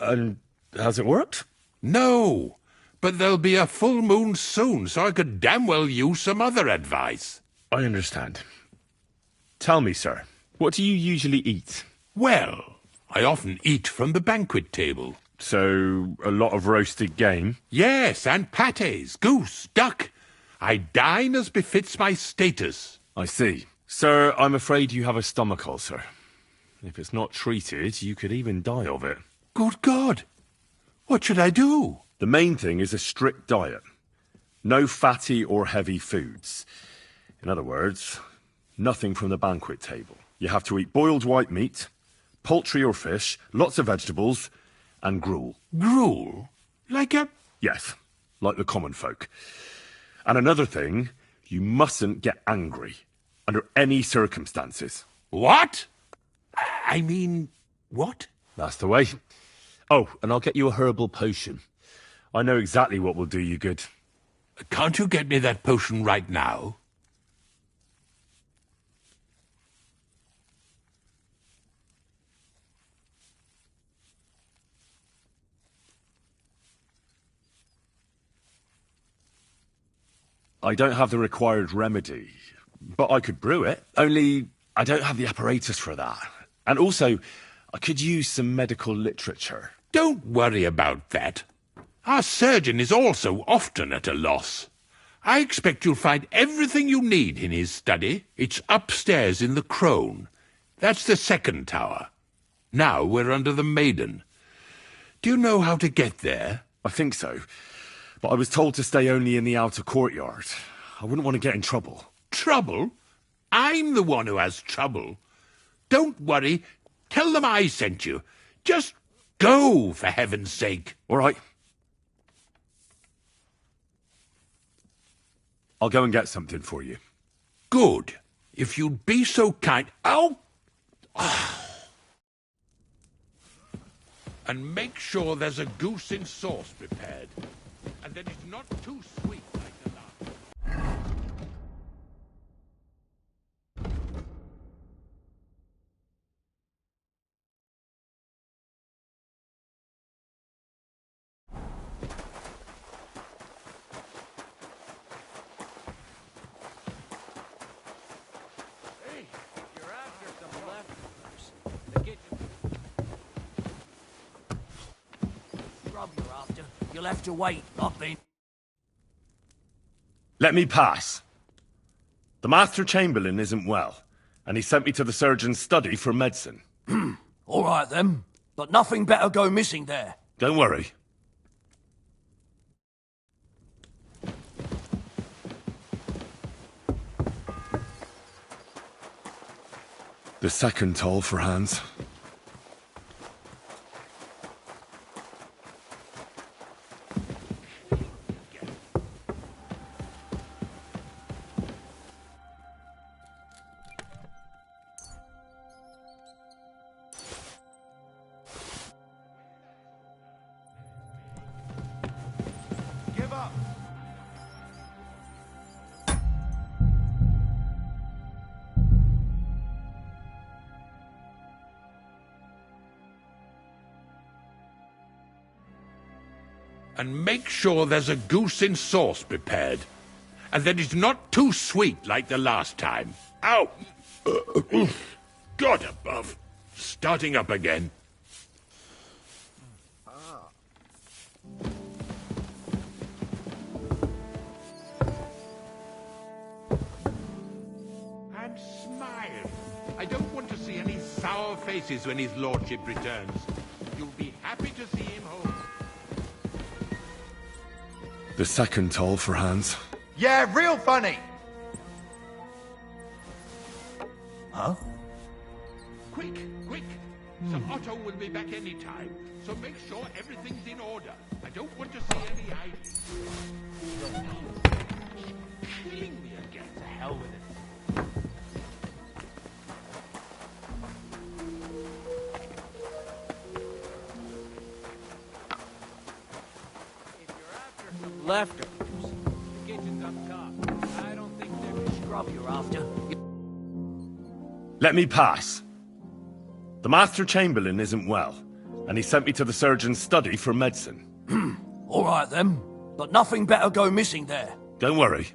And has it worked? No, but there'll be a full moon soon, so I could damn well use some other advice. I understand. Tell me, sir, what do you usually eat? Well, I often eat from the banquet table. So, a lot of roasted game? Yes, and pâtés, goose, duck. I dine as befits my status. I see. Sir, I'm afraid you have a stomach ulcer. If it's not treated, you could even die of it. Good God! What should I do? The main thing is a strict diet. No fatty or heavy foods. In other words, nothing from the banquet table. You have to eat boiled white meat, poultry or fish, lots of vegetables, and gruel. Gruel? Like a... Yes, like the common folk. And another thing, you mustn't get angry, under any circumstances. What? I mean, what? That's the way. Oh, and I'll get you a herbal potion. I know exactly what will do you good. Can't you get me that potion right now? I don't have the required remedy, but I could brew it. Only, I don't have the apparatus for that. And also, I could use some medical literature. Don't worry about that. Our surgeon is also often at a loss. I expect you'll find everything you need in his study. It's upstairs in the Crone. That's the second tower. Now we're under the Maiden. Do you know how to get there? I think so. But I was told to stay only in the outer courtyard. I wouldn't want to get in trouble. Trouble? I'm the one who has trouble. Don't worry. Tell them I sent you. Just go, for heaven's sake. All right. I'll go and get something for you. Good. If you'd be so kind... Oh! And make sure there's a goose in sauce prepared. And that it's not too sweet like the last. Hey, you're after some leftovers. The kitchen. Grub you're after. You'll have to wait. I've been... Let me pass. The Master Chamberlain isn't well, and he sent me to the surgeon's study for medicine. All right, then. But nothing better go missing there. Don't worry. The second toll for Hans. Give up! And make sure there's a goose in sauce prepared. And that it's not too sweet like the last time. Ow! God above. Starting up again. And smile. I don't want to see any sour faces when his lordship returns. You'll be happy to see him home. The second toll for Hans. Yeah, real funny! Huh? Quick, quick! Sir Otto will be back any time, so make sure everything's in order. I don't want to see any idling. Killing me again. To hell with it. Leftovers. The kitchen's up top. I don't think they're Scrub you're after. Let me pass. The Master Chamberlain isn't well, and he sent me to the surgeon's study for medicine. All right, then. But nothing better go missing there. Don't worry.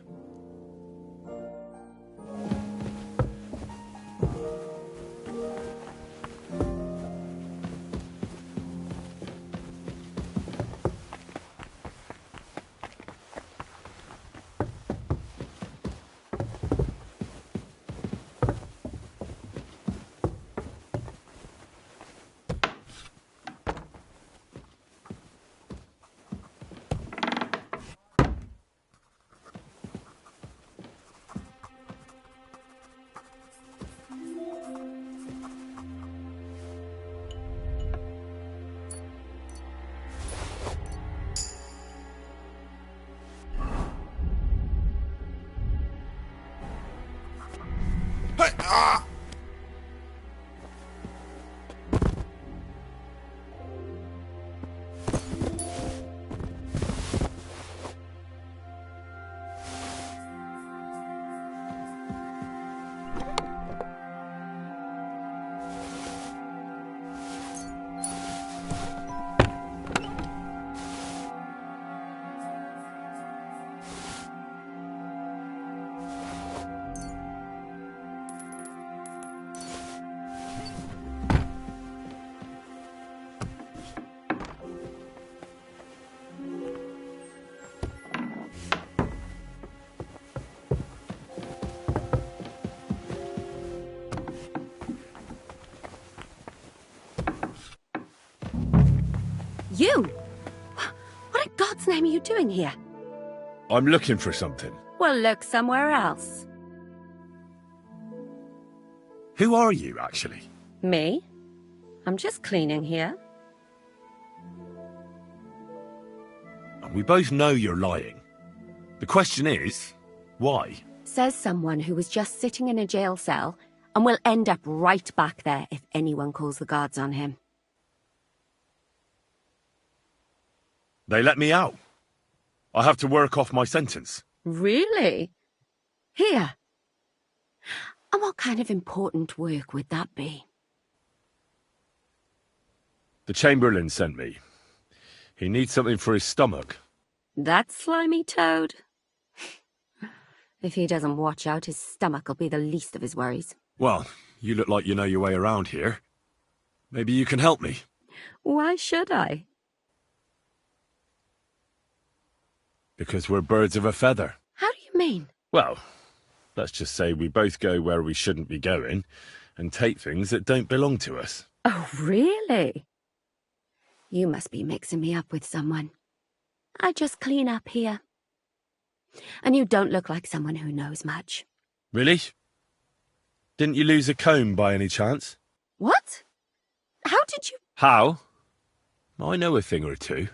You? What in God's name are you doing here? I'm looking for something. Well, look somewhere else. Who are you, actually? Me? I'm just cleaning here. And we both know you're lying. The question is, why? Says someone who was just sitting in a jail cell and will end up right back there if anyone calls the guards on him. They let me out. I have to work off my sentence. Really? Here. And what kind of important work would that be? The Chamberlain sent me. He needs something for his stomach. That slimy toad? If he doesn't watch out, his stomach will be the least of his worries. Well, you look like you know your way around here. Maybe you can help me. Why should I? Because we're birds of a feather. How do you mean? Well, let's just say we both go where we shouldn't be going and take things that don't belong to us. Oh, really? You must be mixing me up with someone. I just clean up here. And you don't look like someone who knows much. Really? Didn't you lose a comb by any chance? What? How did you... How? I know a thing or two.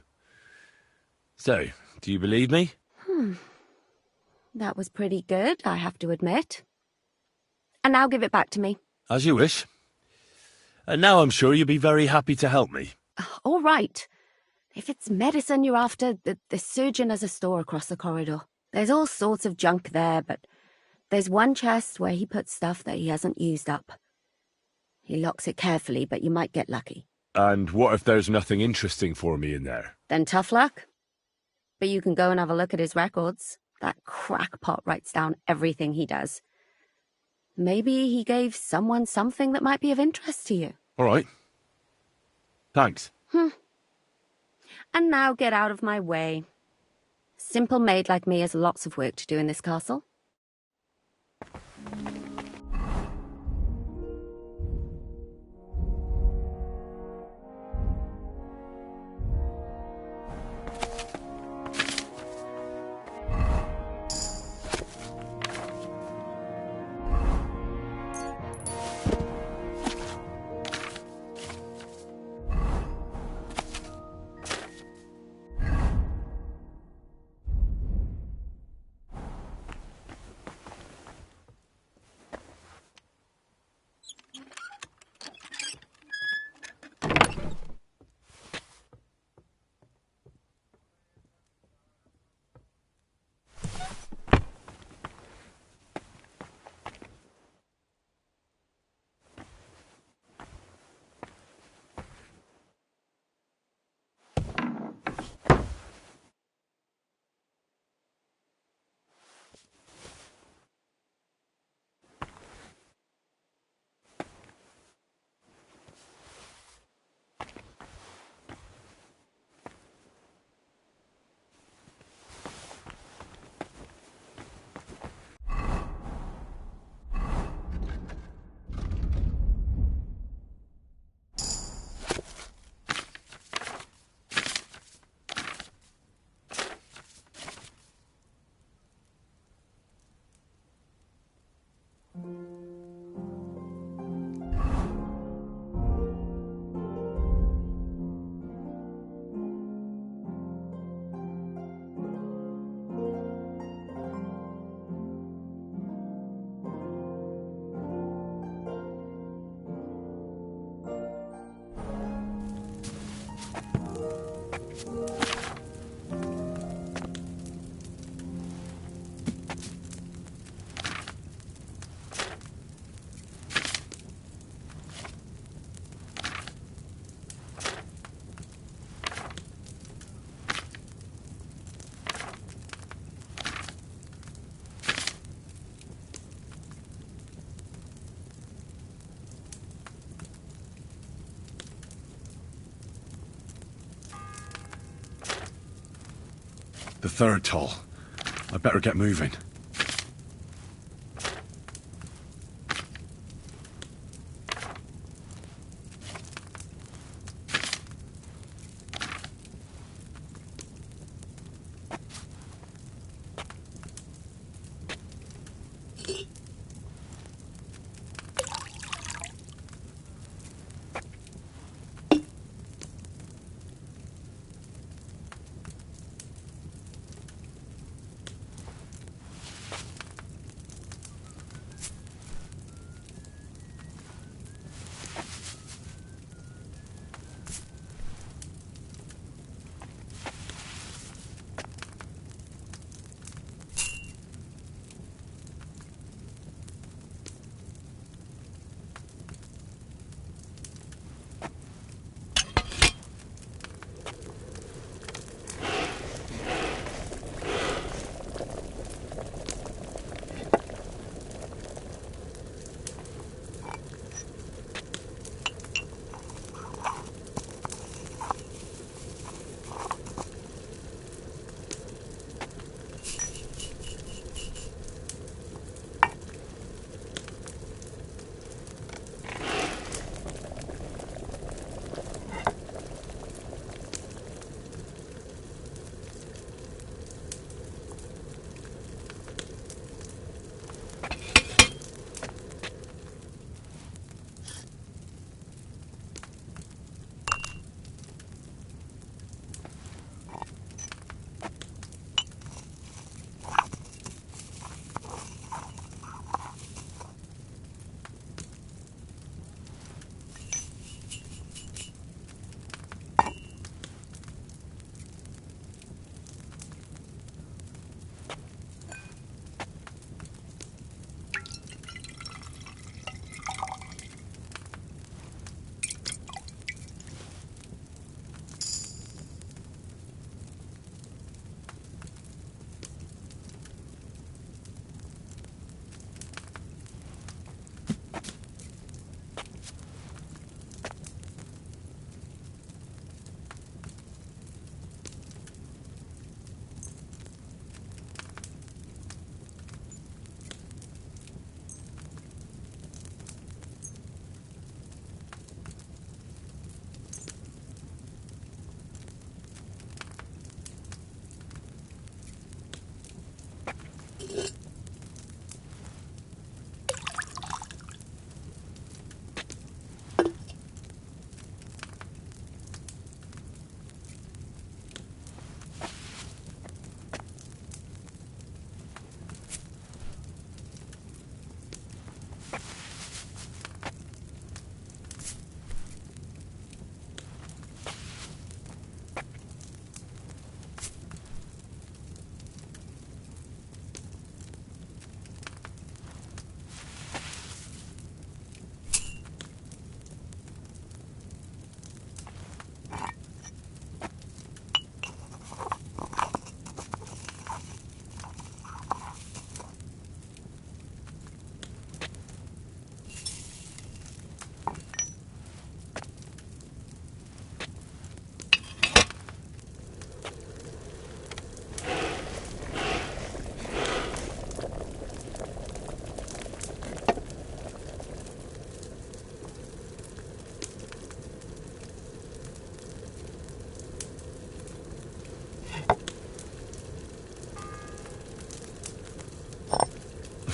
So, do you believe me? That was pretty good, I have to admit. And now give it back to me. As you wish. And now I'm sure you'll be very happy to help me. All right. If it's medicine you're after, the surgeon has a store across the corridor. There's all sorts of junk there, but there's one chest where he puts stuff that he hasn't used up. He locks it carefully, but you might get lucky. And what if there's nothing interesting for me in there? Then tough luck. But you can go and have a look at his records. That crackpot writes down everything he does. Maybe he gave someone something that might be of interest to you. All right. Thanks. And now get out of my way. Simple maid like me has lots of work to do in this castle. The third toll. I better get moving.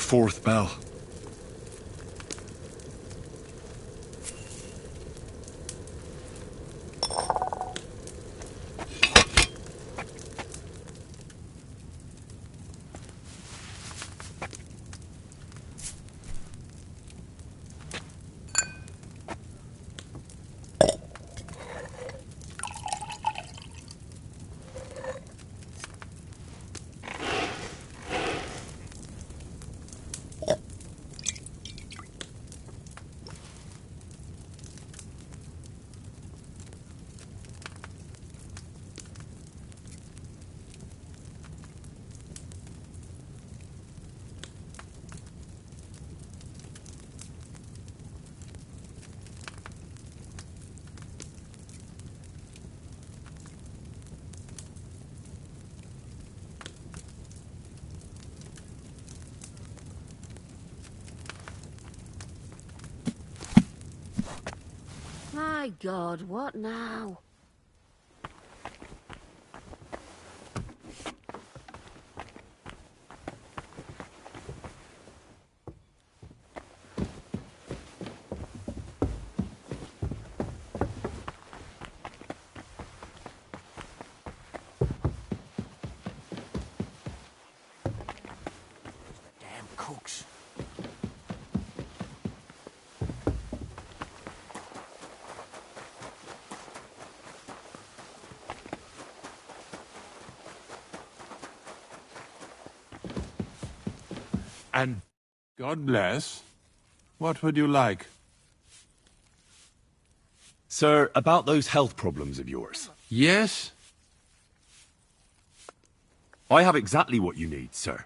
fourth bell. My God, what now? Damn cooks. And God bless. What would you like? Sir, about those health problems of yours. Yes? I have exactly what you need, sir.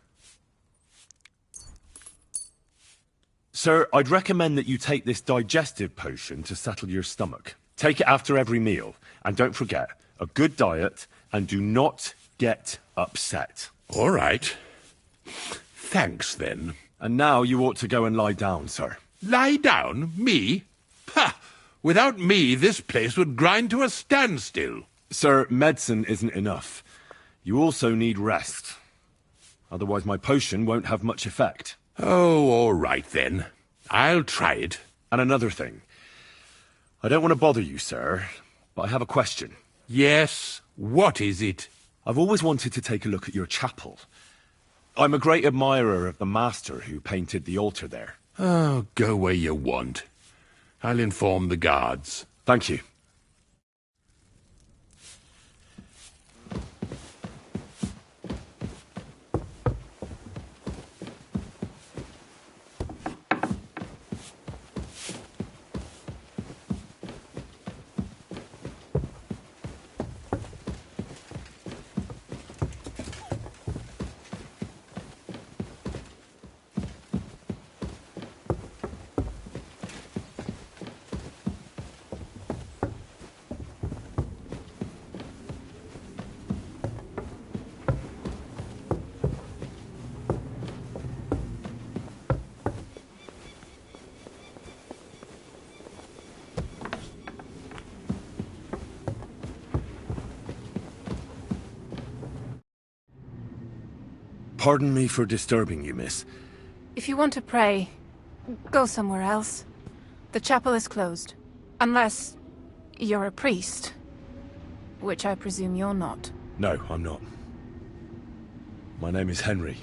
Sir, I'd recommend that you take this digestive potion to settle your stomach. Take it after every meal. And don't forget, a good diet, and do not get upset. All right. Thanks, then. And now you ought to go and lie down, sir. Lie down? Me? Ha! Without me, this place would grind to a standstill. Sir, medicine isn't enough. You also need rest. Otherwise my potion won't have much effect. Oh, all right, then. I'll try it. And another thing. I don't want to bother you, sir, but I have a question. Yes? What is it? I've always wanted to take a look at your chapel. I'm a great admirer of the master who painted the altar there. Oh, go where you want. I'll inform the guards. Thank you. Pardon me for disturbing you, miss. If you want to pray, go somewhere else. The chapel is closed. Unless you're a priest. Which I presume you're not. No, I'm not. My name is Henry.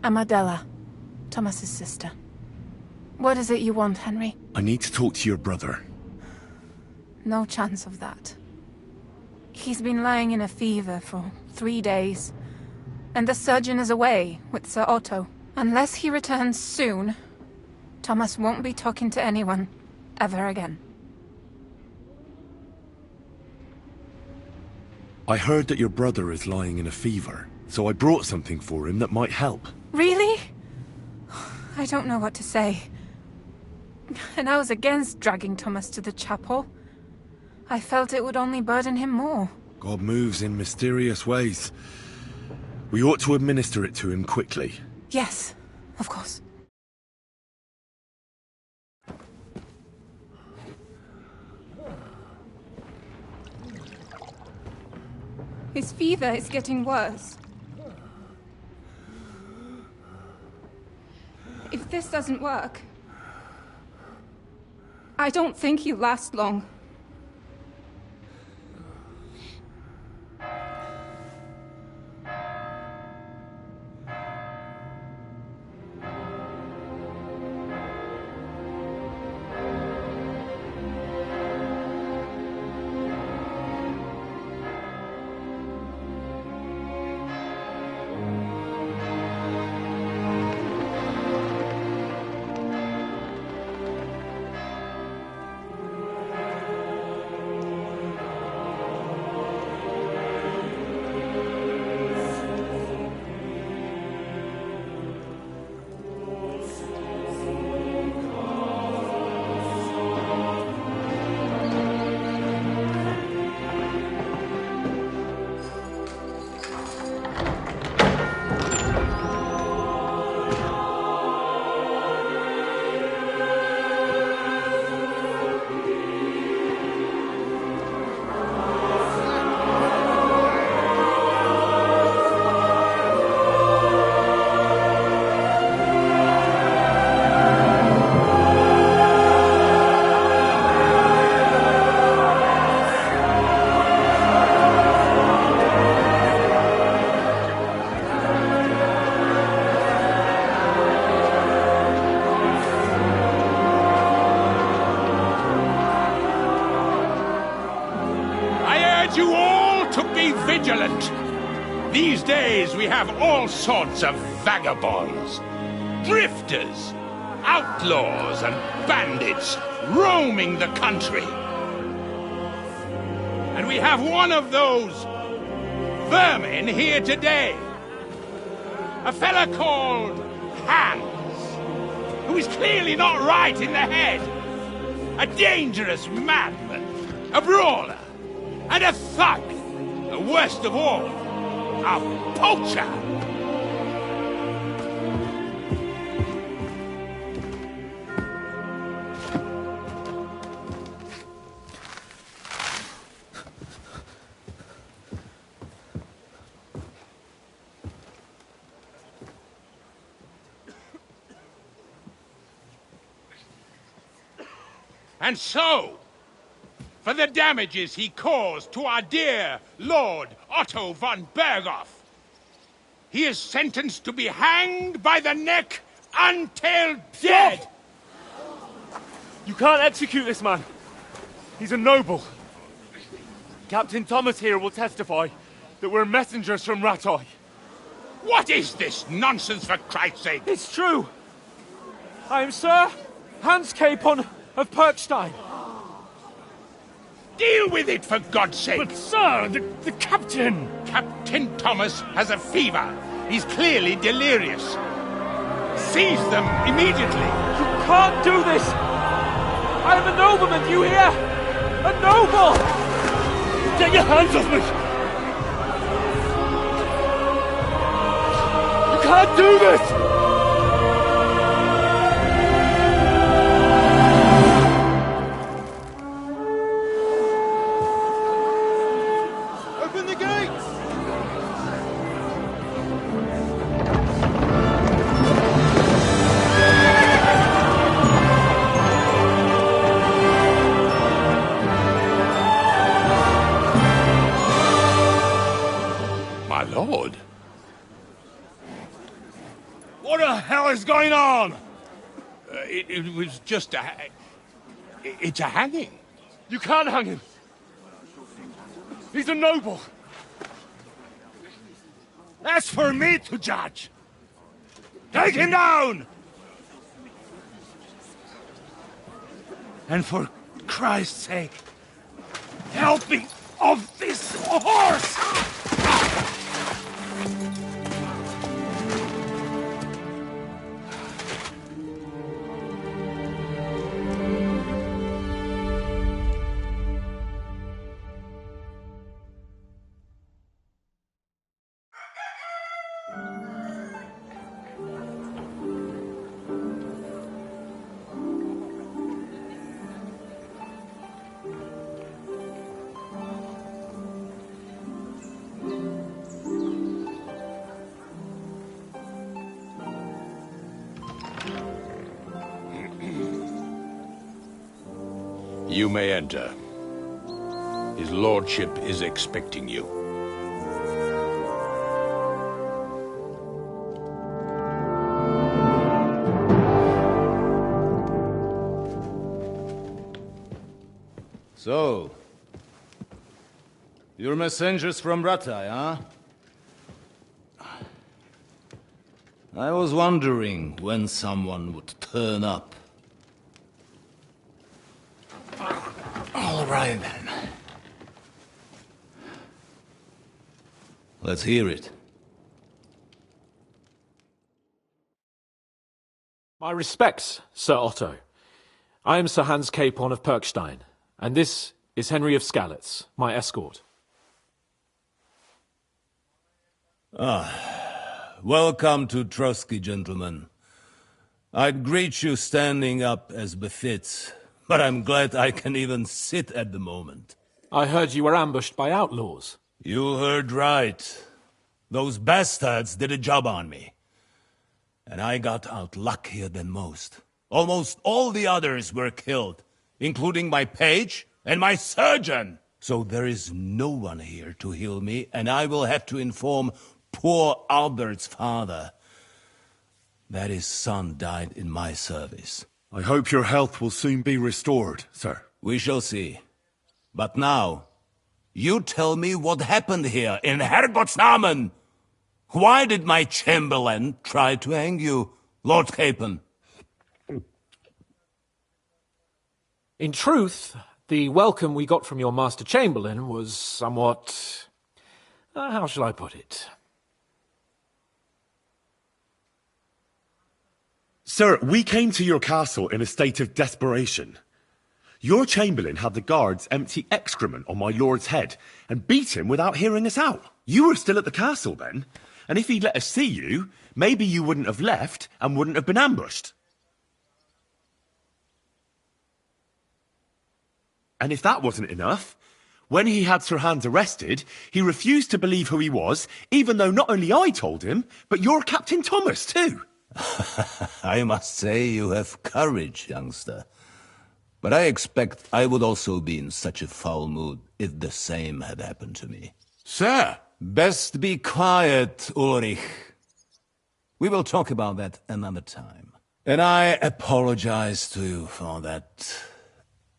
I'm Adela, Thomas's sister. What is it you want, Henry? I need to talk to your brother. No chance of that. He's been lying in a fever for 3 days. And the surgeon is away with Sir Otto. Unless he returns soon, Thomas won't be talking to anyone ever again. I heard that your brother is lying in a fever, so I brought something for him that might help. Really? I don't know what to say. And I was against dragging Thomas to the chapel. I felt it would only burden him more. God moves in mysterious ways. We ought to administer it to him quickly. Yes, of course. His fever is getting worse. If this doesn't work, I don't think he'll last long. You all to be vigilant. These days we have all sorts of vagabonds, drifters, outlaws and bandits roaming the country. And we have one of those vermin here today. A fella called Hans, who is clearly not right in the head. A dangerous madman, a brawler, and a thug, the worst of all, a poacher. And so, for the damages he caused to our dear Lord Otto von Berghoff, he is sentenced to be hanged by the neck until dead. You can't execute this man. He's a noble. Captain Thomas here will testify that we're messengers from Ratoi. What is this nonsense, for Christ's sake? It's true. I am Sir Hans Capon of Perkstein. Deal with it, for God's sake! But, sir, the captain... Captain Thomas has a fever. He's clearly delirious. Seize them immediately. You can't do this! I am a nobleman, you hear? A noble! Get your hands off me! You can't do this! Lord. What the hell is going on? It was just a... It's a hanging. You can't hang him. He's a noble. That's for me to judge. Take him down! And for Christ's sake, help me off this horse! You may enter. His lordship is expecting you. So, you're messengers from Rattay, huh? I was wondering when someone would turn up. All right, then. Let's hear it. My respects, Sir Otto. I am Sir Hans Capon of Perkstein, and this is Henry of Skalitz, my escort. Welcome to Trotsky, gentlemen. I'd greet you standing up as befits, but I'm glad I can even sit at the moment. I heard you were ambushed by outlaws. You heard right. Those bastards did a job on me. And I got out luckier than most. Almost all the others were killed, including my page and my surgeon. So there is no one here to heal me, and I will have to inform poor Albert's father that his son died in my service. I hope your health will soon be restored, sir. We shall see. But now, you tell me what happened here in Herrgottsnamen. Why did my chamberlain try to hang you, Lord Capon? In truth, the welcome we got from your Master Chamberlain was somewhat... how shall I put it? Sir, we came to your castle in a state of desperation. Your Chamberlain had the guards empty excrement on my lord's head and beat him without hearing us out. You were still at the castle then, and if he'd let us see you, maybe you wouldn't have left and wouldn't have been ambushed. And if that wasn't enough, when he had Sir Hans arrested, he refused to believe who he was, even though not only I told him, but your Captain Thomas too. I must say you have courage, youngster. But I expect I would also be in such a foul mood if the same had happened to me. Sir! Best be quiet, Ulrich. We will talk about that another time. And I apologize to you for that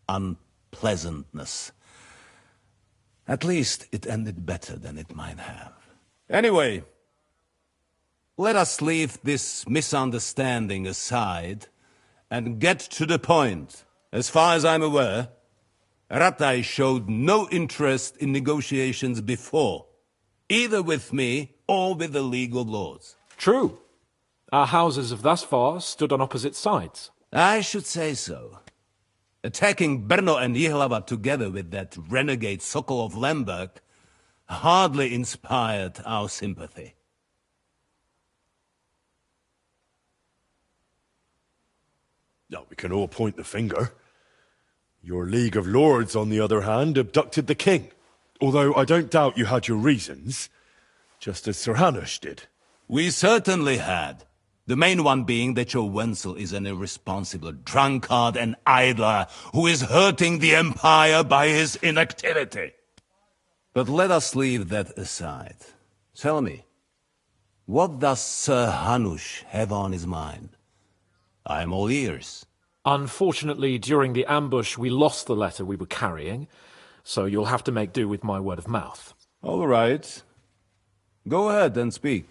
unpleasantness. At least it ended better than it might have. Anyway, let us leave this misunderstanding aside and get to the point. As far as I'm aware, Rattay showed no interest in negotiations before, either with me or with the League of Lords. True. Our houses have thus far stood on opposite sides. I should say so. Attacking Brno and Jihlava together with that renegade Sokol of Lemberg hardly inspired our sympathy. No, we can all point the finger. Your League of Lords, on the other hand, abducted the king. Although I don't doubt you had your reasons, just as Sir Hanush did. We certainly had. The main one being that your Wenzel is an irresponsible drunkard and idler who is hurting the Empire by his inactivity. But let us leave that aside. Tell me, what does Sir Hanush have on his mind? I am all ears. Unfortunately, during the ambush, we lost the letter we were carrying, so you'll have to make do with my word of mouth. All right. Go ahead and speak.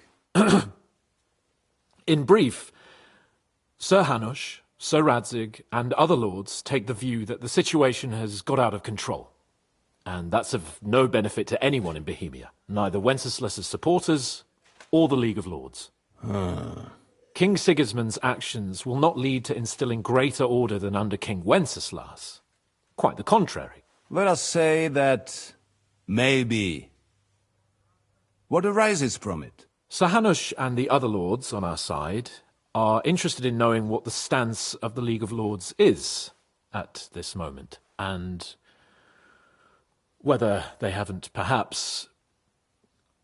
In brief, Sir Hanush, Sir Radzig, and other lords take the view that the situation has got out of control. And that's of no benefit to anyone in Bohemia, neither Wenceslas's supporters or the League of Lords. King Sigismund's actions will not lead to instilling greater order than under King Wenceslas. Quite the contrary. Let us say that maybe. What arises from it? Sir Hanush and the other lords on our side are interested in knowing what the stance of the League of Lords is at this moment, and whether they haven't perhaps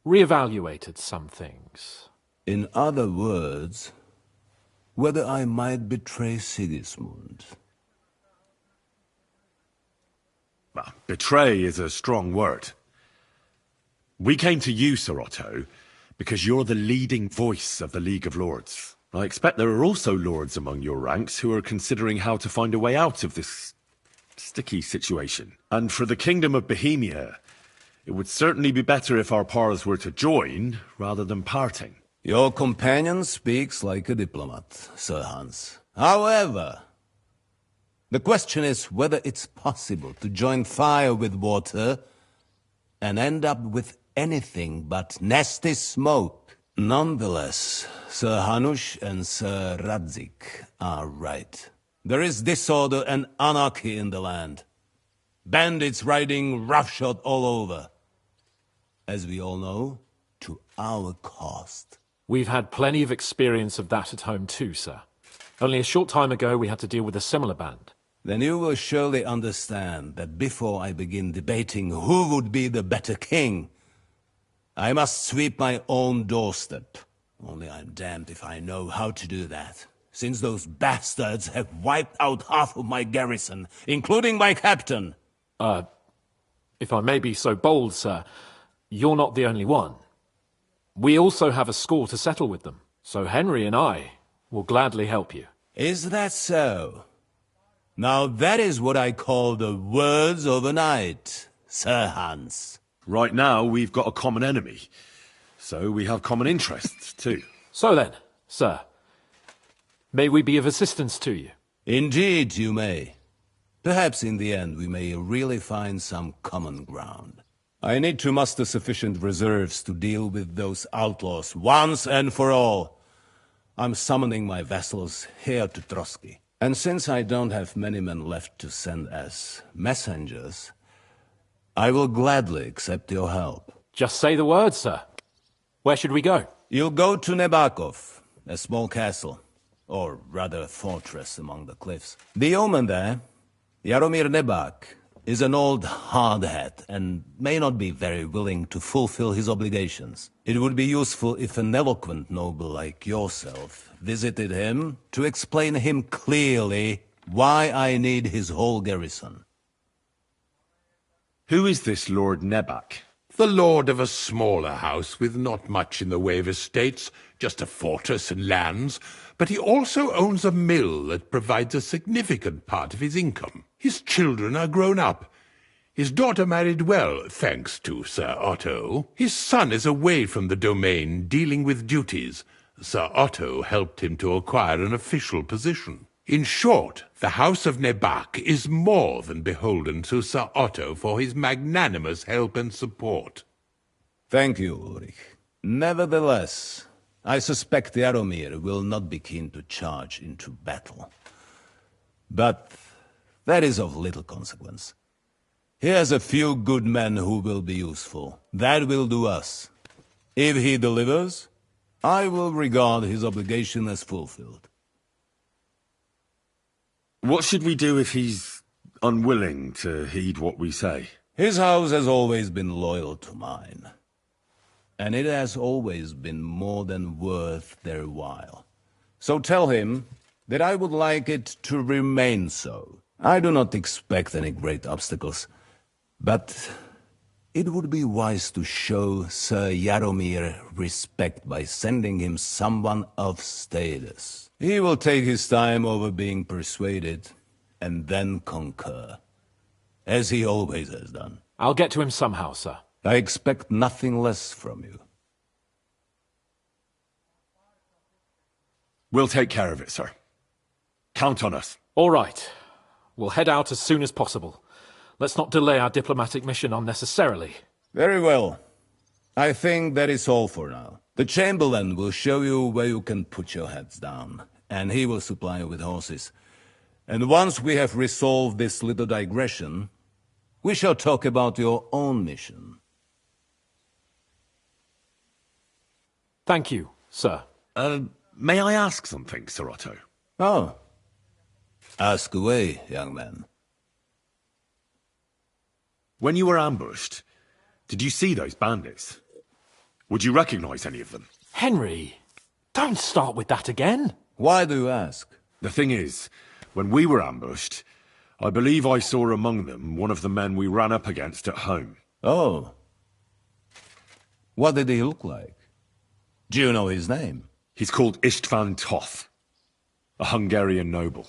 reevaluated some things. In other words, whether I might betray Sigismund. Well, betray is a strong word. We came to you, Sir Otto, because you're the leading voice of the League of Lords. I expect there are also lords among your ranks who are considering how to find a way out of this sticky situation. And for the Kingdom of Bohemia, it would certainly be better if our paths were to join rather than parting. Your companion speaks like a diplomat, Sir Hans. However, the question is whether it's possible to join fire with water and end up with anything but nasty smoke. Nonetheless, Sir Hanush and Sir Radzik are right. There is disorder and anarchy in the land. Bandits riding roughshod all over. As we all know, to our cost. We've had plenty of experience of that at home too, sir. Only a short time ago we had to deal with a similar band. Then you will surely understand that before I begin debating who would be the better king, I must sweep my own doorstep. Only I'm damned if I know how to do that, since those bastards have wiped out half of my garrison, including my captain. If I may be so bold, sir, you're not the only one. We also have a score to settle with them, so Henry and I will gladly help you. Is that so? Now that is what I call the words of a knight, Sir Hans. Right now, we've got a common enemy, so we have common interests too. So then, sir, may we be of assistance to you? Indeed you may. Perhaps in the end we may really find some common ground. I need to muster sufficient reserves to deal with those outlaws once and for all. I'm summoning my vassals here to Trotsky. And since I don't have many men left to send as messengers, I will gladly accept your help. Just say the word, sir. Where should we go? You'll go to Nebakov, a small castle, or rather a fortress among the cliffs. The yeoman there, Jaromir Nebak, is an old hardhat and may not be very willing to fulfill his obligations. It would be useful if an eloquent noble like yourself visited him to explain him clearly why I need his whole garrison. Who is this Lord Nebak? The lord of a smaller house with not much in the way of estates, just a fortress and lands, but he also owns a mill that provides a significant part of his income. His children are grown up. His daughter married well, thanks to Sir Otto. His son is away from the domain, dealing with duties. Sir Otto helped him to acquire an official position. In short, the House of Nebak is more than beholden to Sir Otto for his magnanimous help and support. Thank you, Ulrich. Nevertheless, I suspect Jaromir will not be keen to charge into battle. But that is of little consequence. He has a few good men who will be useful. That will do us. If he delivers, I will regard his obligation as fulfilled. What should we do if he's unwilling to heed what we say? His house has always been loyal to mine. And it has always been more than worth their while. So tell him that I would like it to remain so. I do not expect any great obstacles, but it would be wise to show Sir Jaromir respect by sending him someone of status. He will take his time over being persuaded, and then concur, as he always has done. I'll get to him somehow, sir. I expect nothing less from you. We'll take care of it, sir. Count on us. All right. We'll head out as soon as possible. Let's not delay our diplomatic mission unnecessarily. Very well. I think that is all for now. The Chamberlain will show you where you can put your heads down, and he will supply you with horses. And once we have resolved this little digression, we shall talk about your own mission. Thank you, sir. May I ask something, Sir Otto? Oh. Ask away, young man. When you were ambushed, did you see those bandits? Would you recognize any of them? Henry, don't start with that again. Why do you ask? The thing is, when we were ambushed, I believe I saw among them one of the men we ran up against at home. Oh. What did he look like? Do you know his name? He's called Istvan Toth, a Hungarian noble.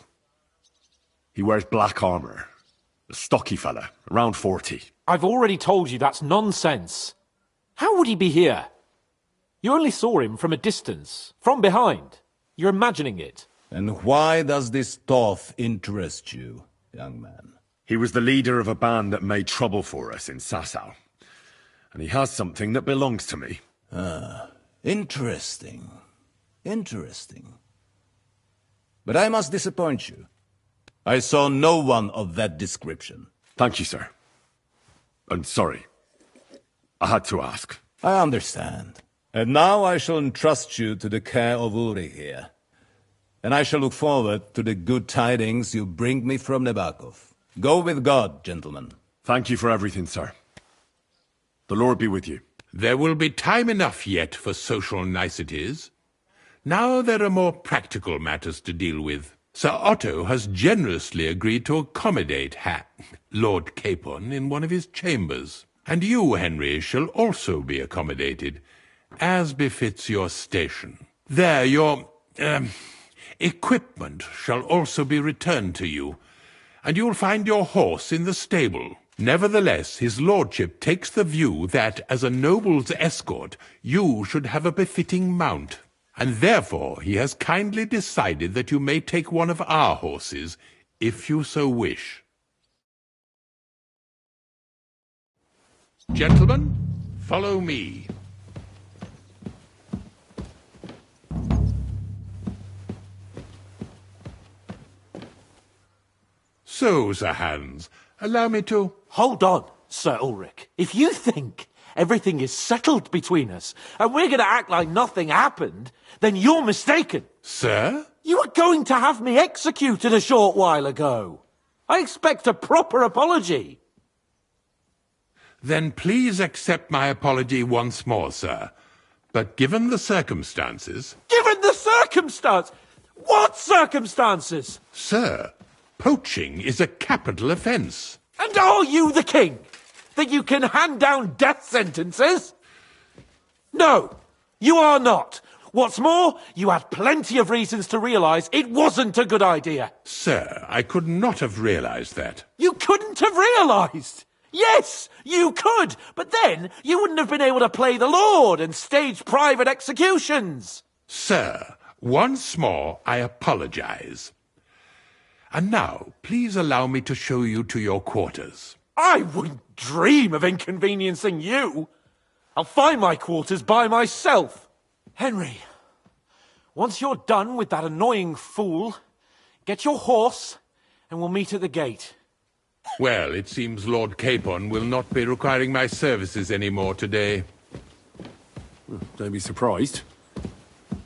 He wears black armor. A stocky fella, around 40. I've already told you that's nonsense. How would he be here? You only saw him from a distance, from behind. You're imagining it. And why does this Toth interest you, young man? He was the leader of a band that made trouble for us in Sasau. And he has something that belongs to me. Ah, interesting. Interesting. But I must disappoint you. I saw no one of that description. Thank you, sir. And sorry. I had to ask. I understand. And now I shall entrust you to the care of Uri here. And I shall look forward to the good tidings you bring me from Nebakov. Go with God, gentlemen. Thank you for everything, sir. The Lord be with you. There will be time enough yet for social niceties. Now there are more practical matters to deal with. Sir Otto has generously agreed to accommodate Lord Capon in one of his chambers. And you, Henry, shall also be accommodated, as befits your station. There, your equipment shall also be returned to you, and you'll find your horse in the stable. Nevertheless, his lordship takes the view that, as a noble's escort, you should have a befitting mount. And therefore he has kindly decided that you may take one of our horses, if you so wish. Gentlemen, follow me. So, Sir Hans, allow me to... Hold on, Sir Ulrich. If you think everything is settled between us, and we're going to act like nothing happened, then you're mistaken. Sir? You were going to have me executed a short while ago. I expect a proper apology. Then please accept my apology once more, sir. But given the circumstances... Given the circumstance? What circumstances? Sir, poaching is a capital offence. And are you the king? That you can hand down death sentences? No, you are not. What's more, you had plenty of reasons to realise it wasn't a good idea. Sir, I could not have realised that. You couldn't have realised? Yes, you could, but then you wouldn't have been able to play the Lord and stage private executions. Sir, once more I apologise. And now, please allow me to show you to your quarters. I wouldn't dream of inconveniencing you. I'll find my quarters by myself. Henry, once you're done with that annoying fool, get your horse and we'll meet at the gate. Well, it seems Lord Capon will not be requiring my services any more today. Don't be surprised.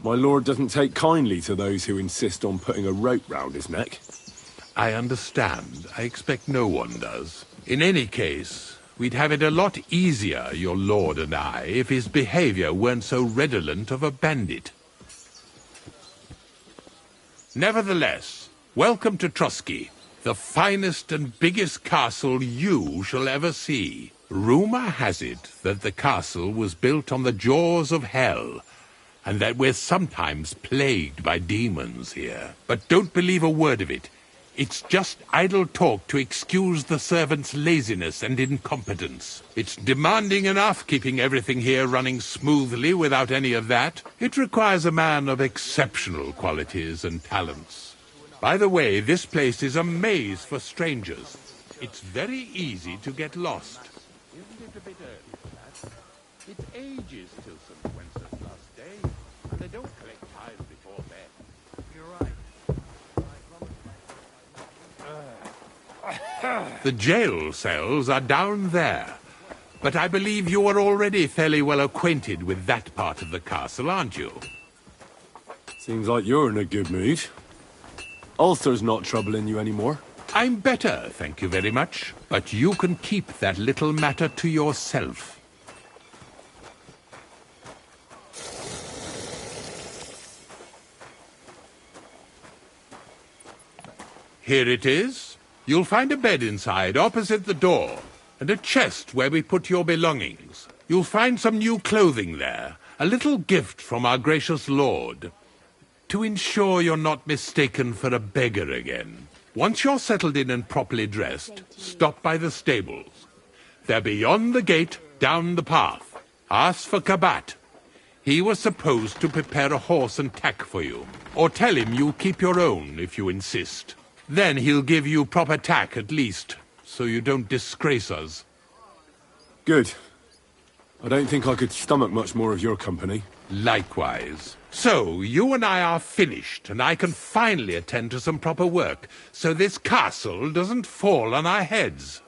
My lord doesn't take kindly to those who insist on putting a rope round his neck. I understand. I expect no one does. In any case, we'd have it a lot easier, your lord and I, if his behavior weren't so redolent of a bandit. Nevertheless, welcome to Trotsky, the finest and biggest castle you shall ever see. Rumor has it that the castle was built on the jaws of hell, and that we're sometimes plagued by demons here. But don't believe a word of it. It's just idle talk to excuse the servants' laziness and incompetence. It's demanding enough keeping everything here running smoothly without any of that. It requires a man of exceptional qualities and talents. By the way, this place is a maze for strangers. It's very easy to get lost. Isn't it a bit early for that? It's ages till St. Wence's last day, and they don't collect tithes before then. You're right. The jail cells are down there, but I believe you are already fairly well acquainted with that part of the castle, aren't you? Seems like you're in a good mood. Ulster's not troubling you anymore. I'm better, thank you very much, but you can keep that little matter to yourself. Here it is. You'll find a bed inside, opposite the door, and a chest where we put your belongings. You'll find some new clothing there, a little gift from our gracious lord, to ensure you're not mistaken for a beggar again. Once you're settled in and properly dressed, stop by the stables. They're beyond the gate, down the path. Ask for Kabat. He was supposed to prepare a horse and tack for you, or tell him you'll keep your own if you insist. Then he'll give you proper tack at least, so you don't disgrace us. Good. I don't think I could stomach much more of your company. Likewise. So, you and I are finished, and I can finally attend to some proper work, so this castle doesn't fall on our heads.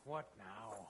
What now?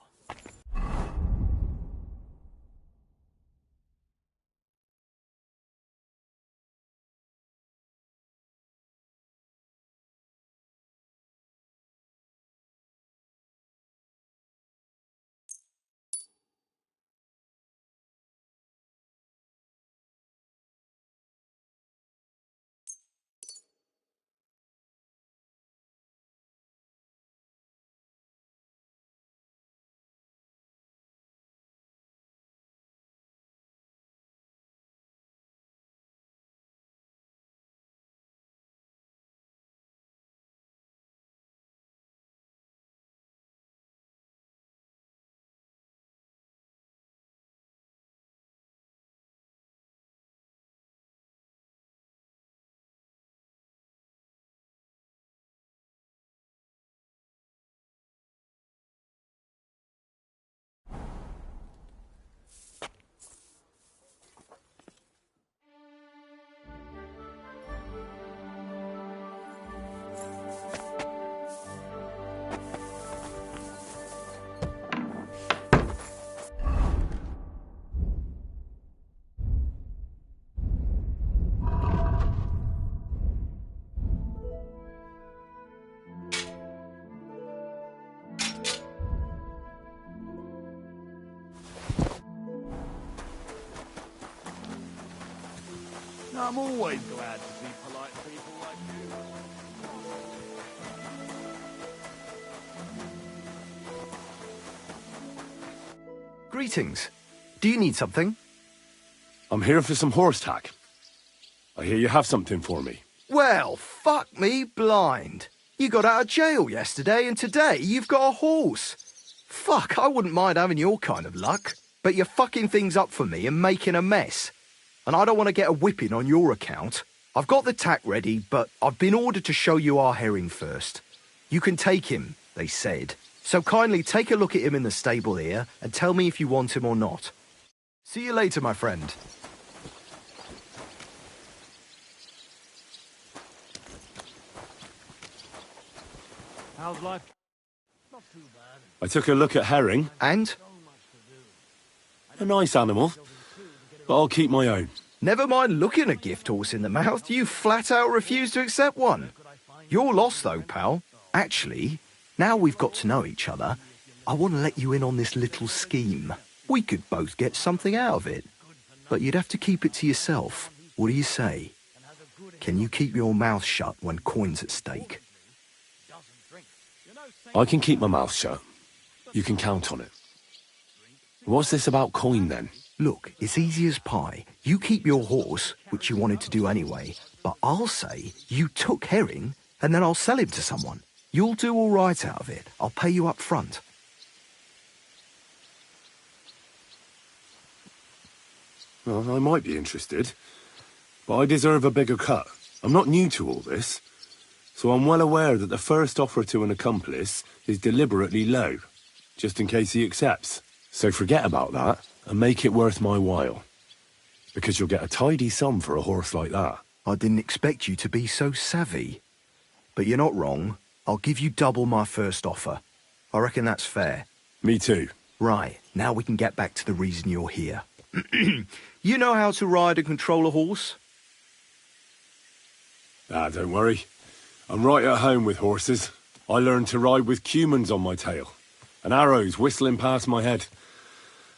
I'm always glad to see polite people like you. Greetings. Do you need something? I'm here for some horse tack. I hear you have something for me. Well, fuck me blind. You got out of jail yesterday and today you've got a horse. Fuck, I wouldn't mind having your kind of luck. But you're fucking things up for me and making a mess. And I don't want to get a whipping on your account. I've got the tack ready, but I've been ordered to show you our herring first. You can take him, they said. So kindly take a look at him in the stable here and tell me if you want him or not. See you later, my friend. How's life? Not too bad. I took a look at herring. And? A nice animal, but I'll keep my own. Never mind looking a gift horse in the mouth, you flat out refuse to accept one. You're lost though, pal. Actually, now we've got to know each other, I want to let you in on this little scheme. We could both get something out of it. But you'd have to keep it to yourself. What do you say? Can you keep your mouth shut when coin's at stake? I can keep my mouth shut. You can count on it. What's this about coin then? Look, it's easy as pie. You keep your horse, which you wanted to do anyway, but I'll say you took herring and then I'll sell him to someone. You'll do all right out of it. I'll pay you up front. Well, I might be interested, but I deserve a bigger cut. I'm not new to all this, so I'm well aware that the first offer to an accomplice is deliberately low, just in case he accepts. So forget about that and make it worth my while, because you'll get a tidy sum for a horse like that. I didn't expect you to be so savvy. But you're not wrong. I'll give you double my first offer. I reckon that's fair. Me too. Right, now we can get back to the reason you're here. You know how to ride and control a horse? Don't worry. I'm right at home with horses. I learned to ride with cumans on my tail, and arrows whistling past my head.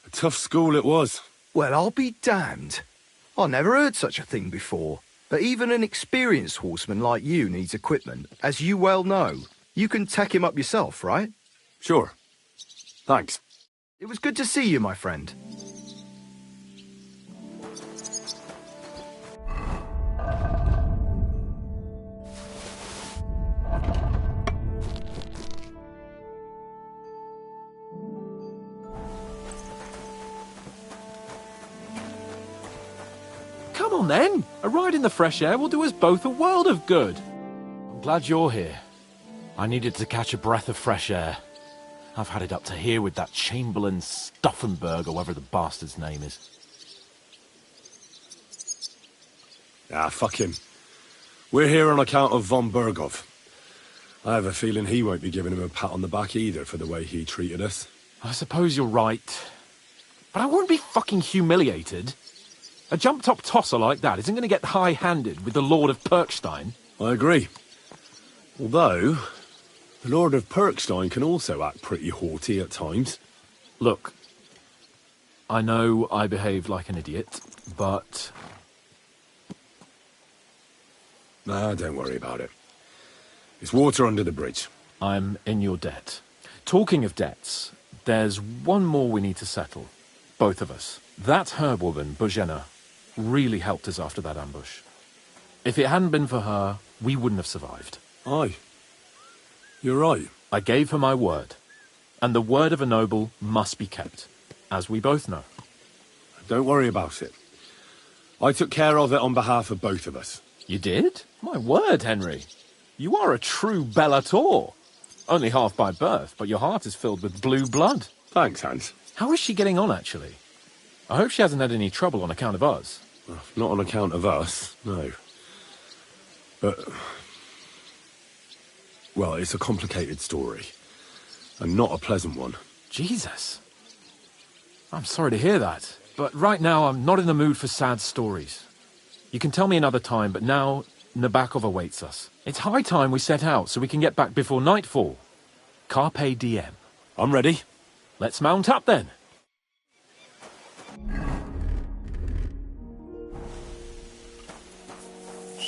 A tough school it was. Well, I'll be damned. I never heard such a thing before. But even an experienced horseman like you needs equipment, as you well know. You can tack him up yourself, right? Sure. Thanks. It was good to see you, my friend. Come on then. A ride in the fresh air will do us both a world of good. I'm glad you're here. I needed to catch a breath of fresh air. I've had it up to here with that Chamberlain Stuffenberg or whatever the bastard's name is. Ah, fuck him. We're here on account of von Berghoff. I have a feeling he won't be giving him a pat on the back either for the way he treated us. I suppose you're right. But I won't be fucking humiliated. A jump-top tosser like that isn't going to get high-handed with the Lord of Perkstein. I agree. Although, the Lord of Perkstein can also act pretty haughty at times. Look, I know I behaved like an idiot, but... Nah, don't worry about it. It's water under the bridge. I'm in your debt. Talking of debts, there's one more we need to settle. Both of us. That herbwoman, Bozhena, really helped us after that ambush. If it hadn't been for her, we wouldn't have survived. Aye. You're right. I gave her my word. And the word of a noble must be kept, as we both know. Don't worry about it. I took care of it on behalf of both of us. You did? My word, Henry. You are a true Bellator. Only half by birth, but your heart is filled with blue blood. Thanks, Hans. How is she getting on, actually? I hope she hasn't had any trouble on account of us. Well, not on account of us, no. But... well, it's a complicated story. And not a pleasant one. Jesus. I'm sorry to hear that. But right now, I'm not in the mood for sad stories. You can tell me another time, but now Nabokov awaits us. It's high time we set out so we can get back before nightfall. Carpe diem. I'm ready. Let's mount up then.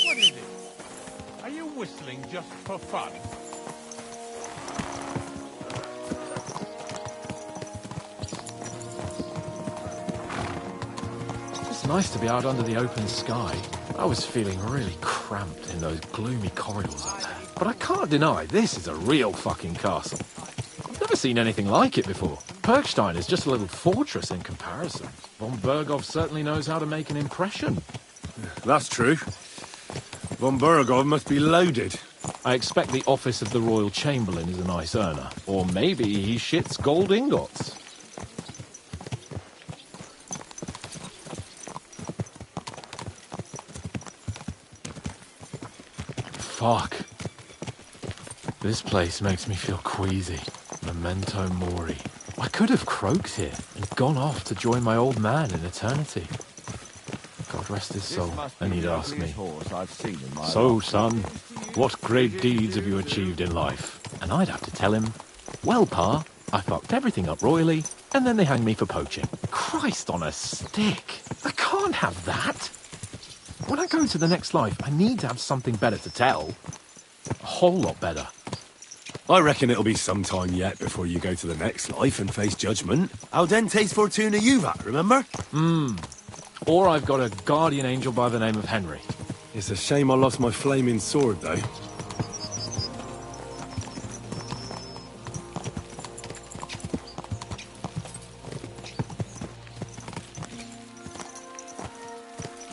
What is it? Are you whistling just for fun? It's nice to be out under the open sky. I was feeling really cramped in those gloomy corridors up there. But I can't deny this is a real fucking castle. I've never seen anything like it before. Perkstein is just a little fortress in comparison. Von Berghoff certainly knows how to make an impression. That's true. Von Berghoff must be loaded. I expect the office of the Royal Chamberlain is a nice earner. Or maybe he shits gold ingots. Fuck. This place makes me feel queasy. Memento mori. I could have croaked here and gone off to join my old man in eternity. God rest his soul, and he'd ask me, "So, son, what great deeds have you achieved in life?" And I'd have to tell him, "Well, Pa, I fucked everything up royally, and then they hanged me for poaching." Christ on a stick! I can't have that! When I go to the next life, I need to have something better to tell. A whole lot better. I reckon it'll be some time yet before you go to the next life and face judgment. Audentes fortuna juvat, remember? Or I've got a guardian angel by the name of Henry. It's a shame I lost my flaming sword, though.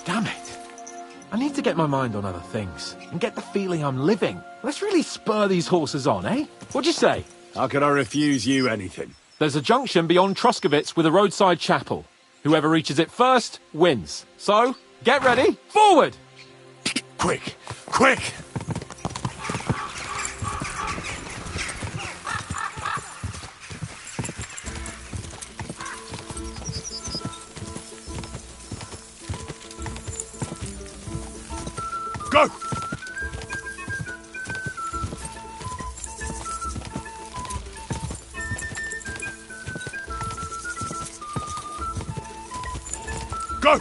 Damn it. I need to get my mind on other things and get the feeling I'm living. Let's really spur these horses on, eh? What'd you say? How could I refuse you anything? There's a junction beyond Troskovitz with a roadside chapel. Whoever reaches it first wins. So, get ready. Forward! Quick! Quick! Go! Go!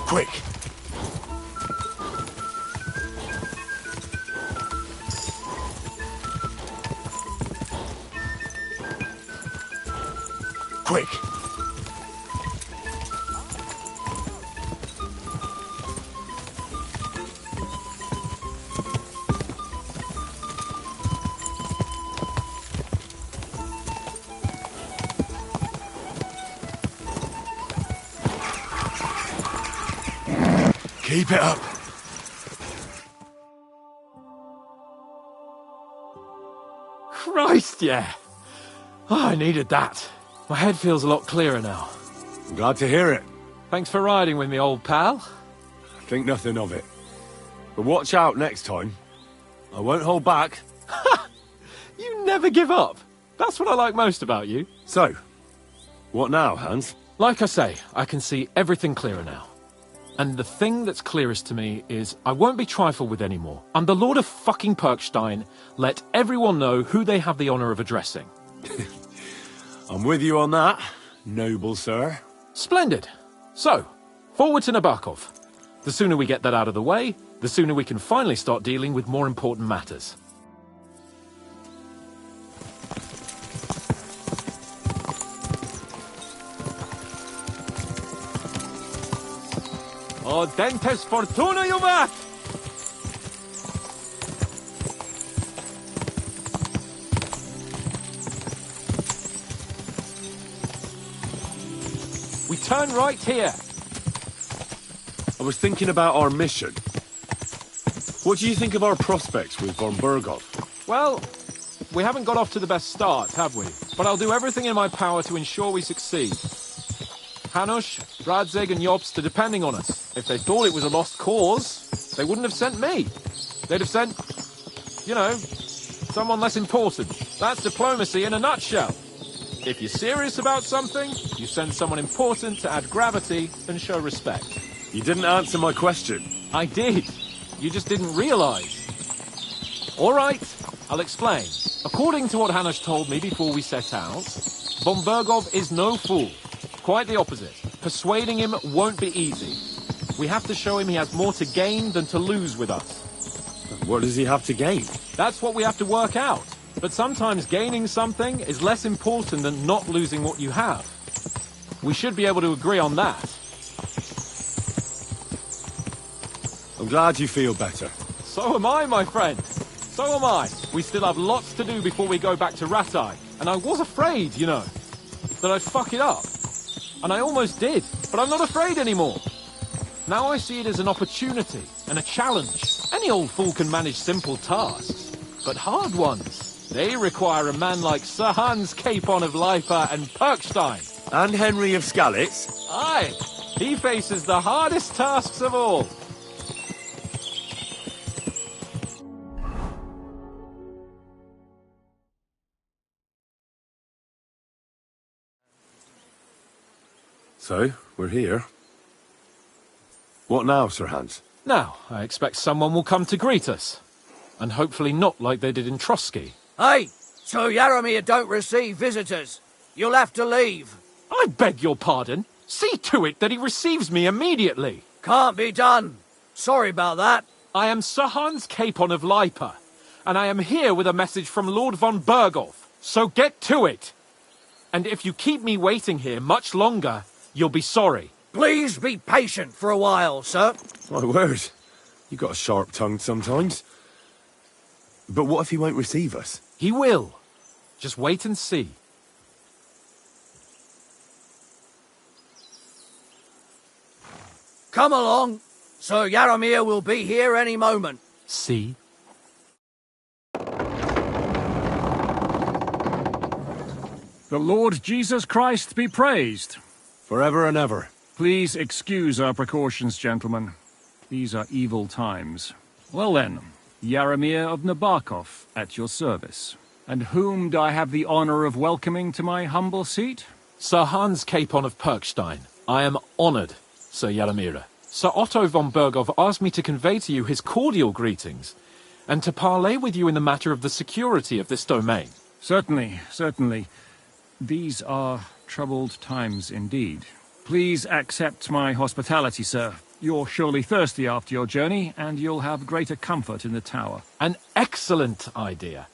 Quick! Quick! Keep it up. Christ, yeah. Oh, I needed that. My head feels a lot clearer now. I'm glad to hear it. Thanks for riding with me, old pal. Think nothing of it. But watch out next time. I won't hold back. You never give up. That's what I like most about you. So, what now, Hans? Like I say, I can see everything clearer now. And the thing that's clearest to me is I won't be trifled with anymore. I'm the Lord of fucking Perkstein. Let everyone know who they have the honour of addressing. I'm with you on that, noble sir. Splendid. So, forward to Nabokov. The sooner we get that out of the way, the sooner we can finally start dealing with more important matters. O dentes fortuna juvat! We turn right here. I was thinking about our mission. What do you think of our prospects with von Berghoff? Well, we haven't got off to the best start, have we? But I'll do everything in my power to ensure we succeed. Hanush, Radzig and Jobst are depending on us. If they thought it was a lost cause, they wouldn't have sent me. They'd have sent, you know, someone less important. That's diplomacy in a nutshell. If you're serious about something, you send someone important to add gravity and show respect. You didn't answer my question. I did. You just didn't realise. All right, I'll explain. According to what Hanush told me before we set out, von Berghoff is no fool. Quite the opposite. Persuading him won't be easy. We have to show him he has more to gain than to lose with us. What does he have to gain? That's what we have to work out. But sometimes gaining something is less important than not losing what you have. We should be able to agree on that. I'm glad you feel better. So am I, my friend. So am I. We still have lots to do before we go back to Ratai. And I was afraid, you know, that I'd fuck it up. And I almost did, but I'm not afraid anymore. Now I see it as an opportunity and a challenge. Any old fool can manage simple tasks, but hard ones, they require a man like Sir Hans Capon of Lipa and Perkstein. And Henry of Skalitz. Aye, he faces the hardest tasks of all. So, we're here. What now, Sir Hans? Now, I expect someone will come to greet us. And hopefully not like they did in Trotsky. Hey, so Yaromir don't receive visitors. You'll have to leave. I beg your pardon. See to it that he receives me immediately. Can't be done. Sorry about that. I am Sir Hans Capon of Lipa, and I am here with a message from Lord von Berghoff. So get to it. And if you keep me waiting here much longer, you'll be sorry. Please be patient for a while, sir. My word. You got a sharp tongue sometimes. But what if he won't receive us? He will. Just wait and see. Come along. Sir Yaromir will be here any moment. See? The Lord Jesus Christ be praised. Forever and ever. Please excuse our precautions, gentlemen. These are evil times. Well then, Yaromir of Nabokov, at your service. And whom do I have the honor of welcoming to my humble seat? Sir Hans Capon of Perkstein. I am honoured, Sir Yaromir. Sir Otto von Berghoff asked me to convey to you his cordial greetings, and to parley with you in the matter of the security of this domain. Certainly, certainly. These are troubled times indeed. Please accept my hospitality, sir. You're surely thirsty after your journey, and you'll have greater comfort in the tower. An excellent idea.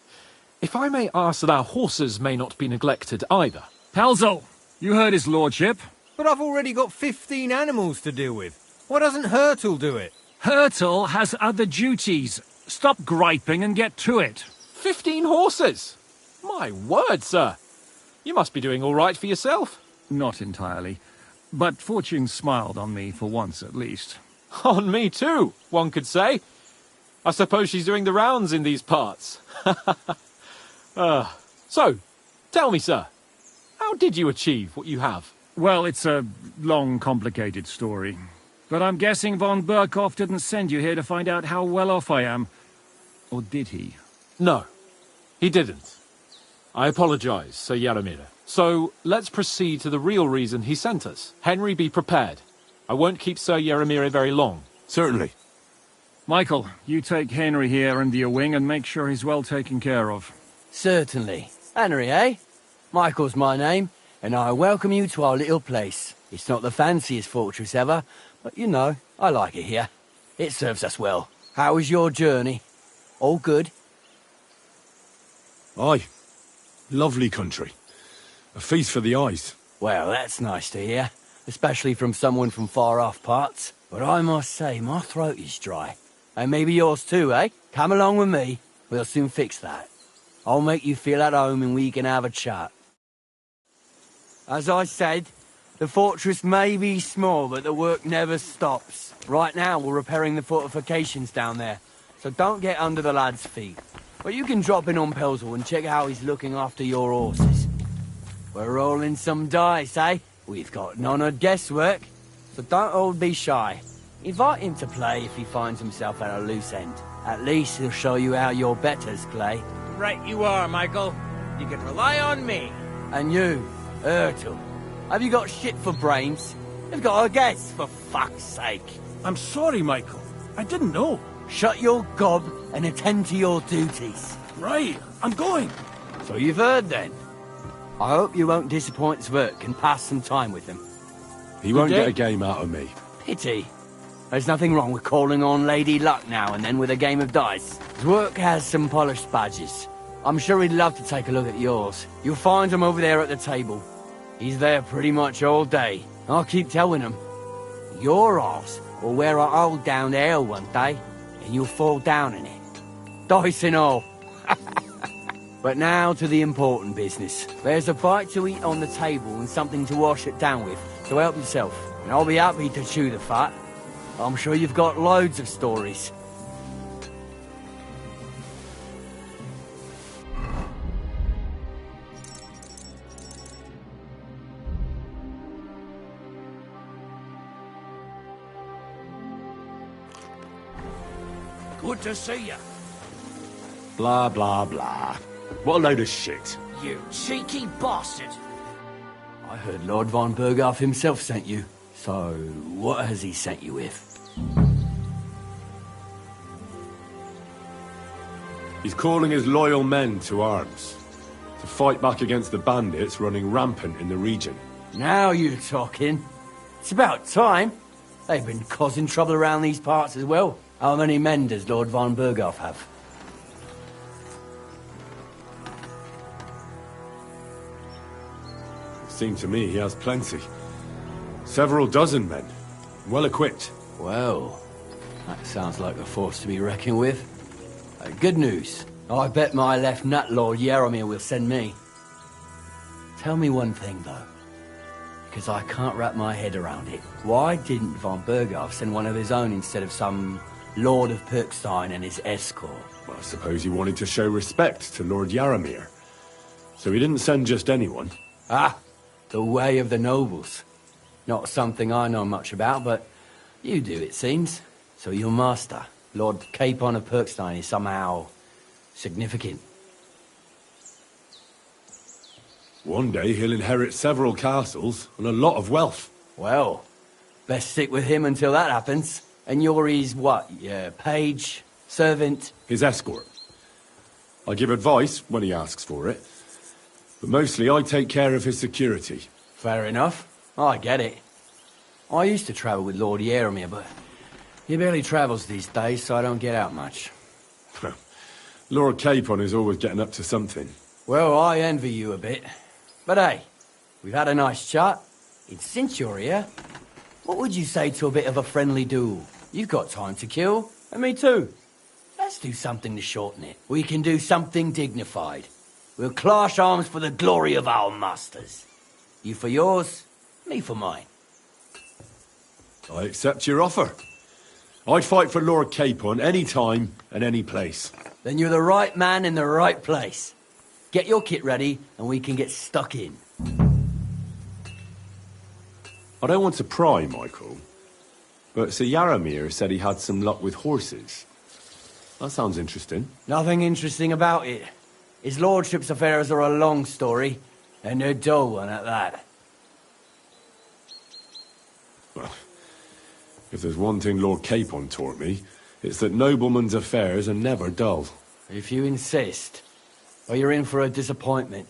If I may ask that our horses may not be neglected either. Palzel, you heard his lordship. But I've already got 15 animals to deal with. Why doesn't Hurtle do it? Hurtle has other duties. Stop griping and get to it. 15 horses? My word, sir. You must be doing all right for yourself. Not entirely. But fortune smiled on me for once at least. On me too, one could say. I suppose she's doing the rounds in these parts. So, tell me, sir, how did you achieve what you have? Well, it's a long, complicated story. But I'm guessing von Burkhoff didn't send you here to find out how well off I am. Or did he? No, he didn't. I apologize, Sir Yaramir. So, let's proceed to the real reason he sent us. Henry, be prepared. I won't keep Sir Yaramir very long. Certainly. Michael, you take Henry here under your wing and make sure he's well taken care of. Certainly. Henry, eh? Michael's my name, and I welcome you to our little place. It's not the fanciest fortress ever, but you know, I like it here. It serves us well. How was your journey? All good? Aye. Lovely country. A feast for the eyes. Well, that's nice to hear, especially from someone from far-off parts. But I must say, my throat is dry. And maybe yours too, eh? Come along with me. We'll soon fix that. I'll make you feel at home and we can have a chat. As I said, the fortress may be small, but the work never stops. Right now, we're repairing the fortifications down there, so don't get under the lad's feet. But you can drop in on Pelzel and check how he's looking after your horses. We're rolling some dice, eh? We've got none of guesswork, so don't all be shy. Invite him to play if he finds himself at a loose end. At least he'll show you how your betters play. Right you are, Michael. You can rely on me. And you, Ertel, have you got shit for brains? You've got a guess, for fuck's sake. I'm sorry, Michael. I didn't know. Shut your gob and attend to your duties. Right, I'm going. So you've heard then. I hope you won't disappoint Svert and pass some time with him. He won't get a game out of me. Pity. There's nothing wrong with calling on Lady Luck now and then with a game of dice. Zwerk has some polished badges. I'm sure he'd love to take a look at yours. You'll find him over there at the table. He's there pretty much all day. I'll keep telling him. Your arse will wear a hole down the ale one day, and you'll fall down in it. Dice and all. But now to the important business. There's a bite to eat on the table and something to wash it down with, so help yourself. And I'll be happy to chew the fat. I'm sure you've got loads of stories. Good to see you. Blah, blah, blah. What a load of shit. You cheeky bastard. I heard Lord von Burghoff himself sent you. So, what has he sent you with? He's calling his loyal men to arms. To fight back against the bandits running rampant in the region. Now you're talking. It's about time. They've been causing trouble around these parts as well. How many men does Lord von Burghoff have? It seemed to me he has plenty. Several dozen men. Well equipped. Well, that sounds like a force to be reckoned with. Good news. I bet my left nut Lord Yaramir will send me. Tell me one thing, though. Because I can't wrap my head around it. Why didn't von Burghoff send one of his own instead of some Lord of Pirkstein and his escort? Well, I suppose he wanted to show respect to Lord Yaramir. So he didn't send just anyone. Ah, the way of the nobles. Not something I know much about, but you do, it seems. So your master, Lord Capon of Pirkstein, is somehow significant. One day he'll inherit several castles and a lot of wealth. Well, best stick with him until that happens. And you're his what? Your page? Servant? His escort. I give advice when he asks for it. But mostly I take care of his security. Fair enough. I get it. I used to travel with Lord Yaramir, but he barely travels these days, so I don't get out much. Lord Capon is always getting up to something. Well, I envy you a bit. But hey, we've had a nice chat. And since you're here, what would you say to a bit of a friendly duel? You've got time to kill, and me too. Let's do something to shorten it. We can do something dignified. We'll clash arms for the glory of our masters. You for yours, me for mine. I accept your offer. I'd fight for Lord Capon any time and any place. Then you're the right man in the right place. Get your kit ready, and we can get stuck in. I don't want to pry, Michael, but Sir Yaramir said he had some luck with horses. That sounds interesting. Nothing interesting about it. His lordship's affairs are a long story, and a dull one at that. Well, if there's one thing Lord Capon taught me, it's that noblemen's affairs are never dull. If you insist, well, you're in for a disappointment.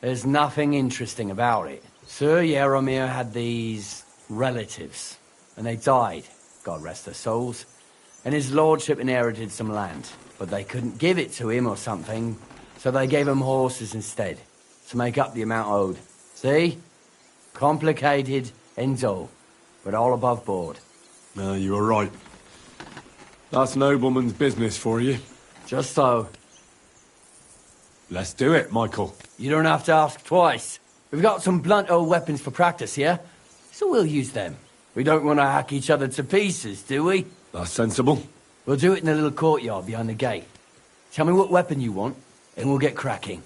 There's nothing interesting about it. Sir Yaramir had these relatives, and they died, God rest their souls, and his lordship inherited some land, but they couldn't give it to him or something, so they gave him horses instead, to make up the amount owed. See? Complicated and dull, but all above board. No, you were right. That's nobleman's business for you. Just so. Let's do it, Michael. You don't have to ask twice. We've got some blunt old weapons for practice here, so we'll use them. We don't want to hack each other to pieces, do we? That's sensible. We'll do it in the little courtyard behind the gate. Tell me what weapon you want, and we'll get cracking.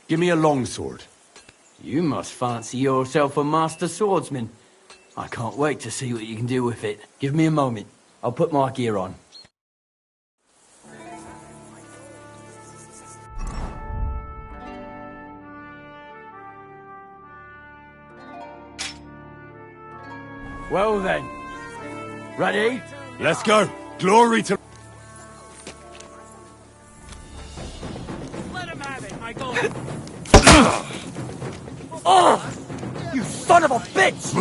Give me a longsword. You must fancy yourself a master swordsman. I can't wait to see what you can do with it. Give me a moment. I'll put my gear on. Well then. Ready? Let's go. Glory to... Let him have it, Michael. Oh! You son of a bitch!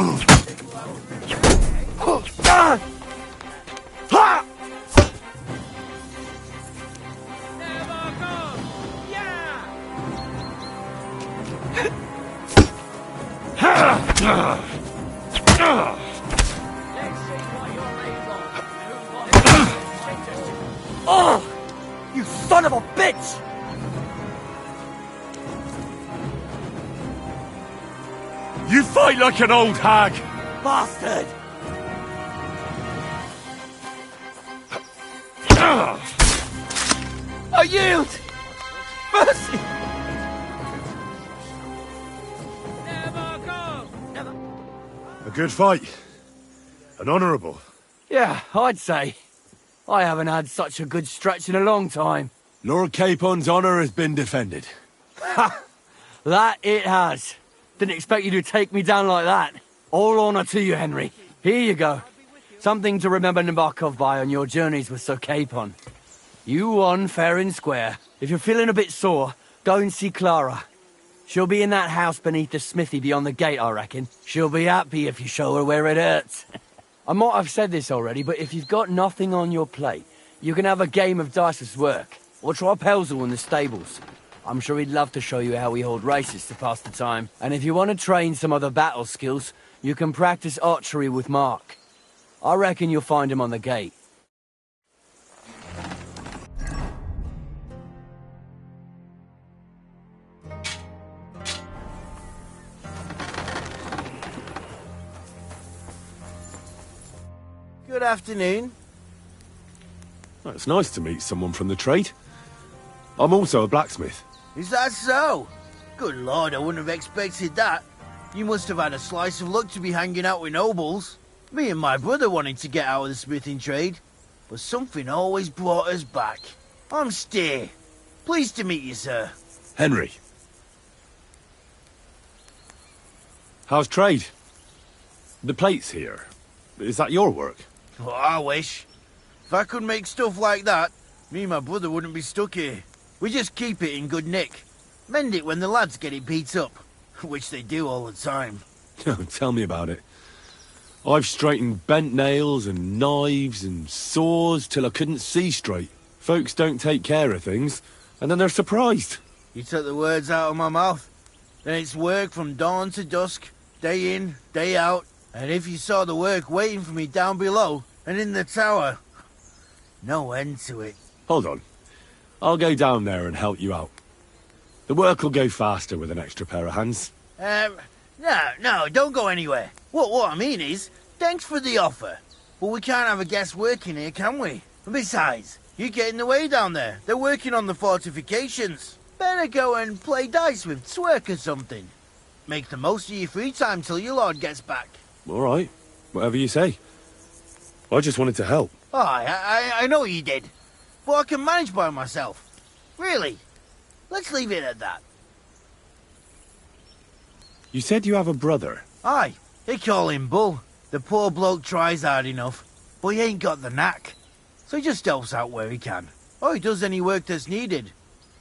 Oh! You son of a bitch! You fight like an old hag! Bastard! I yield! Mercy! A good fight. An honourable. Yeah, I'd say. I haven't had such a good stretch in a long time. Lord Capon's honour has been defended. Ha! That it has. Didn't expect you to take me down like that. All honour to you, Henry. Here you go. Something to remember Nabokov by on your journeys with Sir Capon. You won fair and square. If you're feeling a bit sore, go and see Clara. She'll be in that house beneath the smithy beyond the gate, I reckon. She'll be happy if you show her where it hurts. I might have said this already, but if you've got nothing on your plate, you can have a game of dice's work. Or try Pelzel in the stables. I'm sure he'd love to show you how we hold races to pass the time. And if you want to train some other battle skills, you can practice archery with Mark. I reckon you'll find him on the gate. Good afternoon. Well, it's nice to meet someone from the trade. I'm also a blacksmith. Is that so? Good lord, I wouldn't have expected that. You must have had a slice of luck to be hanging out with nobles. Me and my brother wanted to get out of the smithing trade, but something always brought us back. I'm Steer. Pleased to meet you, sir. Henry. How's trade? The plates here. Is that your work? Oh, I wish. If I could make stuff like that, me and my brother wouldn't be stuck here. We just keep it in good nick. Mend it when the lads get it beat up, which they do all the time. Tell me about it. I've straightened bent nails and knives and saws till I couldn't see straight. Folks don't take care of things, and then they're surprised. You took the words out of my mouth. Then it's work from dawn to dusk, day in, day out. And if you saw the work waiting for me down below and in the tower, no end to it. Hold on. I'll go down there and help you out. The work will go faster with an extra pair of hands. No, don't go anywhere. What I mean is, thanks for the offer. But we can't have a guest working here, can we? And besides, you get in the way down there. They're working on the fortifications. Better go and play dice with Twerk or something. make the most of your free time till your lord gets back. All right, whatever you say. I just wanted to help. Oh, I know you did. But I can manage by myself. Really. Let's leave it at that. You said you have a brother. Aye, they call him Bull. The poor bloke tries hard enough, but he ain't got the knack. So he just helps out where he can. Or he does any work that's needed.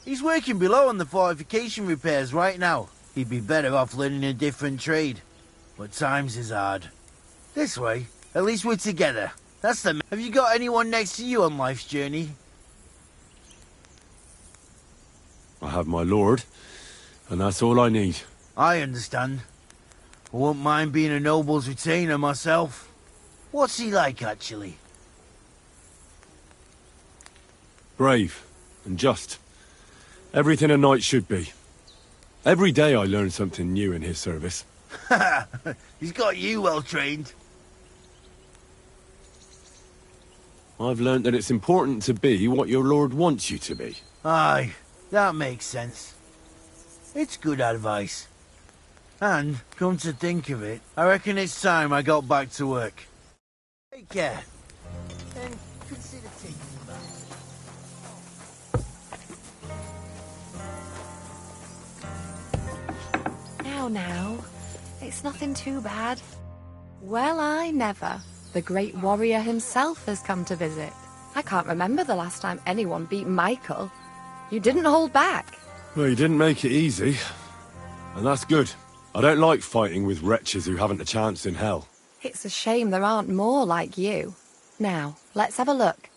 He's working below on the fortification repairs right now. He'd be better off learning a different trade. But times is hard. This way, at least we're together. That's the... Have you got anyone next to you on life's journey? I have my lord, and that's all I need. I understand. I wouldn't mind being a noble's retainer myself. What's he like, actually? Brave and just. Everything a knight should be. Every day I learn something new in his service. He's got you well trained. I've learned that it's important to be what your lord wants you to be. Aye, that makes sense. It's good advice. And, come to think of it, I reckon it's time I got back to work. Take care. And consider taking me back. Now, it's nothing too bad. Well, I never. The great warrior himself has come to visit. I can't remember the last time anyone beat Michael. You didn't hold back. Well, you didn't make it easy. And that's good. I don't like fighting with wretches who haven't a chance in hell. It's a shame there aren't more like you. Now, let's have a look.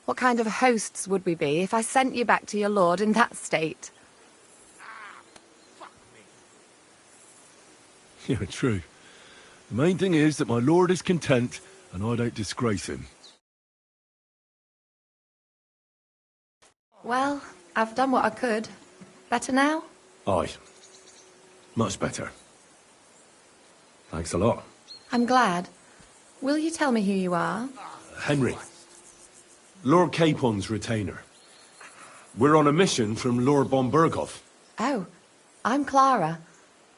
What kind of hosts would we be if I sent you back to your lord in that state? Yeah, true. The main thing is that my lord is content, and I don't disgrace him. Well, I've done what I could. Better now? Aye. Much better. Thanks a lot. I'm glad. Will you tell me who you are? Henry. Lord Capon's retainer. We're on a mission from Lord Bombergov. Oh, I'm Clara.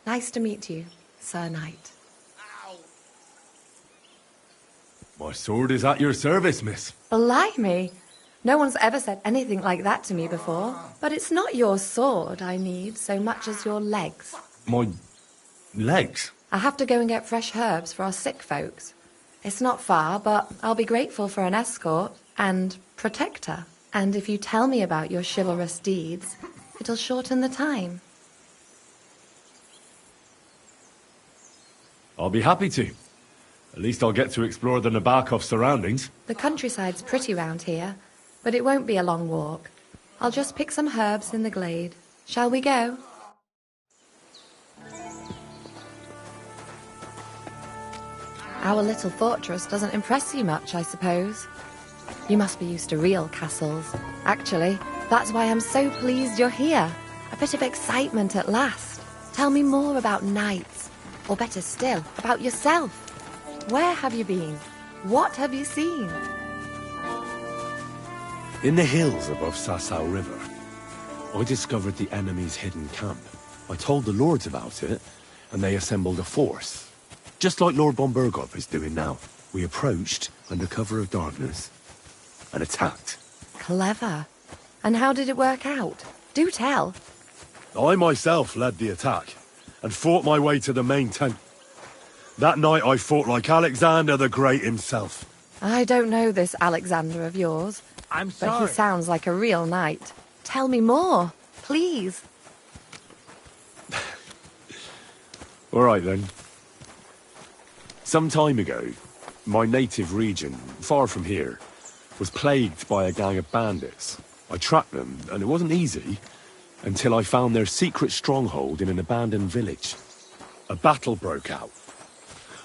Nice to meet you, Sir Knight. My sword is at your service, miss. Blimey! No one's ever said anything like that to me before. But it's not your sword I need so much as your legs. My legs? I have to go and get fresh herbs for our sick folks. It's not far, but I'll be grateful for an escort and protector. And if you tell me about your chivalrous deeds, it'll shorten the time. I'll be happy to. At least I'll get to explore the Nabokov surroundings. The countryside's pretty round here, but it won't be a long walk. I'll just pick some herbs in the glade. Shall we go? Our little fortress doesn't impress you much, I suppose. You must be used to real castles. Actually, that's why I'm so pleased you're here. A bit of excitement at last. Tell me more about knights, or better still, about yourself. Where have you been? What have you seen? In the hills above Sasau River, I discovered the enemy's hidden camp. I told the lords about it, and they assembled a force. Just like Lord Bombergov is doing now. We approached under cover of darkness and attacked. Clever. And how did it work out? Do tell. I myself led the attack and fought my way to the main tent. That night I fought like Alexander the Great himself. I don't know this Alexander of yours. I'm But sorry. he sounds like a real knight. Tell me more, please. All right then. Some time ago, my native region, far from here, was plagued by a gang of bandits. I tracked them, and it wasn't easy, until I found their secret stronghold in an abandoned village. A battle broke out.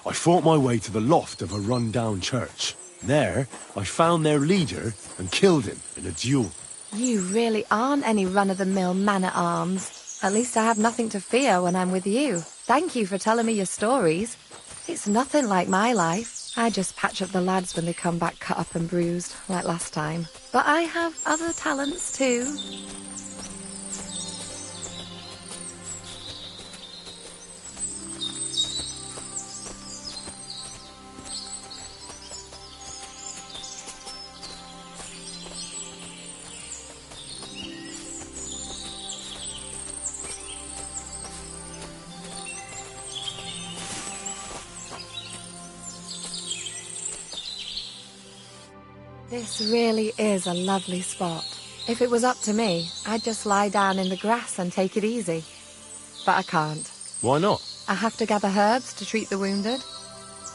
I fought my way to the loft of a run-down church. There, I found their leader and killed him in a duel. You really aren't any run-of-the-mill man-at-arms. At least I have nothing to fear when I'm with you. Thank you for telling me your stories. It's nothing like my life. I just patch up the lads when they come back cut up and bruised, like last time. But I have other talents too. This really is a lovely spot. If it was up to me, I'd just lie down in the grass and take it easy. But I can't. Why not? I have to gather herbs to treat the wounded.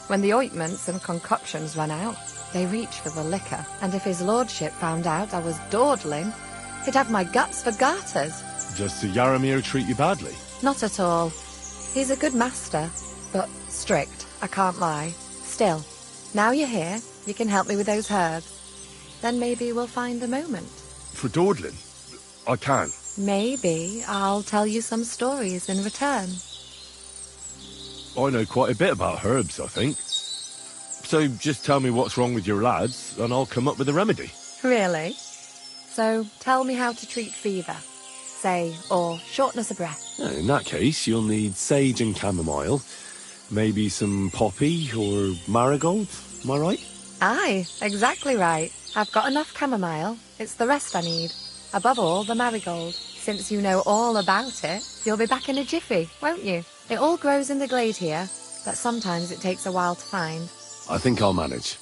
When the ointments and concoctions run out, they reach for the liquor, and if his lordship found out I was dawdling, he'd have my guts for garters. Does Sir Yaramir treat you badly? Not at all. He's a good master, but strict, I can't lie. Still, now you're here, you can help me with those herbs. Then maybe we'll find a moment. For dawdling? I can't. Maybe I'll tell you some stories in return. I know quite a bit about herbs, I think. So just tell me what's wrong with your lads, and I'll come up with a remedy. Really? So tell me how to treat fever, say, or shortness of breath. In that case, you'll need sage and chamomile, maybe some poppy or marigold, am I right? Aye, exactly right. I've got enough chamomile. It's the rest I need. Above all, the marigold. Since you know all about it, you'll be back in a jiffy, won't you? It all grows in the glade here, but sometimes it takes a while to find. I think I'll manage.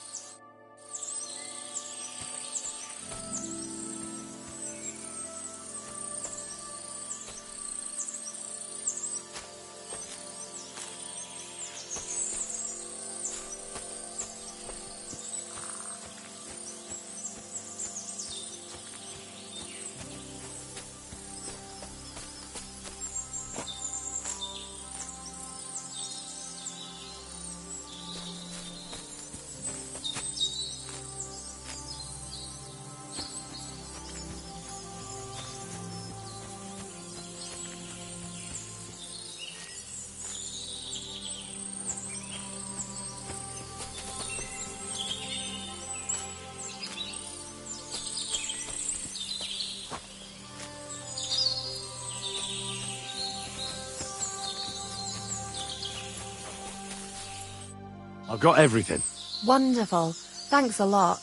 I've got everything. Wonderful. Thanks a lot.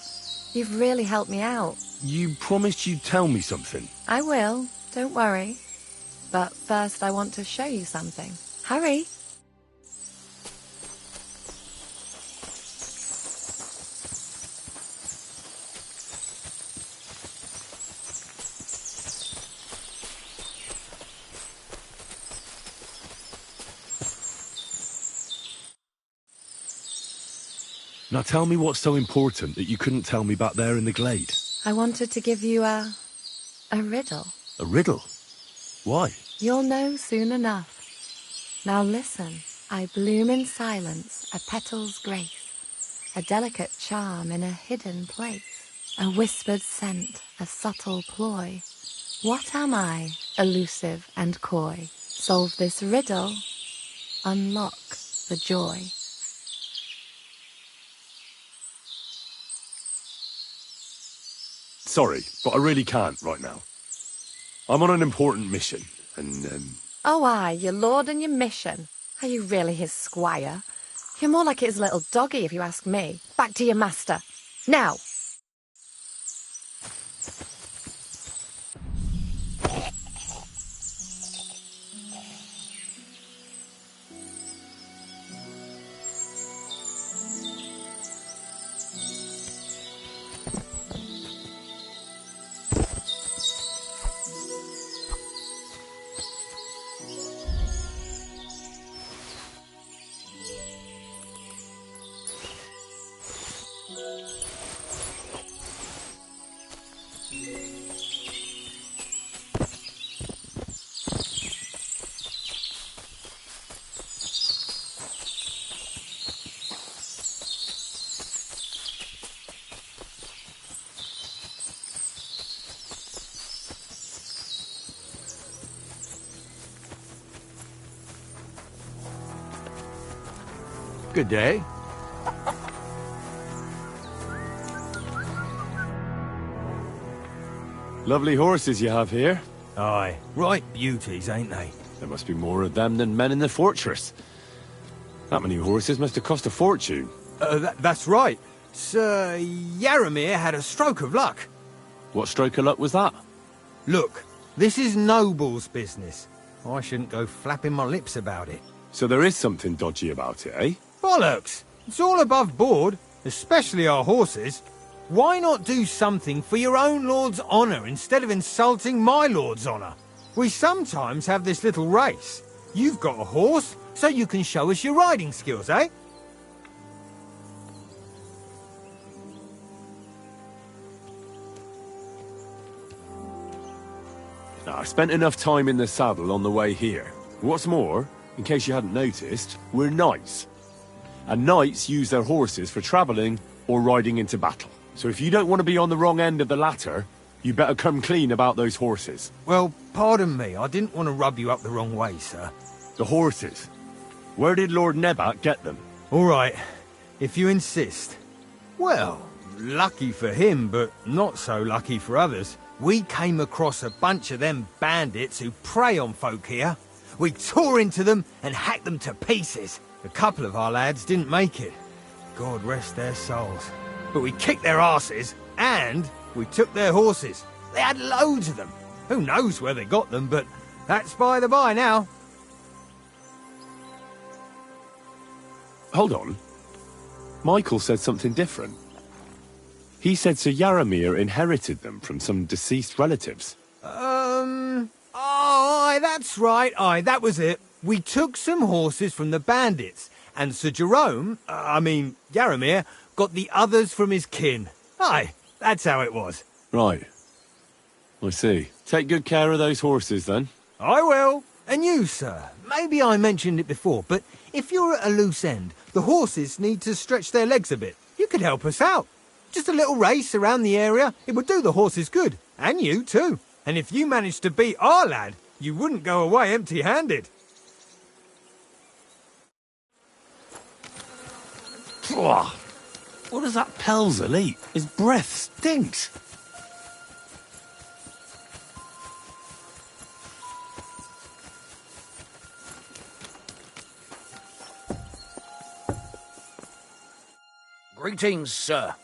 You've really helped me out. You promised you'd tell me something. I will. Don't worry. But first I want to show you something. Hurry. Now tell me what's so important that you couldn't tell me back there in the glade. I wanted to give you a riddle. A riddle? Why? You'll know soon enough. Now listen. I bloom in silence, a petal's grace, a delicate charm in a hidden place, a whispered scent, a subtle ploy. What am I, elusive and coy? Solve this riddle, unlock the joy. Sorry, but I really can't right now. I'm on an important mission, and, Oh, aye, your lord and your mission. Are you really his squire? You're more like his little doggy, if you ask me. Back to your master. Now! Good day. Lovely horses you have here. Aye, right beauties, ain't they? There must be more of them than men in the fortress. That many horses must have cost a fortune. That's right. Sir Yaramir had a stroke of luck. What stroke of luck was that? Look, this is noble's business. I shouldn't go flapping my lips about it. So there is something dodgy about it, eh? Bollocks! It's all above board, especially our horses. Why not do something for your own lord's honour instead of insulting my lord's honour? We sometimes have this little race. You've got a horse, so you can show us your riding skills, eh? I spent enough time in the saddle on the way here. What's more, in case you hadn't noticed, we're knights. And knights use their horses for travelling or riding into battle. So if you don't want to be on the wrong end of the latter, you better come clean about those horses. Well, pardon me, I didn't want to rub you up the wrong way, sir. The horses? Where did Lord Nebat get them? All right, if you insist. Well, lucky for him, but not so lucky for others. We came across a bunch of them bandits who prey on folk here. We tore into them and hacked them to pieces. A couple of our lads didn't make it. God rest their souls. But we kicked their asses, and we took their horses. They had loads of them. Who knows where they got them, but that's by the by now. Hold on. Michael said something different. He said Sir Yaramir inherited them from some deceased relatives. Aye, that's right, aye, that was it. We took some horses from the bandits, and Sir Jerome, Yaramir, got the others from his kin. Aye, that's how it was. Right. I see. Take good care of those horses, then. I will. And you, sir, maybe I mentioned it before, but if you're at a loose end, the horses need to stretch their legs a bit. You could help us out. Just a little race around the area, it would do the horses good. And you, too. And if you managed to beat our lad, you wouldn't go away empty-handed. What does that Pelzel eat? His breath stinks. Greetings, sir.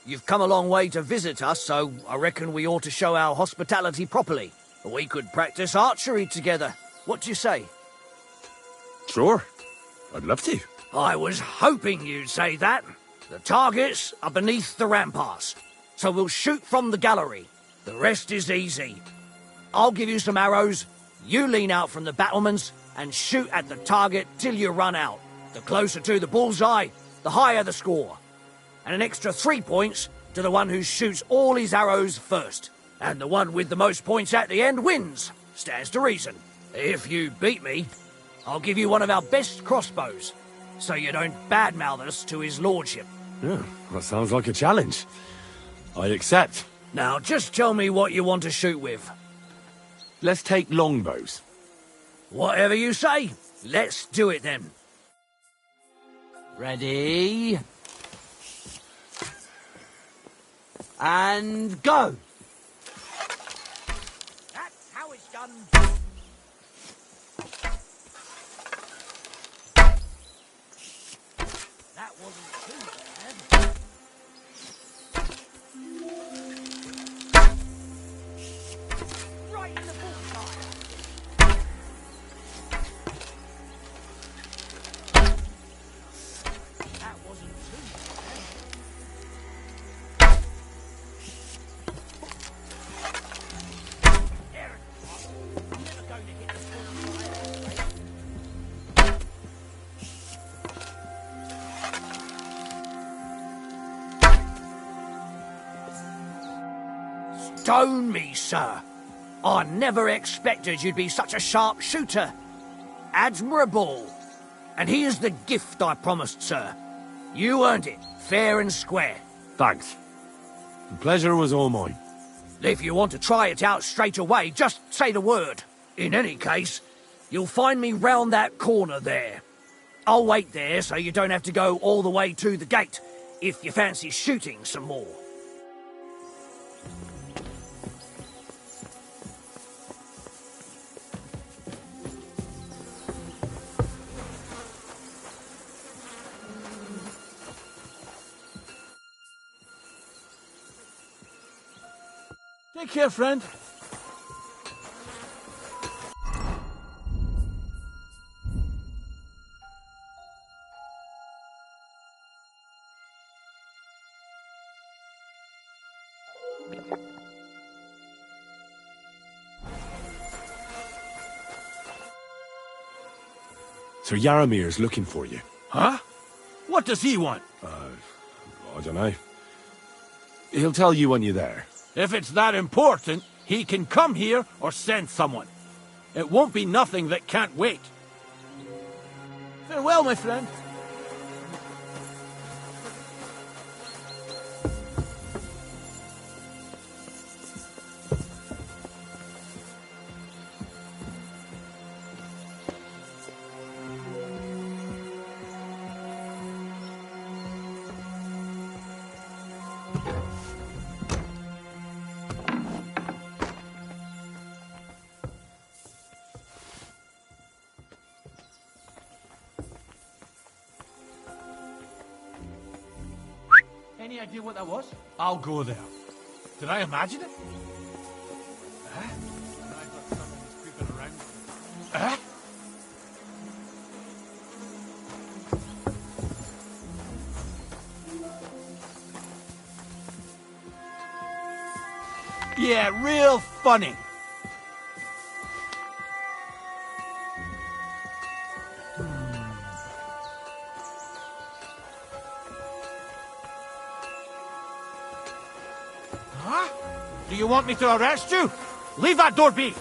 You've come a long way to visit us, so I reckon we ought to show our hospitality properly. We could practice archery together. What do you say? Sure. I'd love to. I was hoping you'd say that. The targets are beneath the ramparts, so we'll shoot from the gallery. The rest is easy. I'll give you some arrows, you lean out from the battlements and shoot at the target till you run out. The closer to the bullseye, the higher the score. And an extra 3 points to the one who shoots all his arrows first. And the one with the most points at the end wins. Stands to reason. If you beat me, I'll give you one of our best crossbows, so you don't badmouth us to his lordship. Yeah, that sounds like a challenge. I accept. Now, just tell me what you want to shoot with. Let's take longbows. Whatever you say. Let's do it then. Ready? And go! That's how it's done. That wasn't too bad. Right in the bullseye. That wasn't too bad. Never going to get this bullseye. Stone me, sir. I never expected you'd be such a sharp shooter. Admirable. And here's the gift I promised, sir. You earned it, fair and square. Thanks. The pleasure was all mine. If you want to try it out straight away, just say the word. In any case, you'll find me round that corner there. I'll wait there so you don't have to go all the way to the gate if you fancy shooting some more. Take care, friend. Sir Yaramir's looking for you. Huh? What does he want? I don't know. He'll tell you when you're there. If it's that important, he can come here or send someone. It won't be nothing that can't wait. Farewell, my friend. Any idea what that was? I'll go there. Did I imagine it? Huh? I thought something was creeping around. Huh? Yeah, real funny. Huh? Do you want me to arrest you? Leave that door be!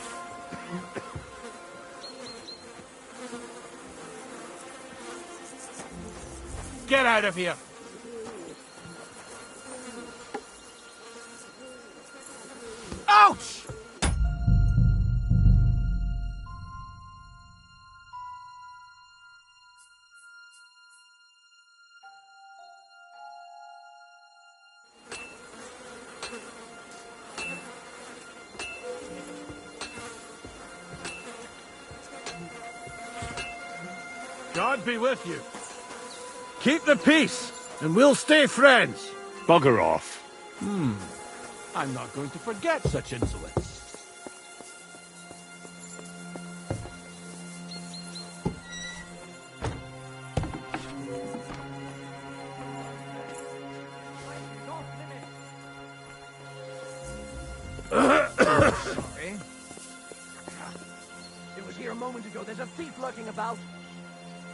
Get out of here! Ouch! God be with you. Keep the peace, and we'll stay friends. Bugger off. I'm not going to forget such insolence. Sorry. It was here a moment ago. There's a thief lurking about.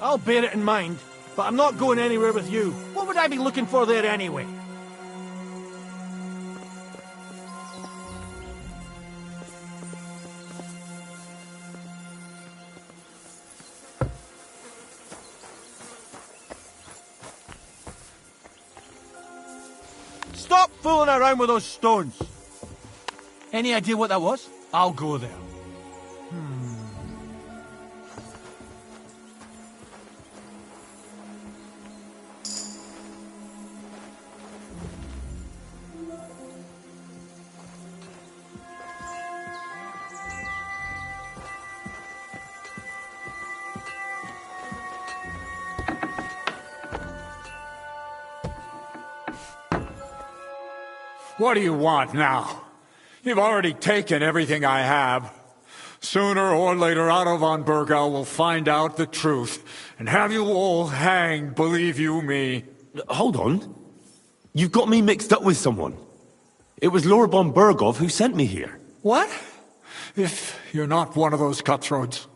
I'll bear it in mind, but I'm not going anywhere with you. What would I be looking for there anyway? Stop fooling around with those stones. Any idea what that was? I'll go there. What do you want now? You've already taken everything I have. Sooner or later, Otto von Bergau will find out the truth and have you all hanged, believe you me. Hold on. You've got me mixed up with someone. It was Lord von Bergov who sent me here. What? If you're not one of those cutthroats,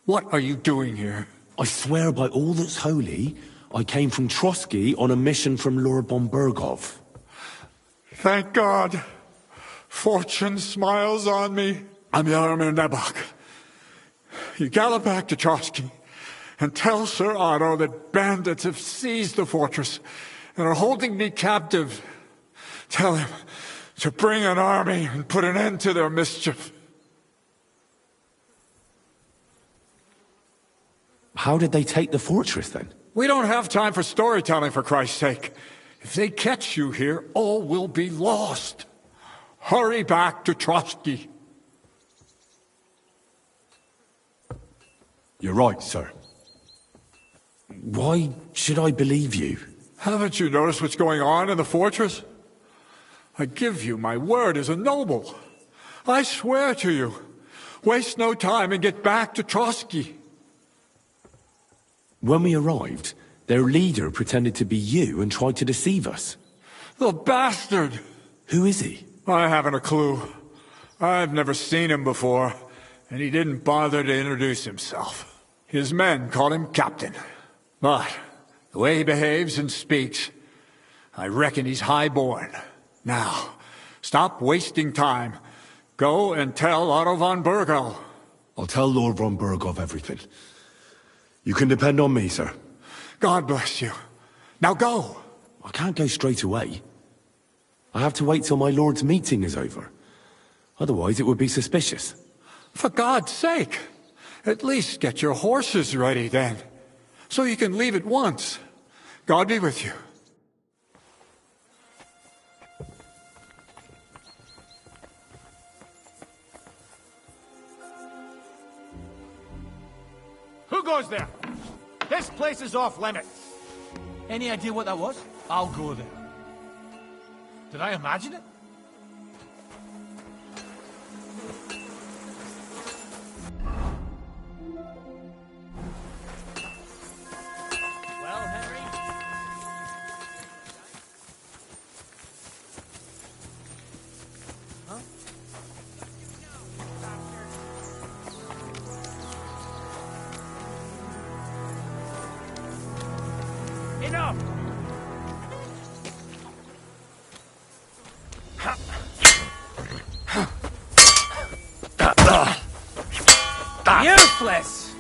what are you doing here? I swear by all that's holy, I came from Trotsky on a mission from Lord von Bergov. Thank God. Fortune smiles on me. I'm Yaromir Nebok. You gallop back to Trotsky and tell Sir Otto that bandits have seized the fortress and are holding me captive. Tell him to bring an army and put an end to their mischief. How did they take the fortress then? We don't have time for storytelling, for Christ's sake. If they catch you here, all will be lost. Hurry back to Trotsky. You're right, sir. Why should I believe you? Haven't you noticed what's going on in the fortress? I give you my word as a noble. I swear to you. Waste no time and get back to Trotsky. When we arrived, their leader pretended to be you and tried to deceive us. The bastard! Who is he? I haven't a clue. I've never seen him before, and he didn't bother to introduce himself. His men call him captain. But the way he behaves and speaks, I reckon he's high-born. Now, stop wasting time. Go and tell Otto von Bergel. I'll tell Lord von Berghoff everything. You can depend on me, sir. God bless you. Now go! I can't go straight away. I have to wait till my lord's meeting is over. Otherwise it would be suspicious. For God's sake! At least get your horses ready then, so you can leave at once. God be with you. Who goes there? This place is off limits. Any idea what that was? I'll go there. Did I imagine it? Well, Henry? Huh? Enough! Useless!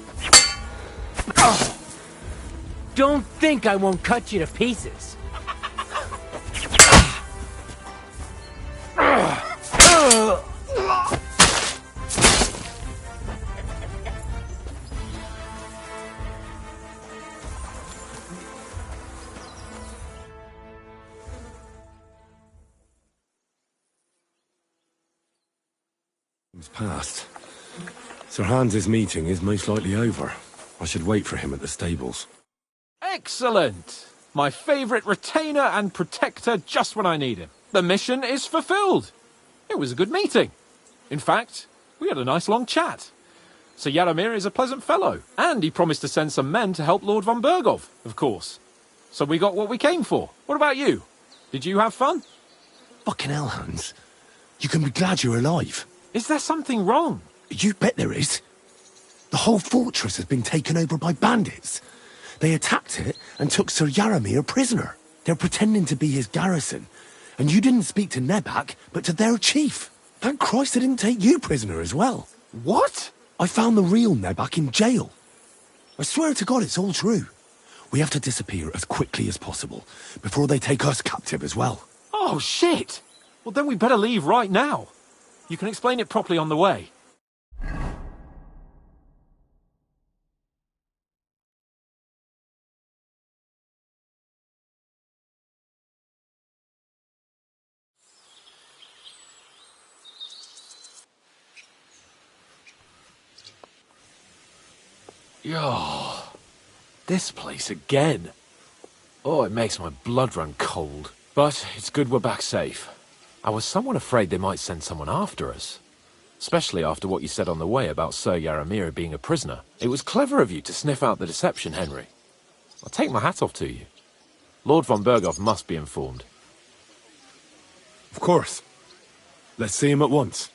Don't think I won't cut you to pieces. It's past. Sir Hans's meeting is most likely over. I should wait for him at the stables. Excellent! My favourite retainer and protector just when I need him. The mission is fulfilled. It was a good meeting. In fact, we had a nice long chat. Sir Yaramir is a pleasant fellow, and he promised to send some men to help Lord von Berghoff, of course. So we got what we came for. What about you? Did you have fun? Fucking hell, Hans. You can be glad you're alive. Is there something wrong? You bet there is. The whole fortress has been taken over by bandits. They attacked it and took Sir Yaramir prisoner. They're pretending to be his garrison. And you didn't speak to Nebak, but to their chief. Thank Christ they didn't take you prisoner as well. What? I found the real Nebak in jail. I swear to God it's all true. We have to disappear as quickly as possible, before they take us captive as well. Oh, shit! Well, then we better leave right now. You can explain it properly on the way. Yo, this place again. Oh, it makes my blood run cold. But it's good we're back safe. I was somewhat afraid they might send someone after us. Especially after what you said on the way about Sir Yaramir being a prisoner. It was clever of you to sniff out the deception, Henry. I'll take my hat off to you. Lord von Berghoff must be informed. Of course. Let's see him at once.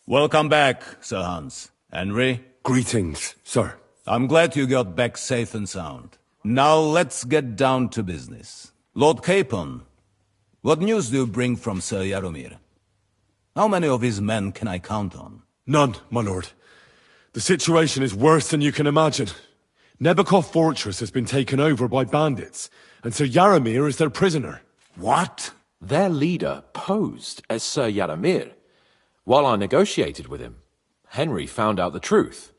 Welcome back, Sir Hans. Henry? Greetings, sir. I'm glad you got back safe and sound. Now let's get down to business. Lord Capon, what news do you bring from Sir Yaramir? How many of his men can I count on? None, my lord. The situation is worse than you can imagine. Nebakov Fortress has been taken over by bandits, and Sir Yaramir is their prisoner. What? Their leader posed as Sir Yaramir. While I negotiated with him, Henry found out the truth.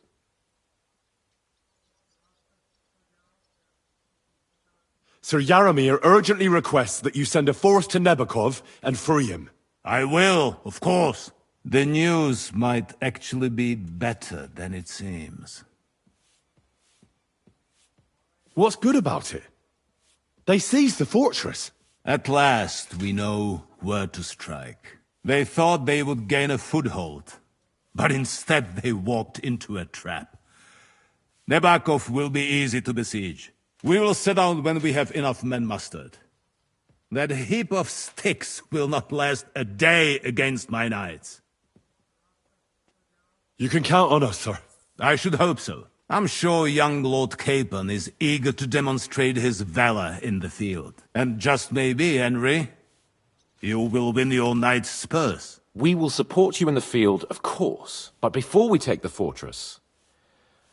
Sir Yaramir urgently requests that you send a force to Nebakov and free him. I will, of course. The news might actually be better than it seems. What's good about it? They seized the fortress. At last, we know where to strike. They thought they would gain a foothold, but instead they walked into a trap. Nebakov will be easy to besiege. We will set out when we have enough men mustered. That heap of sticks will not last a day against my knights. You can count on us, sir. I should hope so. I'm sure young Lord Capon is eager to demonstrate his valor in the field. And just maybe, Henry, you will win your knight's spurs. We will support you in the field, of course. But before we take the fortress,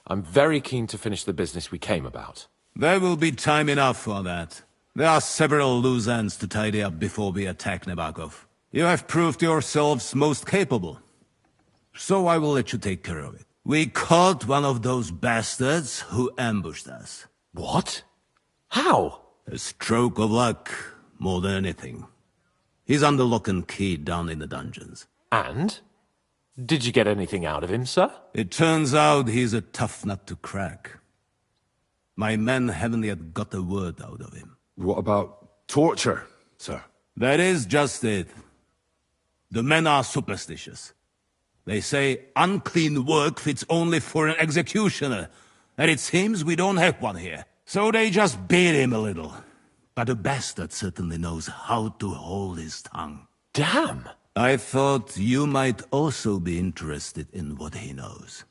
I'm very keen to finish the business we came about. There will be time enough for that. There are several loose ends to tidy up before we attack Nabokov. You have proved yourselves most capable. So I will let you take care of it. We caught one of those bastards who ambushed us. What? How? A stroke of luck, more than anything. He's under lock and key down in the dungeons. And? Did you get anything out of him, sir? It turns out he's a tough nut to crack. My men haven't yet got a word out of him. What about torture, sir? That is just it. The men are superstitious. They say unclean work fits only for an executioner, and it seems we don't have one here. So they just beat him a little. But the bastard certainly knows how to hold his tongue. Damn! I thought you might also be interested in what he knows.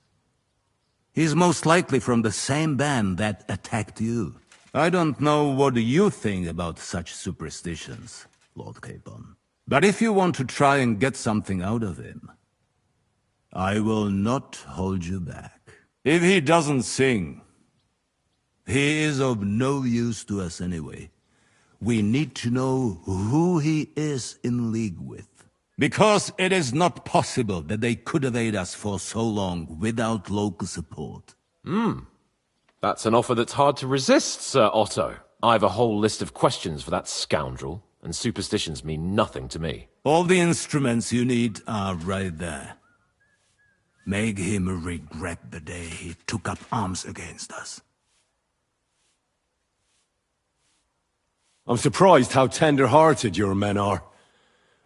He's most likely from the same band that attacked you. I don't know what you think about such superstitions, Lord Capon. But if you want to try and get something out of him, I will not hold you back. If he doesn't sing, he is of no use to us anyway. We need to know who he is in league with. Because it is not possible that they could evade us for so long without local support. That's an offer that's hard to resist, Sir Otto. I've a whole list of questions for that scoundrel, and superstitions mean nothing to me. All the instruments you need are right there. Make him regret the day he took up arms against us. I'm surprised how tender-hearted your men are.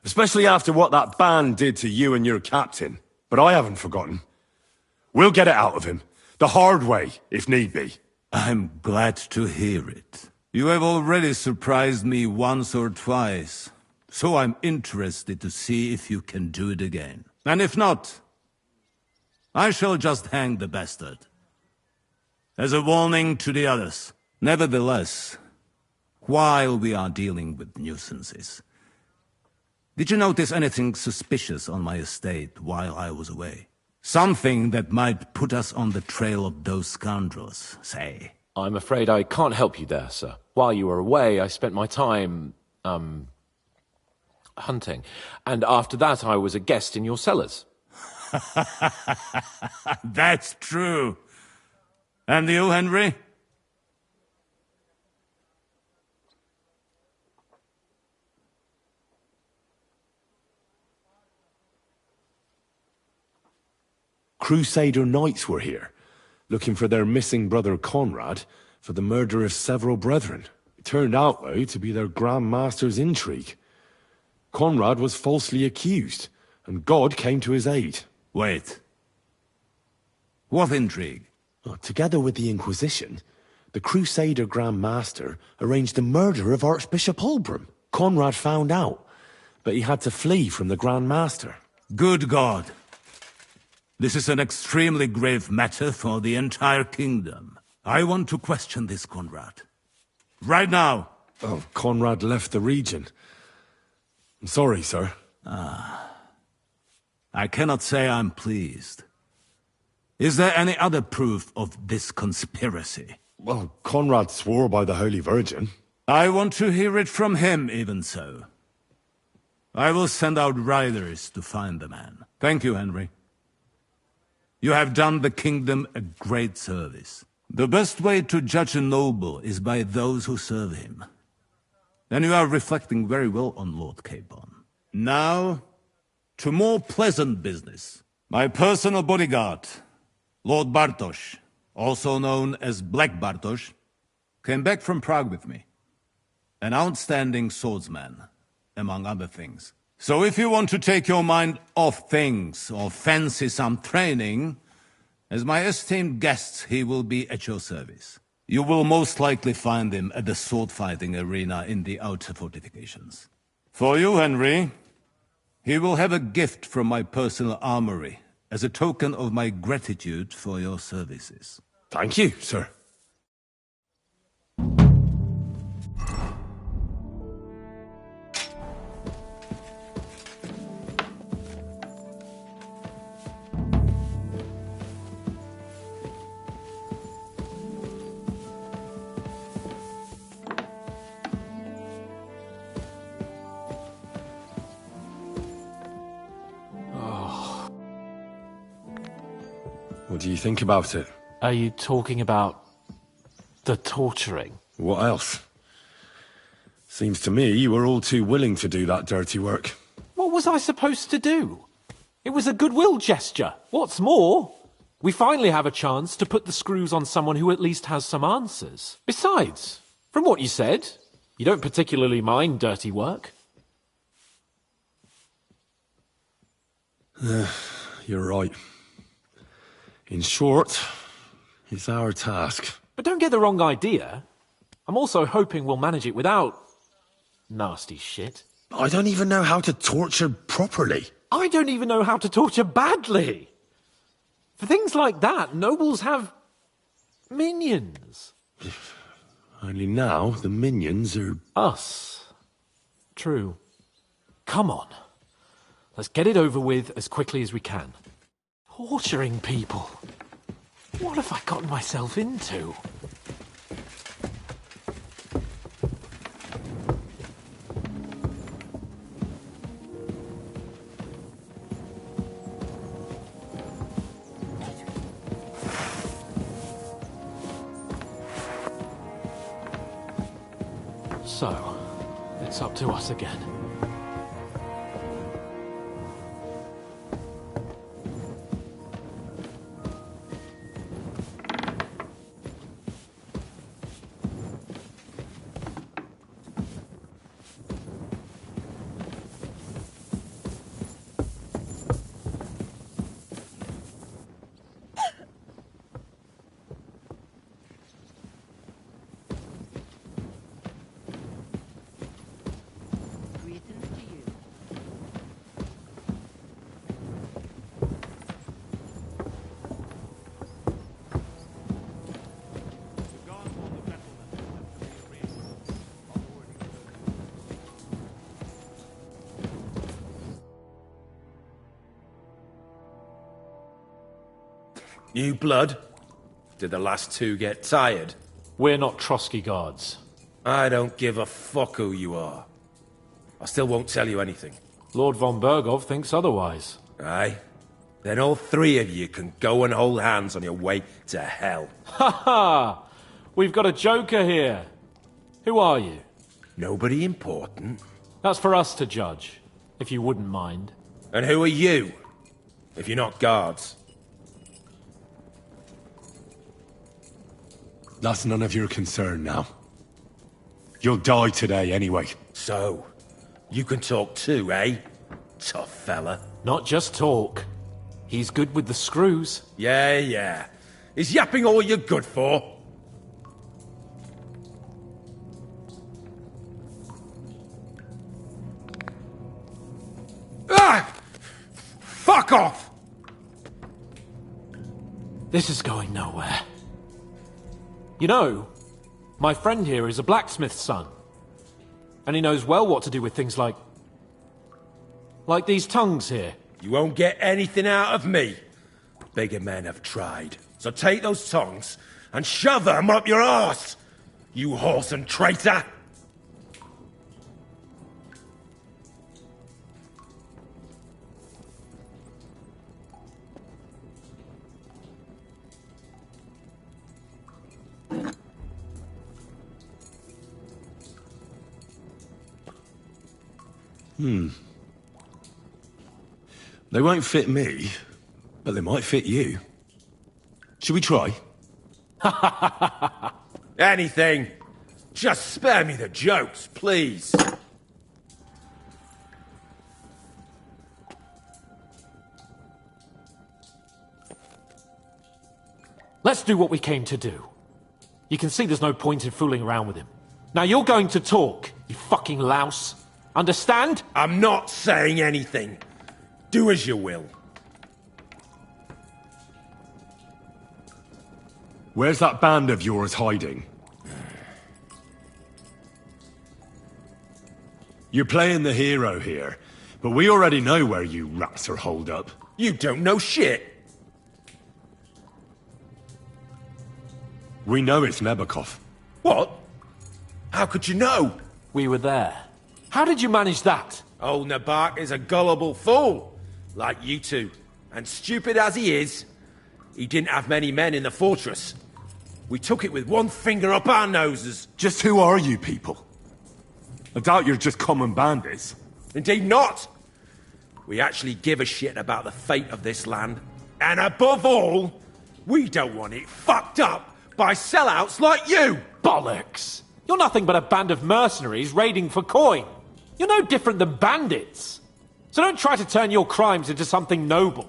Especially after what that band did to you and your captain. But I haven't forgotten. We'll get it out of him. The hard way, if need be. I'm glad to hear it. You have already surprised me once or twice. So I'm interested to see if you can do it again. And if not, I shall just hang the bastard. As a warning to the others. Nevertheless, while we are dealing with nuisances, did you notice anything suspicious on my estate while I was away? Something that might put us on the trail of those scoundrels, say. I'm afraid I can't help you there, sir. While you were away, I spent my time, hunting. And after that, I was a guest in your cellars. That's true. And you, Henry? Crusader knights were here, looking for their missing brother Conrad for the murder of several brethren. It turned out, though, to be their Grand Master's intrigue. Conrad was falsely accused, and God came to his aid. Wait. What intrigue? Well, together with the Inquisition, the Crusader Grand Master arranged the murder of Archbishop Holbrook. Conrad found out, but he had to flee from the Grand Master. Good God. This is an extremely grave matter for the entire kingdom. I want to question this Conrad. Right now! Oh, Conrad left the region. I'm sorry, sir. I cannot say I'm pleased. Is there any other proof of this conspiracy? Well, Conrad swore by the Holy Virgin. I want to hear it from him, even so. I will send out riders to find the man. Thank you, Henry. You have done the kingdom a great service. The best way to judge a noble is by those who serve him. And you are reflecting very well on Lord Capon. Now, to more pleasant business. My personal bodyguard, Lord Bartosz, also known as Black Bartosz, came back from Prague with me. An outstanding swordsman, among other things. So if you want to take your mind off things or fancy some training, as my esteemed guest, he will be at your service. You will most likely find him at the sword-fighting arena in the outer fortifications. For you, Henry, he will have a gift from my personal armory as a token of my gratitude for your services. Thank you, sir. What do you think about it? Are you talking about the torturing? What else? Seems to me you were all too willing to do that dirty work. What was I supposed to do? It was a goodwill gesture. What's more, we finally have a chance to put the screws on someone who at least has some answers. Besides, from what you said, you don't particularly mind dirty work. You're right. In short, it's our task. But don't get the wrong idea. I'm also hoping we'll manage it without nasty shit. I don't even know how to torture properly. I don't even know how to torture badly. For things like that, nobles have minions. Only now the minions are... Us. True. Come on. Let's get it over with as quickly as we can. Torturing people. What have I gotten myself into? So, it's up to us again. New blood? Did the last two get tired? We're not Trotsky guards. I don't give a fuck who you are. I still won't tell you anything. Lord von Bergov thinks otherwise. Aye? Then all three of you can go and hold hands on your way to hell. Ha ha! We've got a joker here. Who are you? Nobody important. That's for us to judge, if you wouldn't mind. And who are you? If you're not guards. That's none of your concern now. You'll die today anyway. So, you can talk too, eh? Tough fella. Not just talk. He's good with the screws. Yeah. Is yapping all you're good for? Ah! Fuck off! This is going nowhere. You know, my friend here is a blacksmith's son. And he knows well what to do with things like these tongues here. You won't get anything out of me. Bigger men have tried. So take those tongs and shove them up your arse, you horse and traitor! They won't fit me, but they might fit you. Should we try? Anything. Just spare me the jokes, please. Let's do what we came to do. You can see there's no point in fooling around with him. Now you're going to talk, you fucking louse. Understand? I'm not saying anything. Do as you will. Where's that band of yours hiding? You're playing the hero here, but we already know where you rats are holed up. You don't know shit. We know it's Nebakov. What? How could you know? We were there. How did you manage that? Old Nabak is a gullible fool, like you two. And stupid as he is, he didn't have many men in the fortress. We took it with one finger up our noses. Just who are you people? I doubt you're just common bandits. Indeed not. We actually give a shit about the fate of this land. And above all, we don't want it fucked up by sellouts like you! Bollocks! You're nothing but a band of mercenaries raiding for coin. You're no different than bandits. So don't try to turn your crimes into something noble.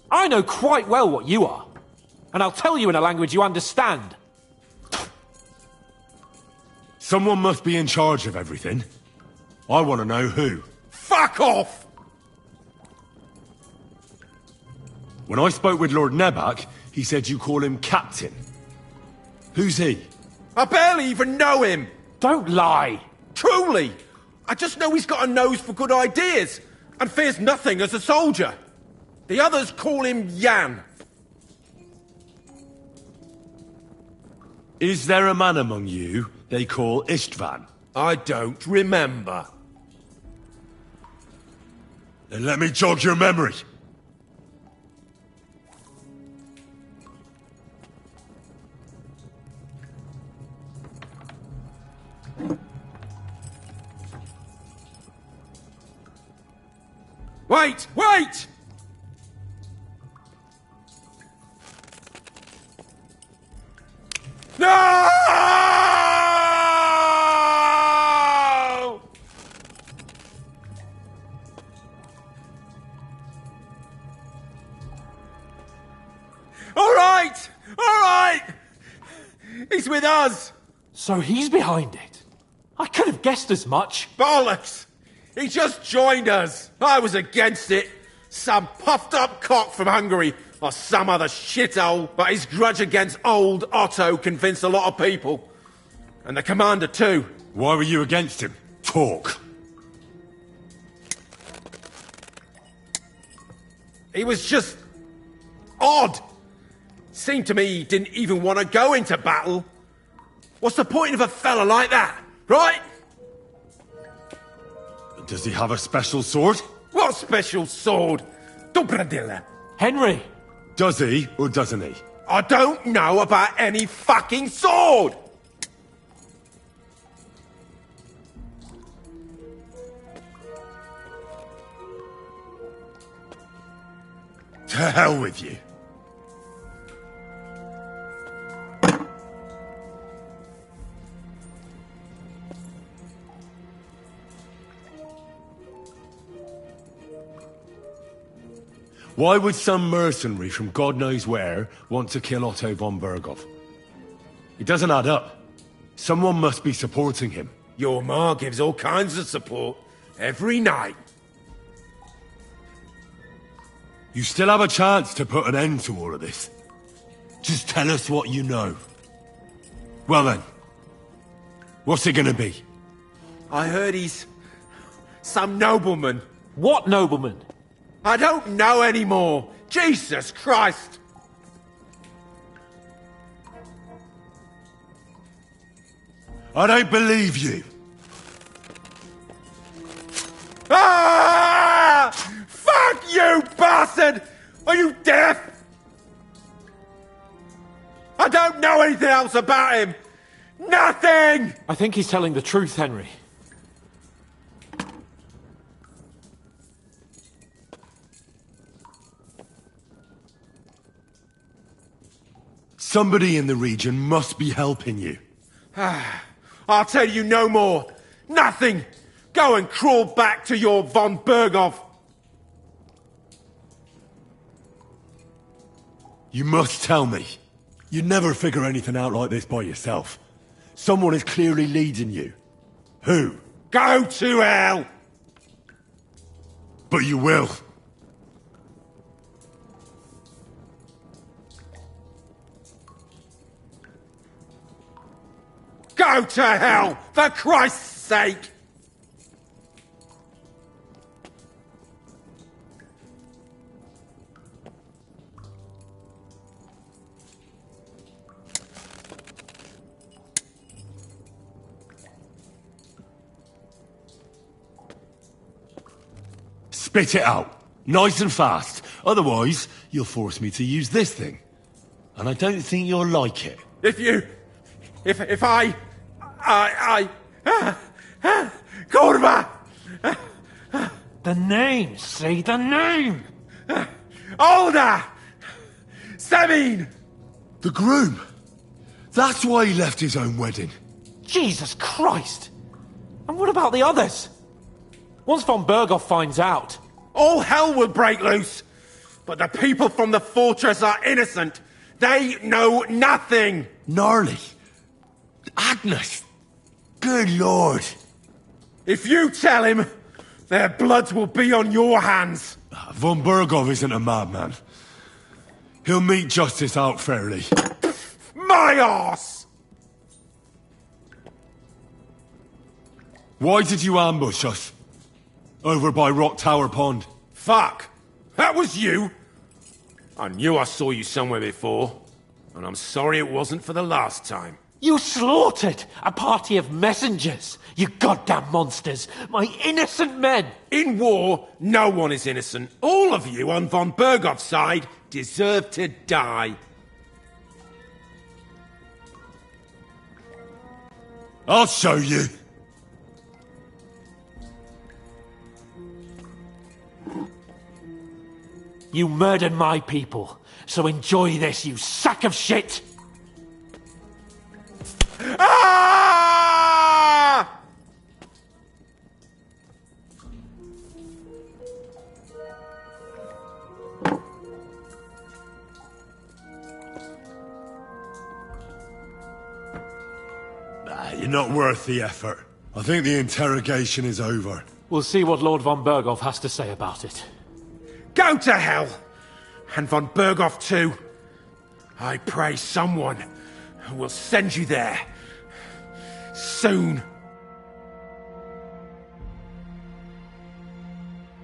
I know quite well what you are. And I'll tell you in a language you understand. Someone must be in charge of everything. I want to know who. Fuck off! When I spoke with Lord Nebak, he said you call him Captain. Who's he? I barely even know him! Don't lie! Truly! I just know he's got a nose for good ideas, and fears nothing as a soldier. The others call him Jan. Is there a man among you they call Istvan? I don't remember. Then let me jog your memory. Wait! Wait! No! All right! All right! He's with us! So he's behind it? I could have guessed as much. Bollocks! He just joined us! I was against it! Some puffed-up cock from Hungary, or some other shithole, but his grudge against old Otto convinced a lot of people. And the commander too. Why were you against him? Talk. He was just... odd. Seemed to me he didn't even want to go into battle. What's the point of a fella like that, right? Does he have a special sword? What special sword? Dobradilla. Henry! Does he, or doesn't he? I don't know about any fucking sword! To hell with you. Why would some mercenary from God knows where want to kill Otto von Berghoff? It doesn't add up. Someone must be supporting him. Your ma gives all kinds of support every night. You still have a chance to put an end to all of this. Just tell us what you know. Well then, what's it gonna be? I heard he's... some nobleman. What nobleman? I don't know anymore. Jesus Christ! I don't believe you. Ah! Fuck you, bastard! Are you deaf? I don't know anything else about him. Nothing! I think he's telling the truth, Henry. Somebody in the region must be helping you. I'll tell you no more. Nothing. Go and crawl back to your von Berghoff. You must tell me. You'd never figure anything out like this by yourself. Someone is clearly leading you. Who? Go to hell! But you will. Go to hell, for Christ's sake! Spit it out. Nice and fast. Otherwise, you'll force me to use this thing. And I don't think you'll like it. If I... Kurva! The name, say the name! Older! Semine! The groom! That's why he left his own wedding. Jesus Christ! And what about the others? Once von Berghoff finds out... All hell will break loose! But the people from the fortress are innocent! They know nothing! Gnarly. Agnes. Good lord. If you tell him, their blood will be on your hands. Von Berghoff isn't a madman. He'll mete justice out fairly. My arse! Why did you ambush us? Over by Rock Tower Pond. Fuck! That was you! I knew I saw you somewhere before. And I'm sorry it wasn't for the last time. You slaughtered a party of messengers, you goddamn monsters, my innocent men! In war, no one is innocent. All of you on von Berghoff's side deserve to die. I'll show you. You murdered my people, so enjoy this, you sack of shit! Ah! You're not worth the effort. I think the interrogation is over. We'll see what Lord von Berghoff has to say about it. Go to hell! And von Berghoff too. I pray someone will send you there. Soon.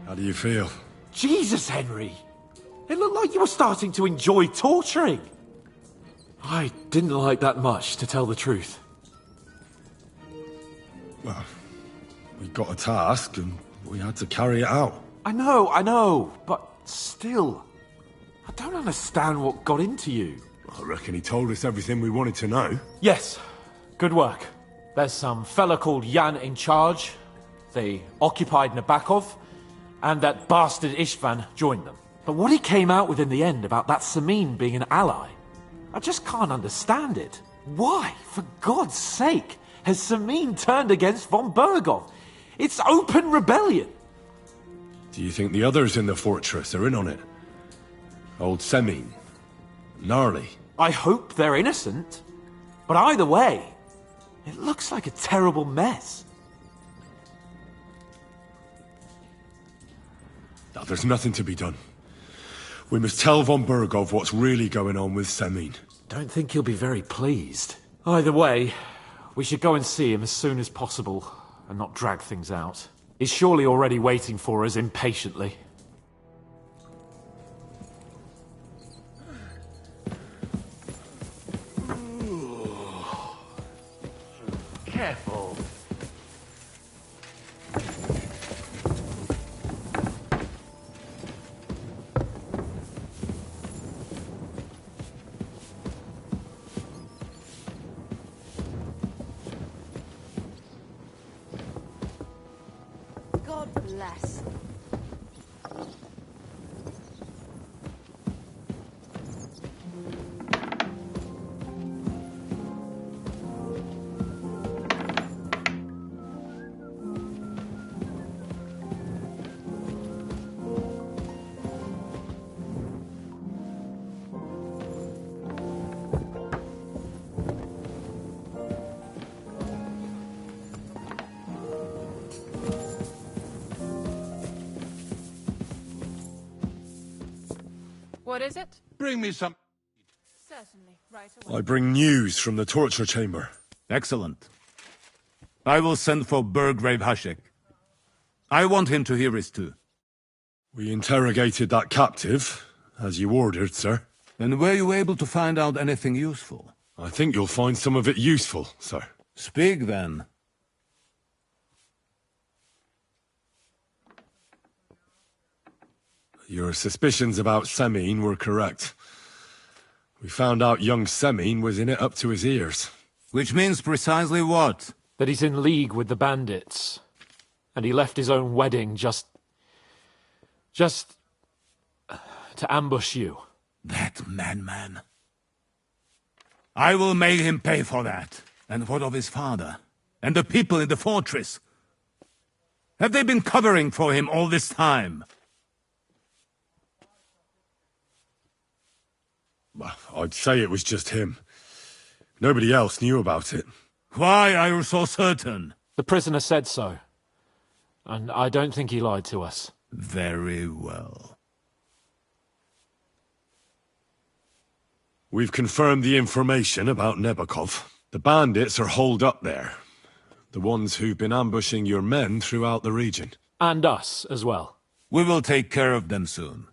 How do you feel? Jesus, Henry! It looked like you were starting to enjoy torturing. I didn't like that much, to tell the truth. Well, we got a task and we had to carry it out. I know, but still. I don't understand what got into you. I reckon he told us everything we wanted to know. Yes, good work. There's some fella called Jan in charge. They occupied Nabokov, and that bastard Istvan joined them. But what he came out with in the end about that Semine being an ally, I just can't understand it. Why, for God's sake, has Semine turned against von Berghoff? It's open rebellion. Do you think the others in the fortress are in on it? Old Semine. Gnarly. I hope they're innocent. But either way, it looks like a terrible mess. Now, there's nothing to be done. We must tell von Berghoff what's really going on with Semine. Don't think he'll be very pleased. Either way, we should go and see him as soon as possible and not drag things out. He's surely already waiting for us impatiently. Careful. God bless. What is it? Bring me some... Certainly, right away. I bring news from the torture chamber. Excellent. I will send for Burgrave Hashek. I want him to hear it too. We interrogated that captive, as you ordered, sir. And were you able to find out anything useful? I think you'll find some of it useful, sir. Speak, then. Your suspicions about Semine were correct. We found out young Semine was in it up to his ears. Which means precisely what? That he's in league with the bandits. And he left his own wedding just to ambush you. That madman. I will make him pay for that. And what of his father? And the people in the fortress? Have they been covering for him all this time? I'd say it was just him. Nobody else knew about it. Why are you so certain? The prisoner said so. And I don't think he lied to us. Very well. We've confirmed the information about Nebakov. The bandits are holed up there. The ones who've been ambushing your men throughout the region. And us as well. We will take care of them soon.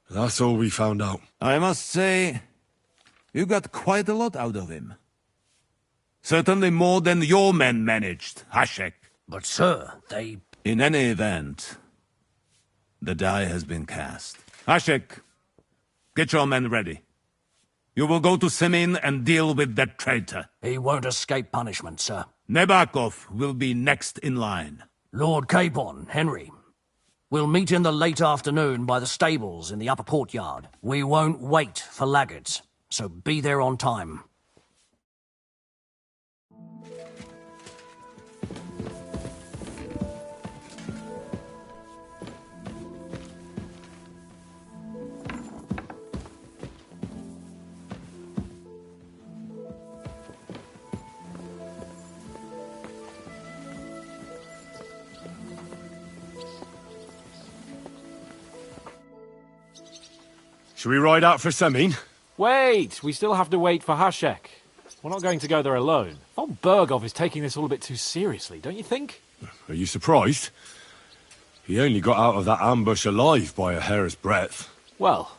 That's all we found out. I must say, you got quite a lot out of him. Certainly more than your men managed, Hashek. But sir, they... In any event, the die has been cast. Hashek, get your men ready. You will go to Semine and deal with that traitor. He won't escape punishment, sir. Nebakov will be next in line. Lord Capon, Henry. We'll meet in the late afternoon by the stables in the upper courtyard. We won't wait for laggards, so be there on time. Should we ride out for Semine? Wait! We still have to wait for Hashek. We're not going to go there alone. Von Burgov is taking this all a bit too seriously, don't you think? Are you surprised? He only got out of that ambush alive by a hair's breadth. Well,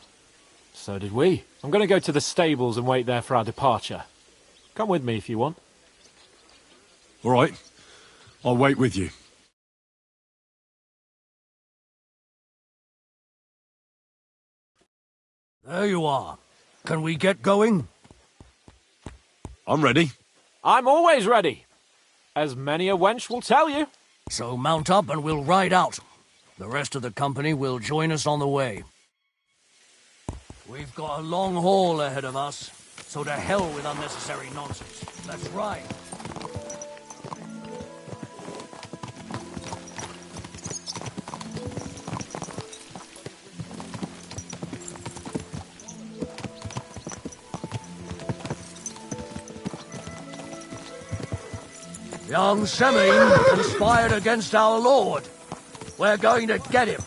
so did we. I'm going to go to the stables and wait there for our departure. Come with me if you want. All right. I'll wait with you. There you are. Can we get going? I'm ready. I'm always ready. As many a wench will tell you. So mount up and we'll ride out. The rest of the company will join us on the way. We've got a long haul ahead of us, so to hell with unnecessary nonsense. Let's ride. Young Semine conspired against our lord. We're going to get him.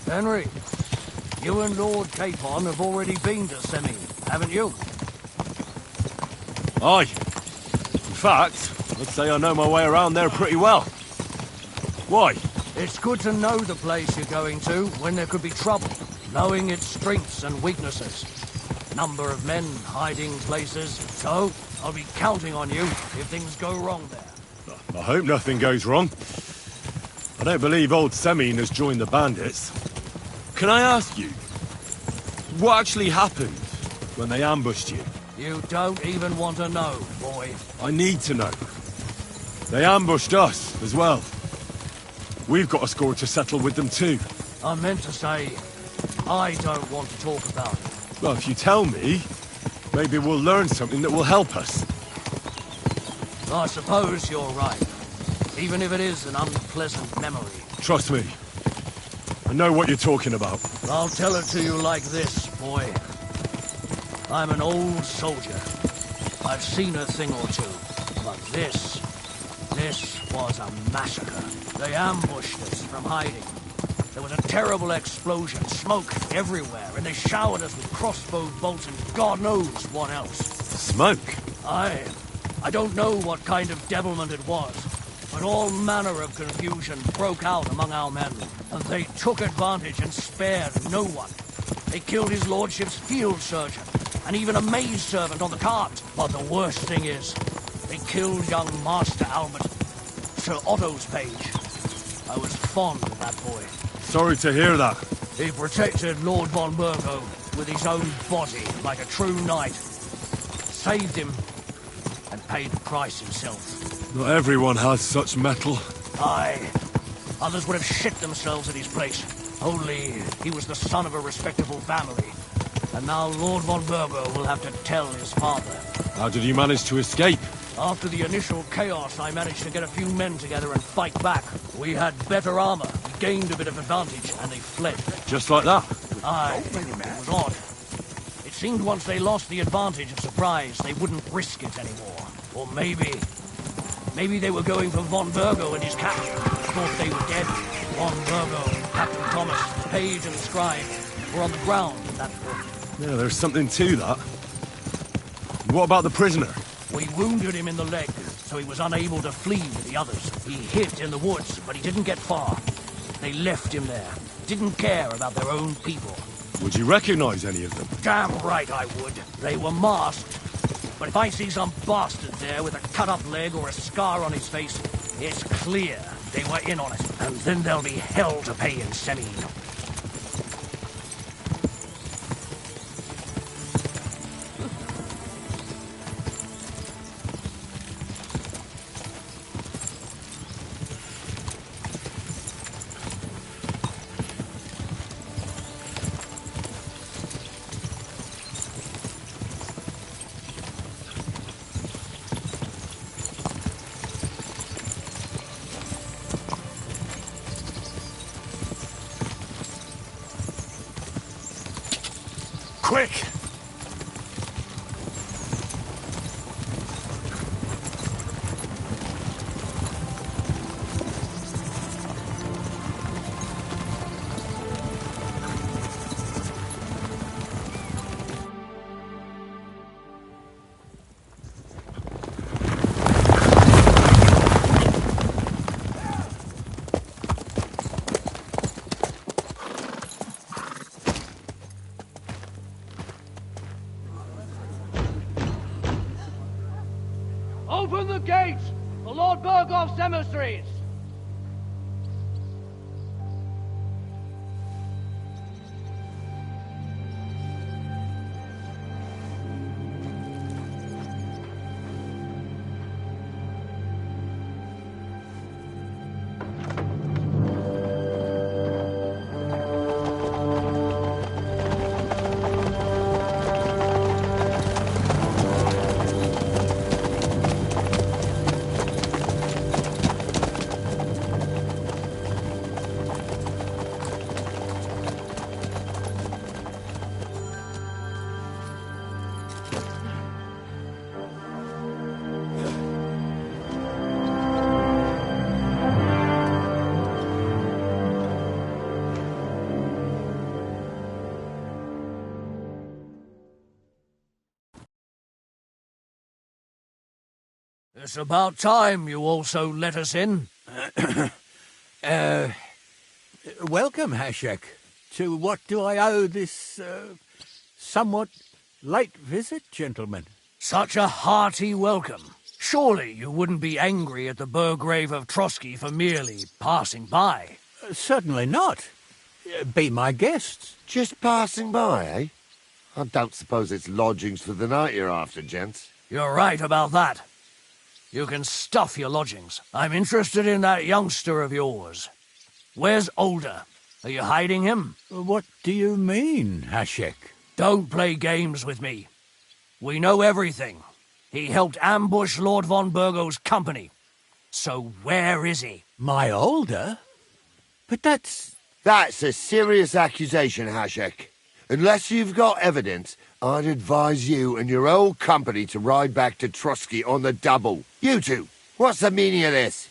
Henry, you and Lord Capon have already been to Semine, haven't you? Aye. In fact, I'd say I know my way around there pretty well. Why? It's good to know the place you're going to when there could be trouble, knowing its strengths and weaknesses. Number of men, hiding places, so I'll be counting on you if things go wrong there. I hope nothing goes wrong. I don't believe old Semine has joined the bandits. Can I ask you, what actually happened when they ambushed you? You don't even want to know, boy. I need to know. They ambushed us as well. We've got a score to settle with them too. I meant to say, I don't want to talk about it. Well, if you tell me, maybe we'll learn something that will help us. I suppose you're right. even if it is an unpleasant memory. Trust me. I know what you're talking about. I'll tell it to you like this, boy. I'm an old soldier. I've seen a thing or two. But this was a massacre. They ambushed us from hiding. There was a terrible explosion, smoke everywhere, and they showered us with crossbow bolts and God knows what else. Smoke? I don't know what kind of devilment it was, but all manner of confusion broke out among our men, and they took advantage and spared no one. They killed his lordship's field surgeon, and even a maid servant on the cart. But the worst thing is, they killed young Master Albert, Sir Otto's page. I was fond of that boy. Sorry to hear that. He protected Lord von Burgo with his own body like a true knight. Saved him and paid the price himself. Not everyone has such mettle. Aye. Others would have shit themselves at his place. Only he was the son of a respectable family. And now Lord von Burgo will have to tell his father. How did you manage to escape? After the initial chaos, I managed to get a few men together and fight back. We had better armor, we gained a bit of advantage, and they fled. Just like that? Aye, it was odd. It seemed once they lost the advantage of surprise, they wouldn't risk it anymore. Or maybe they were going for von Burgo and his captain. Thought they were dead. Von Burgo, Captain Thomas, Page and the Scribe were on the ground at that point. Yeah, there's something to that. What about the prisoner? We wounded him in the leg, so he was unable to flee with the others. He hid in the woods, but he didn't get far. They left him there. Didn't care about their own people. Would you recognize any of them? Damn right I would. They were masked. But if I see some bastard there with a cut-up leg or a scar on his face, it's clear they were in on it. And then there'll be hell to pay in Semine. Quick! Open the gates for Lord Burgoff's emissaries! It's about time you also let us in. Welcome, Hashek. To what do I owe this, somewhat late visit, gentlemen? Such a hearty welcome. Surely you wouldn't be angry at the Burgrave of Trotsky for merely passing by. Certainly not. Be my guests. Just passing by, eh? I don't suppose it's lodgings for the night you're after, gents. You're right about that. You can stuff your lodgings. I'm interested in that youngster of yours. Where's Older? Are you hiding him? What do you mean, Hashek? Don't play games with me. We know everything. He helped ambush Lord von Burgo's company. So where is he? My older? But that's... That's a serious accusation, Hashek. Unless you've got evidence, I'd advise you and your old company to ride back to Trusky on the double. You two, what's the meaning of this?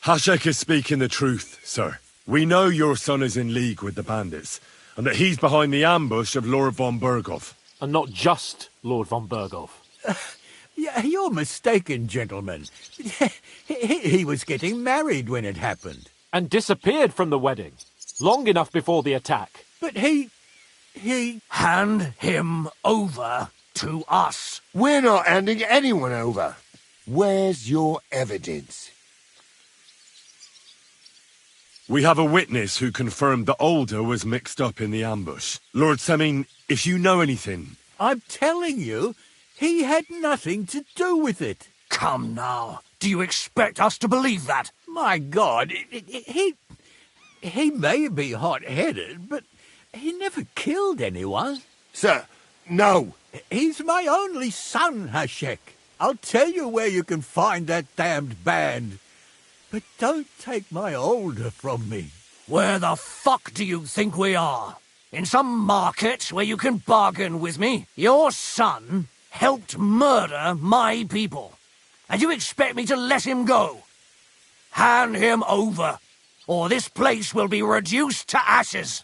Hashek is speaking the truth, sir. We know your son is in league with the bandits, and that he's behind the ambush of Lord von Berghoff. And not just Lord von Berghoff. Yeah, you're mistaken, gentlemen. He was getting married when it happened. And disappeared from the wedding, long enough before the attack. But he... Hand him over to us. We're not handing anyone over. Where's your evidence? We have a witness who confirmed that Older was mixed up in the ambush. Lord Semine, if you know anything... I'm telling you, he had nothing to do with it. Come now. Do you expect us to believe that? My God, he may be hot-headed, but he never killed anyone. Sir, no. He's my only son, Hashek. I'll tell you where you can find that damned band. But don't take my older from me. Where the fuck do you think we are? In some market where you can bargain with me? Your son helped murder my people. And you expect me to let him go? Hand him over, or this place will be reduced to ashes.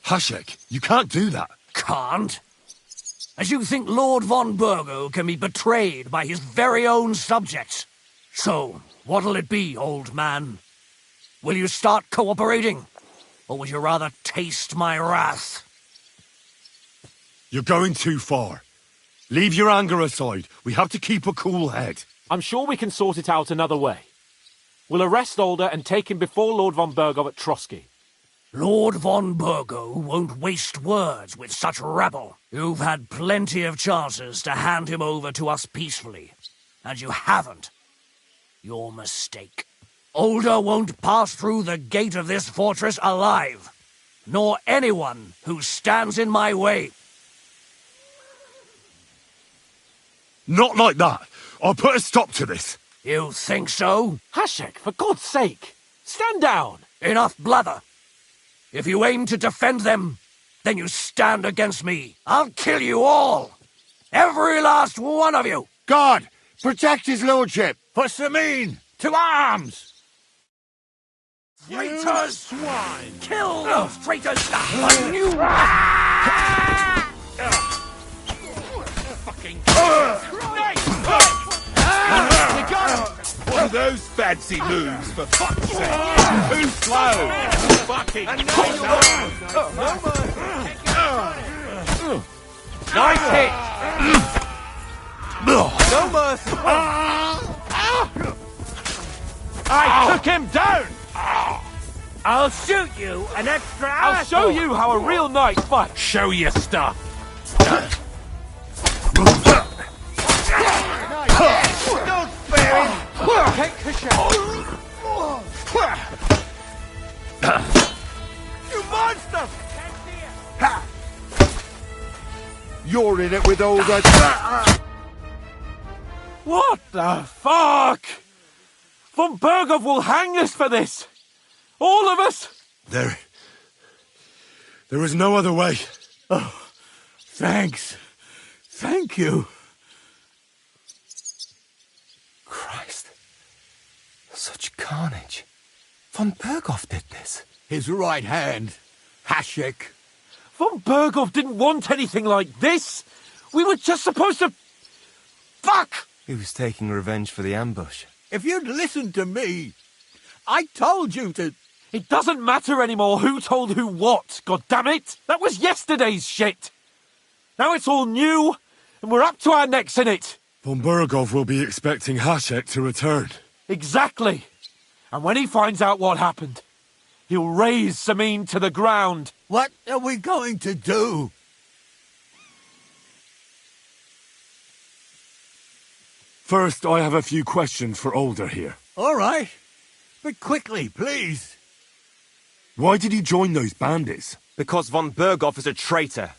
Hashek, you can't do that. Can't? As you think Lord von Burgo can be betrayed by his very own subjects. So, what'll it be, old man? Will you start cooperating? Or would you rather taste my wrath? You're going too far. Leave your anger aside. We have to keep a cool head. I'm sure we can sort it out another way. We'll arrest Older and take him before Lord von Bergov at Trosky. Lord von Burgo won't waste words with such rabble. You've had plenty of chances to hand him over to us peacefully, and you haven't. Your mistake. Older won't pass through the gate of this fortress alive, nor anyone who stands in my way. Not like that. I'll put a stop to this. You think so? Hashek, for God's sake, stand down. Enough blather. If you aim to defend them, then you stand against me. I'll kill you all. Every last one of you. God, protect his lordship. For Semine, to arms! Traitors! Swine! Kill those traitors! Fucking What are those fancy moves, for fuck's sake? Too slow! Fucking Nice hit! No mercy! I took him down! I'll shoot you an extra I'll show you how a real knight fights. Show your stuff! Don't spare him! Take the shot! You monster! You're in it with all the... What the fuck? Von Bergov will hang us for this! All of us! There was no other way. Oh, thanks. Thank you. Christ. Such carnage. Von Berghoff did this. His right hand, Hashek. Von Bergov didn't want anything like this! We were just supposed to... Fuck! He was taking revenge for the ambush. If you'd listened to me, I told you to... It doesn't matter anymore who told who what, goddammit! That was yesterday's shit! Now it's all new, and we're up to our necks in it! Von Bergov will be expecting Hashek to return. Exactly! And when he finds out what happened, he'll raze Semine to the ground. What are we going to do? First, I have a few questions for Older here. All right. But quickly, please. Why did you join those bandits? Because von Berghoff is a traitor.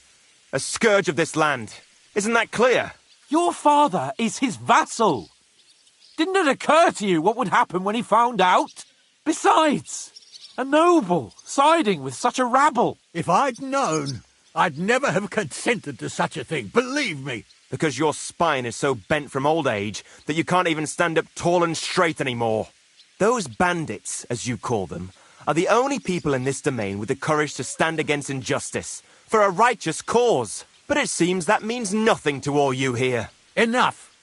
A scourge of this land. Isn't that clear? Your father is his vassal. Didn't it occur to you what would happen when he found out? Besides, a noble siding with such a rabble. If I'd known, I'd never have consented to such a thing, believe me. Because your spine is so bent from old age that you can't even stand up tall and straight anymore. Those bandits, as you call them, are the only people in this domain with the courage to stand against injustice, for a righteous cause. But it seems that means nothing to all you here. Enough.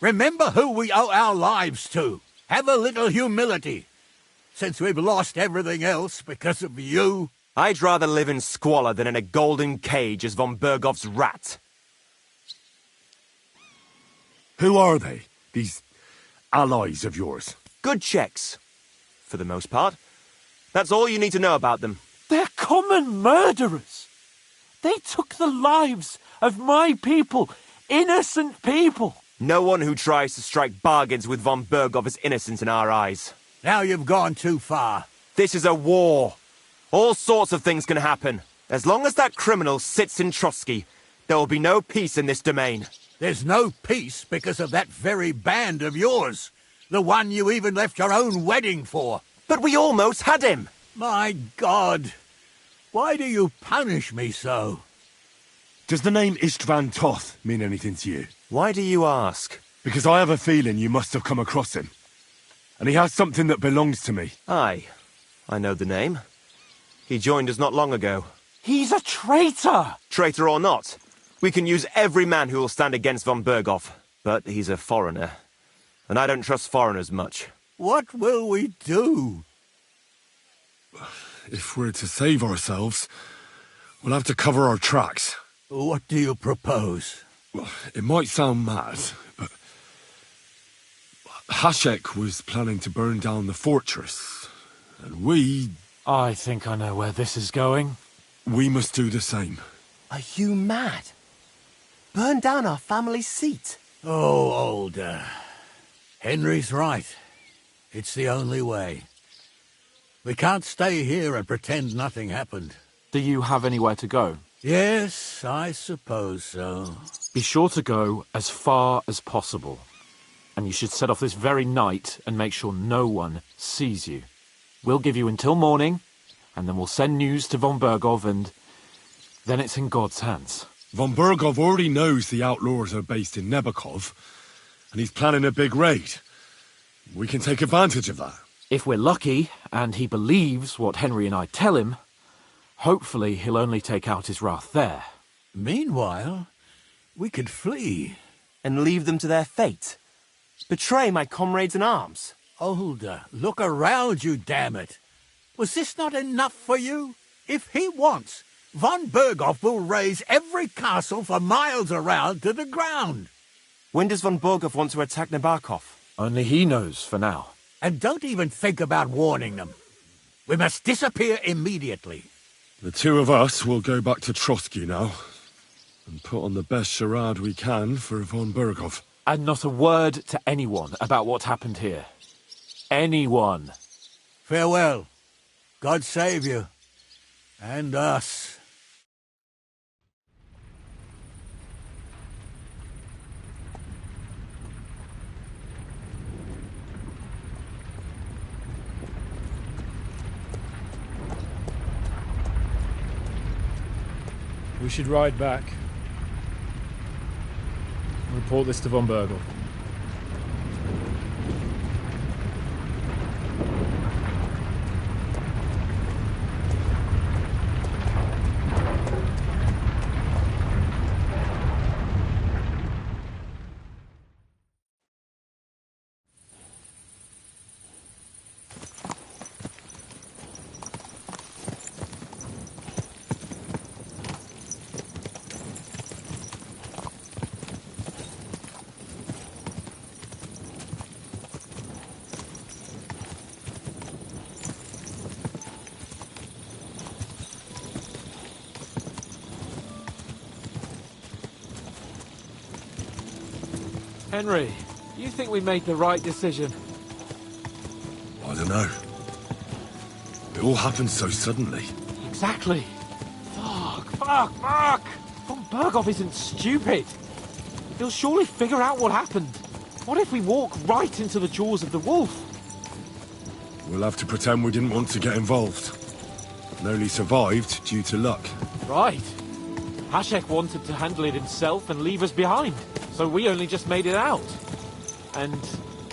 Remember who we owe our lives to. Have a little humility. Since we've lost everything else because of you. I'd rather live in squalor than in a golden cage as von Berghoff's rat. Who are they, these allies of yours? Good checks, for the most part. That's all you need to know about them. They're common murderers. They took the lives of my people, innocent people. No one who tries to strike bargains with von Berghoff is innocent in our eyes. Now you've gone too far. This is a war. All sorts of things can happen. As long as that criminal sits in Trotsky, there will be no peace in this domain. There's no peace because of that very band of yours. The one you even left your own wedding for. But we almost had him. My God. Why do you punish me so? Does the name Istvan Toth mean anything to you? Why do you ask? Because I have a feeling you must have come across him. And he has something that belongs to me. Aye. I know the name. He joined us not long ago. He's a traitor! Traitor or not, we can use every man who will stand against von Berghoff. But he's a foreigner. And I don't trust foreigners much. What will we do? If we're to save ourselves, we'll have to cover our tracks. What do you propose? Well, it might sound mad, but Hashek was planning to burn down the fortress, and we... I think I know where this is going. We must do the same. Are you mad? Burn down our family seat? Oh, Older. Henry's right. It's the only way. We can't stay here and pretend nothing happened. Do you have anywhere to go? Yes, I suppose so. Be sure to go as far as possible. And you should set off this very night and make sure no one sees you. We'll give you until morning, and then we'll send news to von Berghoff, and then it's in God's hands. Von Berghoff already knows the outlaws are based in Nebakov, and he's planning a big raid. We can take advantage of that. If we're lucky, and he believes what Henry and I tell him, hopefully he'll only take out his wrath there. Meanwhile, we could flee. And leave them to their fate. Betray my comrades in arms. Older, look around you, damn it. Was this not enough for you? If he wants, von Berghoff will raze every castle for miles around to the ground. When does von Berghoff want to attack Nabokov? Only he knows for now. And don't even think about warning them. We must disappear immediately. The two of us will go back to Trotsky now, and put on the best charade we can for von Berghoff. And not a word to anyone about what happened here. Anyone. Farewell. God save you. And us. We should ride back. Report this to von Berghoff. Henry, you think we made the right decision? I don't know. It all happened so suddenly. Exactly. Fuck! Von Berghoff isn't stupid. He'll surely figure out what happened. What if we walk right into the jaws of the wolf? We'll have to pretend we didn't want to get involved. And only survived due to luck. Right. Hashek wanted to handle it himself and leave us behind. So we only just made it out. And...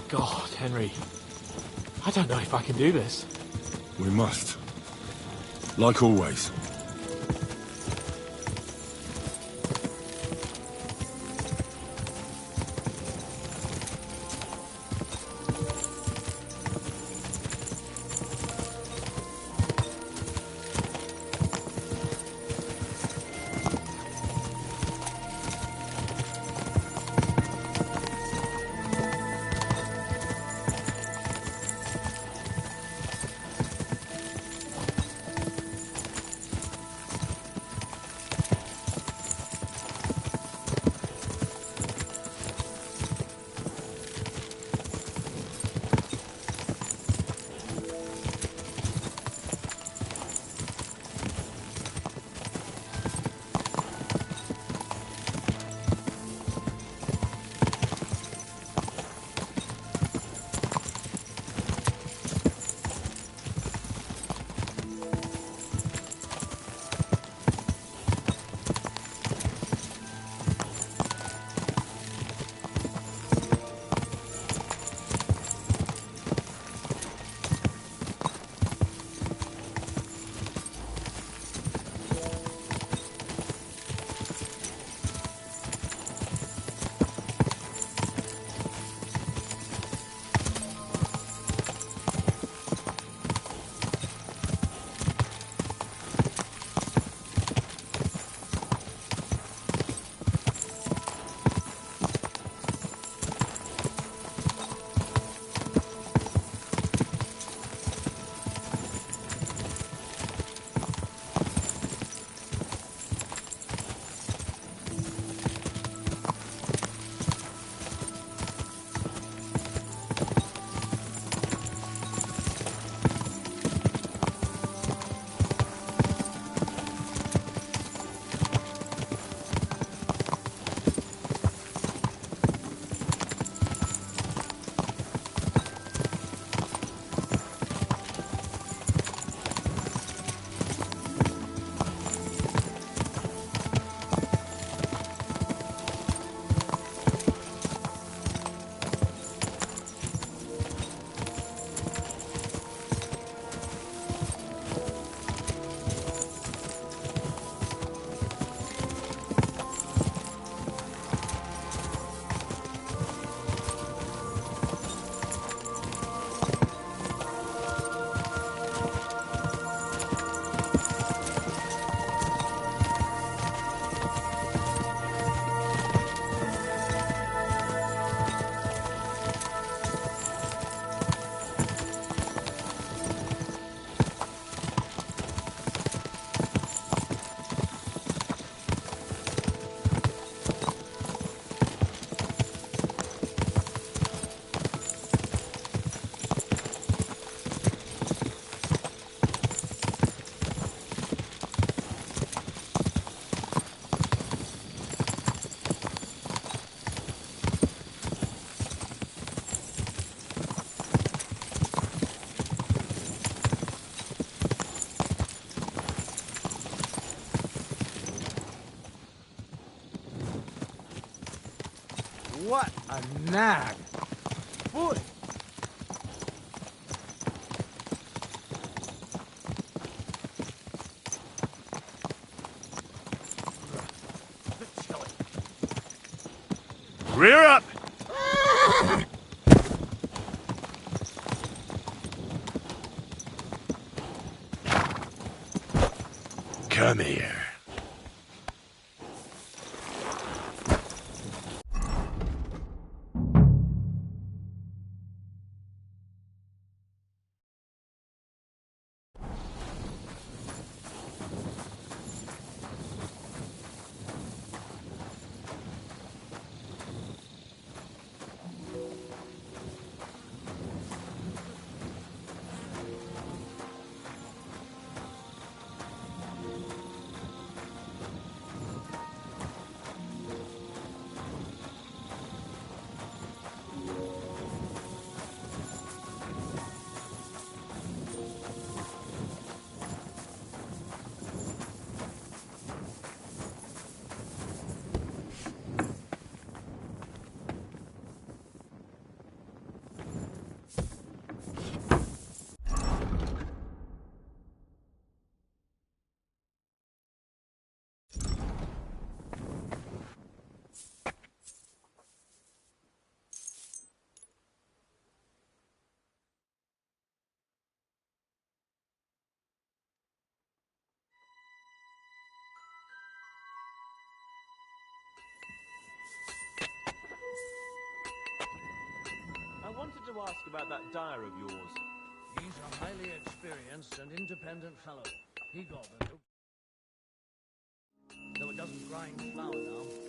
God, Henry... I don't know if I can do this. We must. Like always. What a nag! Boy! Rear up! Come here. to ask about that dyer of yours. He's a highly experienced and independent fellow. He got the... Though it doesn't grind flour now.